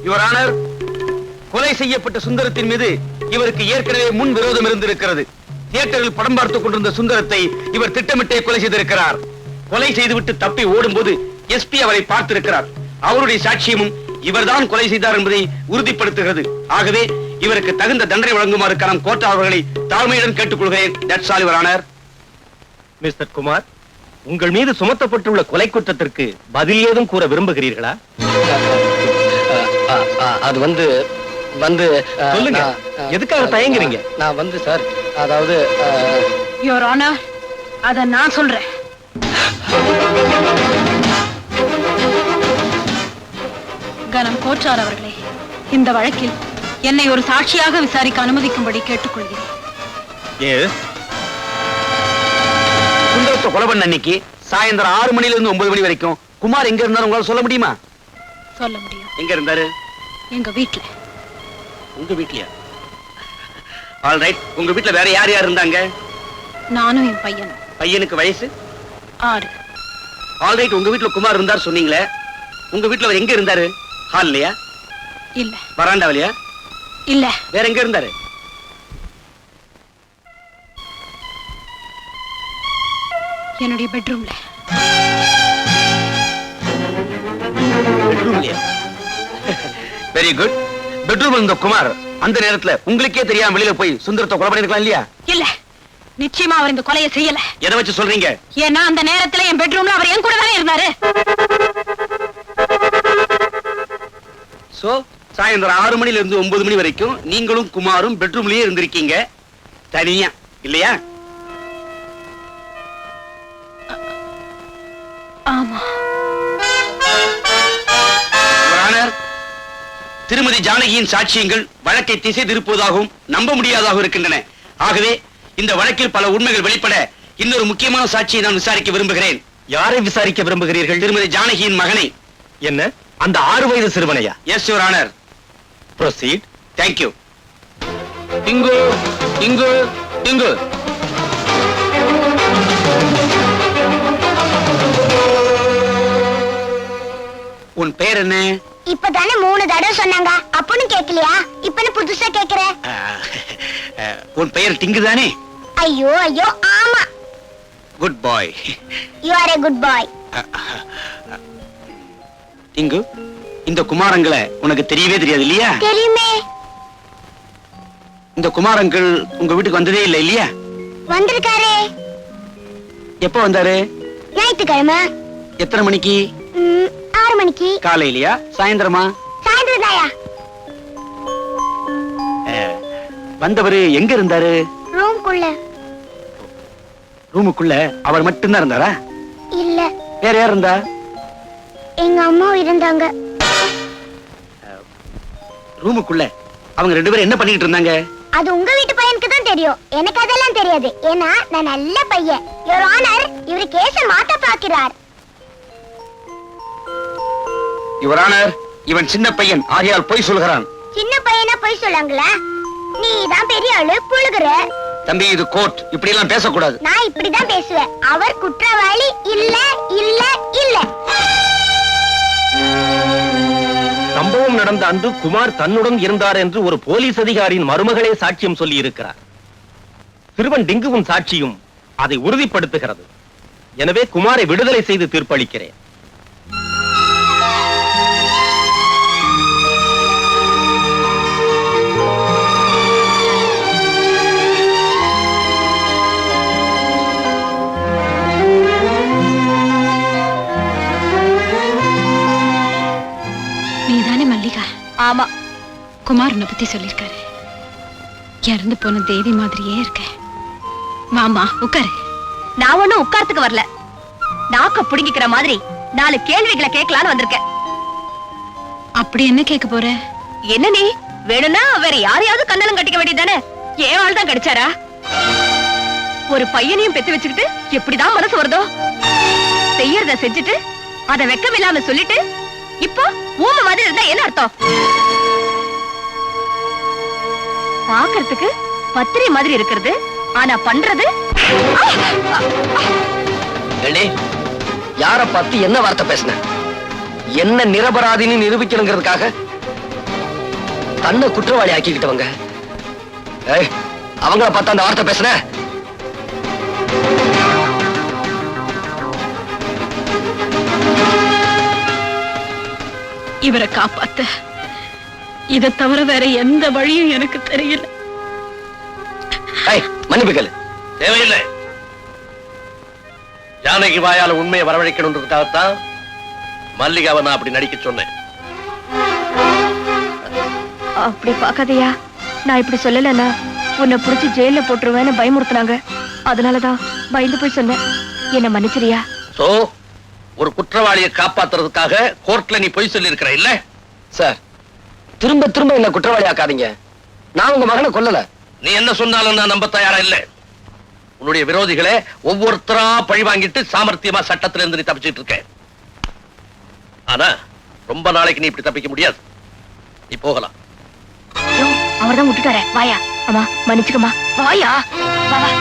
யுவர் ஆனர், கொலை செய்யப்பட்ட சுந்தரத்தின் மீது இவருக்கு ஏற்கனவே முன் விரோதம் இருந்திருக்கிறது. தியேட்டரில் படம் பார்த்துக் கொண்டிருந்த சுந்தரத்தை இவர் திட்டமிட்டே கொலை செய்திருக்கிறார். கொலை செய்துவிட்டு தப்பி ஓடும்போது எஸ்பி அவரை பார்த்திருக்கிறார். அவருடைய சாட்சியமும் இவர்தான் கொலை செய்தார் என்பதை உறுதிப்படுத்துகிறது. ஆகவே இவருக்கு தகுந்த தண்டனை வழங்குமாறு கரம் கோர்ட் அவர்களை தாழ்மையுடன் கேட்டுக்கொள்கிறேன். That's all your honour. Mister Kumar, உங்கள் மீது சுமத்தப்பட்டுள்ள கொலை குற்றத்திற்கு பதில் ஏதும் கூற விரும்புகிறீர்களா? அது வந்து சொல்லுங்க, எதுக்காக தயங்குறீங்க? நான் வந்து சார், அதாவது யுவர் ஆனர், அத நான் சொல்றேன். கனம் கோச்சார் அவர்களே, இந்த வழக்கில் என்னை ஒரு சாட்சியாக விசாரிக்க அனுமதிக்கும்படி கேட்டுக்கொள்கிறேன். சுந்தரத்தை கொலை பண்ண அன்னைக்கு சாயந்தரம் 6 மணில இருந்து 9 மணி வரைக்கும் குமார் எங்க இருந்தாரு உங்களால சொல்ல முடியுமா? சொல்ல முடியும். எங்க இருந்தாரு? எங்க வீட்டுல. உங்க வீட்லயா? All right. உங்க வீட்ல வேற யார் யார் இருந்தாங்க? நானும் என் பையனும். பையனுக்கு வயசு 6. All right. உங்க வீட்ல குமார் இருந்தார் சொன்னீங்களே, உங்க வீட்ல அவர் எங்க இருந்தாரு? ஹால்லயா? இல்ல. வராண்டாவிலயா? இல்ல. வேற எங்க இருந்தாரு? என்னுடைய பெட்ரூம்ல. பெட்ரூம்லயா? Very good. பெட்ரூம்ல இருந்த குமார் அந்த நேரத்துல உங்களுக்கே தெரியாம வெளியில போய் சுந்தரத்தை கொலை பண்ணிருக்கலாம் இல்லையா? இல்ல, நிச்சயமா அவர் இந்த கொலையை செய்யல. எதை வச்சு சொல்றீங்க? ஏன்னா அந்த நேரத்துல என் பெட்ரூம்ல அவர் என் கூட தானே இருந்தாரு. சோ சாயந்தரம் 6 மணில இருந்து 9 மணி வரைக்கும் நீங்களும் குமாரும் பெட்ரூம்லயே இருந்திருக்கீங்க தனியா, இல்லையா? ஆமா. திருமதி ஜானகியின் சாட்சியங்கள் வழக்கை திசை திருப்புவதாகவும் நம்ப முடியாததாக இருக்கின்றன. ஆகவே இந்த வழக்கில் பல உண்மைகள் வெளிப்பட இன்னொரு முக்கியமான சாட்சியை நான் விசாரிக்க விரும்புகிறேன். யாரை விசாரிக்க விரும்புகிறீர்கள்? திருமதி ஜானகியின் மகனை. என்ன, அந்த 6 வயது சிறுவனையா? Yes your honour. Proceed. Thank you. இங்கு இங்கு இங்கு உன் பேர் என்ன? இப்பதானே 3 தடவை சொன்னாங்க, அப்பன்னு கேக்கலையா? இப்பன்னு புதுசா கேக்குற? உன் பெயர் டிங்கு தானே? ஐயோ ஐயோ, ஆமா. Good bye. You are a good boy. டிங்கு, இந்த குமாரங்களை உனக்கு தெரியவே தெரியாது இல்லையா? தெரியுமே. இந்த குமாரங்கள் உங்க வீட்டுக்கு வந்ததே இல்லை இல்லையா? வந்திருக்காரே. எப்போ வந்தாரு? ஞாயிற்றுக்கிழமை. எத்தனை மணிக்கு? 6 மணிக்கு. காலையிலயா சாயந்தரமா? சாயந்தரம் தாயா. வந்தவரு எங்க இருந்தாரு? ரூம்குள்ள. ரூமுக்குள்ள அவர் மட்டும்தான் இருந்தாரா? இல்ல. வேற யார் இருந்தா? எங்க அம்மா இருந்தாங்க. ரூமுக்குள்ள அவங்க 2 பேரும் என்ன பண்ணிட்டு இருந்தாங்க? அது உங்க வீட்டு பையனுக்கு தான் தெரியும், எனக்கு அதெல்லாம் தெரியாது. ஏன்னா நான் நல்ல பையன். யுவர் ஆனர், இவர் கேஸ மாத்த பாக்கிறார். யுவர் ஆனர், இவன் சின்ன பையன் ஆகையால் பொய் சொல்கிறான். சின்ன பையனா பொய் சொல்லாங்களா? நீ தான் பெரிய ஆளு, புழுகுற. தம்பி இது கோர்ட், இப்படி எல்லாம் பேசக்கூடாது. நான் இப்படிதான் பேசுவேன். அவர் குற்றவாளி இல்ல இல்ல இல்ல. சம்பவம் நடந்த அன்று குமார் தன்னுடன் இருந்தார் என்று ஒரு போலீஸ் அதிகாரியின் மருமகளே சாட்சியம் சொல்லி இருக்கிறார். சிறுவன் டிங்குவின் சாட்சியும் அதை உறுதிப்படுத்துகிறது. எனவே குமாரை விடுதலை செய்து தீர்ப்பளிக்கிறேன். நீதானே மல்லிகா? ஆமா. குமார் உன்னை பத்தி சொல்லிருக்காரு. இறந்து போன தேவி மாதிரியே இருக்க. மாமா உட்காரு. நான் ஒண்ணும் உட்கார்த்துக்கு வரல. நாக்க புடுங்கிக்கிற மாதிரி 4 கேள்விகளை கேட்கலான்னு வந்திருக்கேன். அப்படி என்ன கேட்க போற? என்ன நீ வேணும்னா வேற யாரையாவது கண்ணலம் கட்டிக்க வேண்டியதானே? ஏன் ஆள் தான் கிடைச்சாரா? ஒரு பையனையும் பெத்து வச்சுக்கிட்டு எப்படிதான் மனசு வருதோ? செய்யறத செஞ்சுட்டு அதை வெக்கமில்லாம சொல்லிட்டு இப்போ ஊம மாதிரி இருந்தா என்ன அர்த்தம்? பாக்குறதுக்கு பத்திரை மாதிரி இருக்கிறது, ஆனா பண்றது யார பார்த்து என்ன வார்த்தை பேசின? என்ன நிரபராதின்னு நிரூபிக்கணுங்கிறதுக்காக தன்னை குற்றவாளி ஆக்கிக்கிட்டவங்க. அவங்கள பார்த்து அந்த வார்த்தை பேசுன? இவரை காப்பாத்த இதை தவிர வேற எந்த வழியும் எனக்கு தெரியல. மன்னிப்புகள் தேவையில்லை. ஜானகி வாயால உண்மையை வரவழைக்கணுன்றதுக்காகத்தான் மல்லிகாவை நான் அப்படி நடிக்க சொன்னேன். அப்படி பாக்காதையா, நான் இப்படி சொல்லலன்னா உன்னை புடிச்சு ஜெயில போட்டுருவேன்னு பயமுறுத்தினாங்க. அதனாலதான் பயந்து போய் சொன்னேன். என்ன மன்னிச்சிரியா? சோ ஒரு குற்றவாளியை காப்பாத்துறதுக்காக கோர்ட்ல நீ பொய் சொல்லி இருக்கிற இல்ல? சார், திரும்ப திரும்ப என்ன குற்றவாளி ஆக்காதீங்க. நான் உங்க மகனை கொல்லல. நீ என்ன சொன்னாலும் நான் நம்ப தயாரா இல்ல. உன்னுடைய விரோதிகளை ஒவ்வொருத்தரா பழி வாங்கிட்டு சாமர்த்தியமா சட்டத்துல இருந்து நீ தப்பிச்சிட்டு இருக்க. ஆனா ரொம்ப நாளைக்கு நீ இப்படி தப்பிக்க முடியாது. நீ போகலாம். அவர்தான் விட்டுட்டாரே. வாயா. அம்மா மன்னிச்சுக்கம்மா. வாயா. வா வா.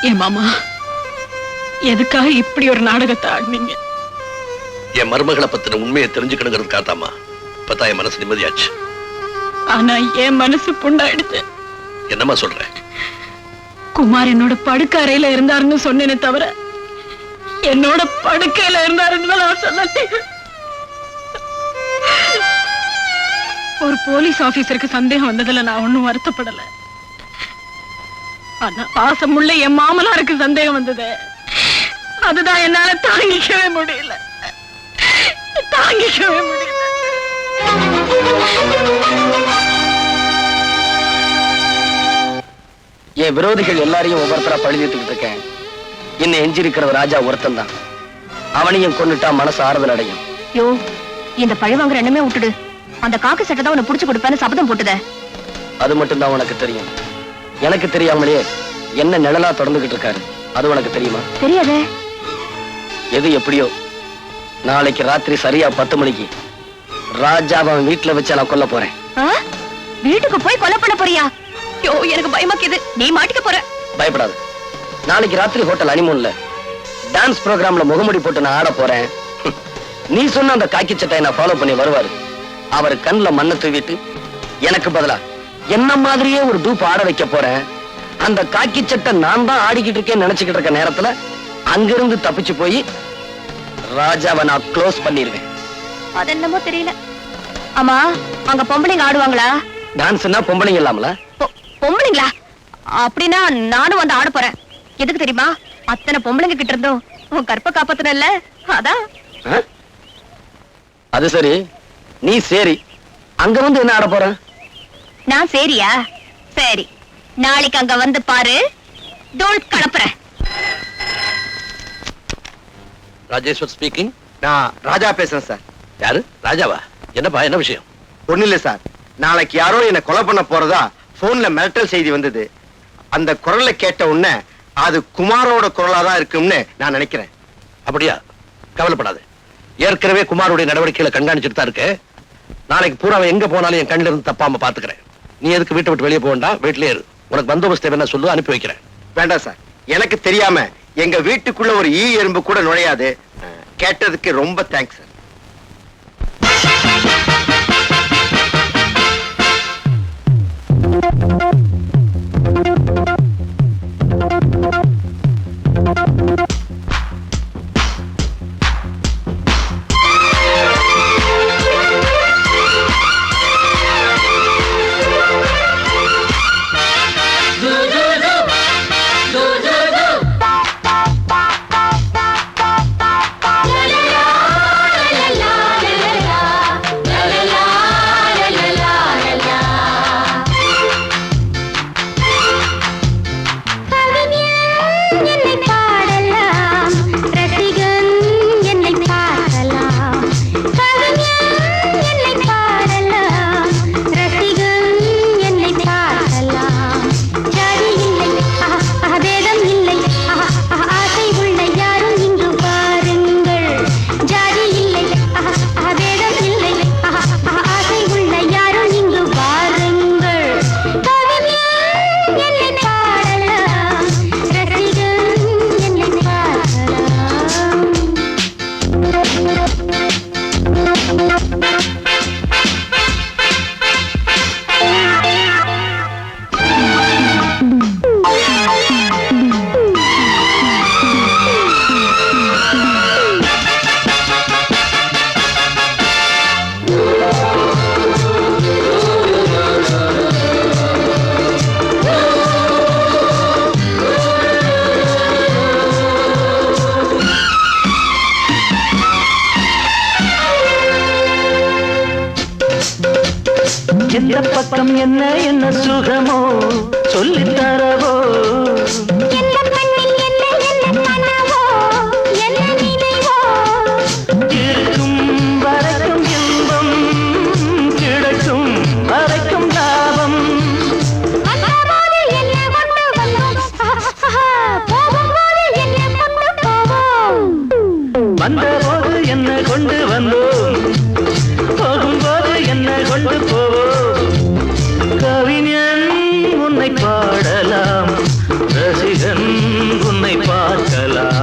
ஏ மாமா, எதுக்காக இப்படி ஒரு நாடகத்தை ஆடினீங்க? என் மருமகளை பத்தின உண்மையை தெரிஞ்சுக்கணுங்கிறதுக்காகத்தாமா இப்பதான் என் மனசு நிம்மதியாச்சு. ஆனா என் மனசு புண்டாயிடுச்சு. என்னம்மா சொல்ற? குமார் என்னோட படுக்கை அறையில இருந்தாருன்னு சொன்னேனே தவிர என்னோட படுக்கையில இருந்தாருன்னு நான் சொன்னேன். ஒரு போலீஸ் ஆபீசருக்கு சந்தேகம் வந்ததுல நான் ஒண்ணும் வருத்தப்படல. ஆனா பாசமுள்ள என் மாமனாருக்கு சந்தேகம் வந்தது. அதுதான் என்னால தாங்கிக்கவே முடியல. தாங்கிக்கவே முடியல. என் விரோதிகள் எல்லாரையும் ஒவ்வொருத்தரா பழிதிட்டுக்கிட்டு இருக்கேன். இன்னும் எஞ்சிருக்கிறது ராஜா ஒருத்தன் தான். அவனையும் கொண்டுட்டா மனசு ஆறுதல் அடையும். யோ, இந்த பழி வாங்குற எண்ணமே விட்டுடு. அந்த காக்கு சட்டை தான் உன்னை புடிச்சு கொடுப்பேன்னு சபதம் போட்டுத. அது மட்டும் தான் உனக்கு தெரியும். எனக்கு தெரியாமலேயே என்ன நிழலா தொடர்ந்துகிட்டு இருக்காரு. அது உனக்கு தெரியுமா? தெரியாதே. எது எப்படியோ, நாளைக்கு ராத்திரி சரியா 10 மணிக்கு ராஜாவை வீட்டுல வச்சு நான் கொல்ல போறேன். வீட்டுக்கு போய் கொலை பண்ண போறியா? யோ, எனக்கு பயமாக்குது. நீ மாட்டிக்க போற. பயப்படாது. நாளைக்கு ராத்திரி ஹோட்டல் அனிமூன்ல டான்ஸ் ப்ரோக்ராம்ல முகமுடி போட்டு நான் ஆட போறேன். நீ சொன்ன அந்த காக்கி சட்டையை நான் ஃபாலோ பண்ணி வருவாரு. அவர் கண்ணுல மண்ணை தூவிட்டு எனக்கு பதிலா என்ன மாதிரியே ஒரு டூப் ஆட வைக்க போறேன். அந்த காக்கி சட்டை நான் தான் ஆடிக்கிட்டு இருக்கேன்னு நினைச்சுக்கிட்டு இருக்க நேரத்துல அங்கிருந்து தப்பிச்சு போய் ராஜாவை நான் க்ளோஸ் பண்ணிடுவேன். அது என்னமோ தெரியல. ஆமா, அங்க பொம்பளைங்க ஆடுவாங்களா? டான்ஸ்னா பொம்பளைங்க இல்லாமல? பொம்பளைங்களா? அப்படின்னா நானும் வந்து ஆட போறேன். எதுக்கு தெரியுமா? அத்தனை பொம்பளைங்க கிட்ட இருந்தோம் உன் கற்ப காப்பாத்தனல்ல, அதான். அது சரி, நீ சரி அங்க வந்து என்ன ஆட போற? நான் சரியா? சரி, நாளைக்கு அங்க வந்து பாரு. தோல் கலப்புறேன். ராஜேஸ்வர் ஸ்பீக்கிங். நான் ராஜா பேசுறேன் சார். யாரு? ராஜாவா? என்னப்பா, என்ன விஷயம்? ஒண்ணு இல்ல சார், நாளைக்கு யாரோ என்ன கொலை பண்ண போறதா போன்ல மிரட்டல் செய்தி வந்தது. அந்த குரலை கேட்ட உடனே அது குமாரோட குரலா தான் இருக்கும்னு நான் நினைக்கிறேன். அப்படியா? கவலைப்படாது. ஏற்கனவே குமாருடைய நடவடிக்கைகளை கண்காணிச்சுட்டு தான் இருக்கு. நாளைக்கு பூரா அவன் எங்க போனாலும் என் கண்ணில இருந்து தப்பாம பாத்துக்கிறேன். நீ எதுக்கு வீட்டை விட்டு வெளியே போகண்டா, வீட்டிலே இரு. உனக்கு பந்தோபஸ்து என்ன சொல்லு, அனுப்பி வைக்கிறேன். வேண்டாம் சார், எனக்கு தெரியாம எங்க வீட்டுக்குள்ள ஒரு ஈ எறும்பு கூட நுழையாது. கேட்டதுக்கு ரொம்ப தேங்க்ஸ் சார். எந்த பக்கம் என்ன என்ன சுகமோ சொல்லித் தரவோ, இருக்கும் வரைக்கும் இன்பம், கிடைக்கும் வரைக்கும் லாபம். வந்தபோது என்ன கொண்டு வந்தோம், போகும்போது என்ன கொண்டு போவோம். கவிஞன் உன்னை பாடலாம், ரசிகன் உன்னை பார்க்கலாம்.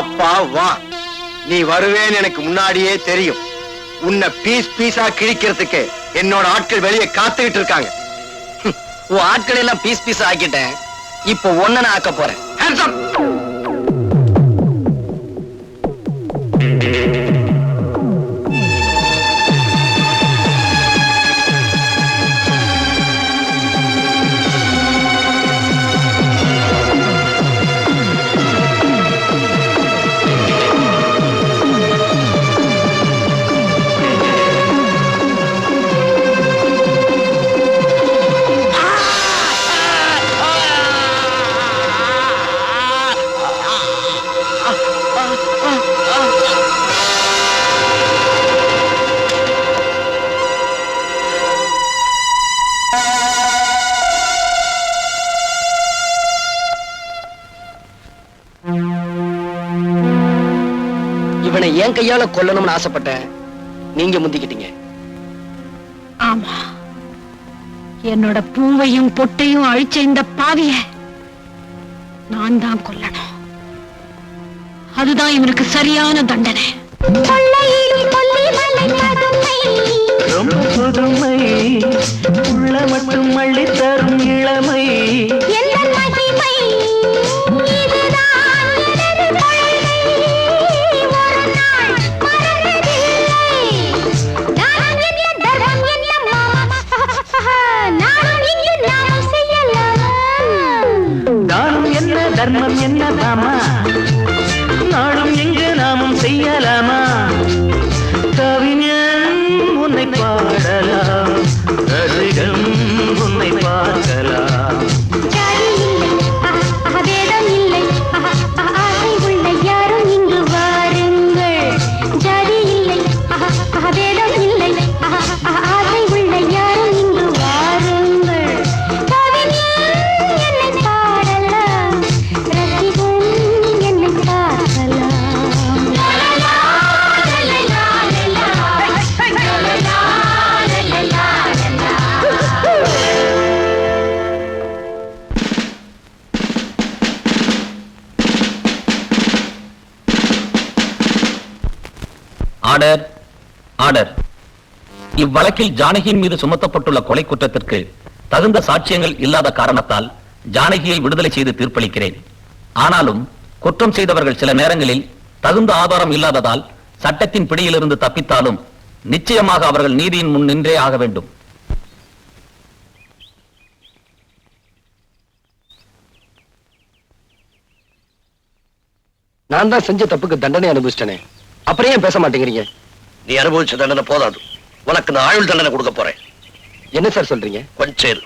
அப்பா வா, நீ வருவேன்னு எனக்கு முன்னாடியே தெரியும். உன்னை பீஸ் பீஸா கிழிக்கிறதுக்கு என்னோட ஆட்கள் வெளியே காத்துக்கிட்டு இருக்காங்க. உன் ஆட்களை எல்லாம் பீஸ் பீஸ் ஆக்கிட்டேன். இப்போ ஒன்ன நான் ஆக்க போறேன். Hands up! இவனை என் கையால கொல்லணும்னு ஆசைப்பட்டேன். நீங்க முந்திக்கிட்டீங்க. ஆமா, என்னோட பூவையும் பொட்டையும் அழிச்ச இந்த பாவிய நான் தான் கொல்லணும். அதுதான் இவனுக்கு சரியான தண்டனை. ரொம்ப புதுமை, உள்ள மட்டும் அள்ளி தரும் இளமை. தானம் என்ன தர்மம் என்ன தாமா, நாளும் எங்கு நாமும் செய்யலாமா. கவிஞன் உன்னை பாடலாம், ரசிகன் உன்னை பார்க்கலாம். Order, order. இவ்வழக்கில் ஜானகியின் மீது சுமத்தப்பட்டுள்ள கொலை குற்றத்திற்கு தகுந்த சாட்சியங்கள் இல்லாத காரணத்தால் ஜானகியை விடுதலை செய்து தீர்ப்பளிக்கிறேன். ஆனாலும் குற்றம் செய்தவர்கள் சில நேரங்களில் தகுந்த ஆதாரம் இல்லாததால் சட்டத்தின் பிடியிலிருந்து தப்பித்தாலும் நிச்சயமாக அவர்கள் நீதியின் முன் நின்றே ஆக வேண்டும். நான் தான் செஞ்ச தப்புக்கு தண்டனை அனுபவிச்சிட்டேனே, அப்புறம் ஏன் பேச மாட்டேங்கிறீங்க? நீ அனுபவிச்ச தண்டனை போதாது, உனக்கு நான் ஆயுள் தண்டனை கொடுக்க போறேன். என்ன சார் சொல்றீங்க? கொஞ்சம்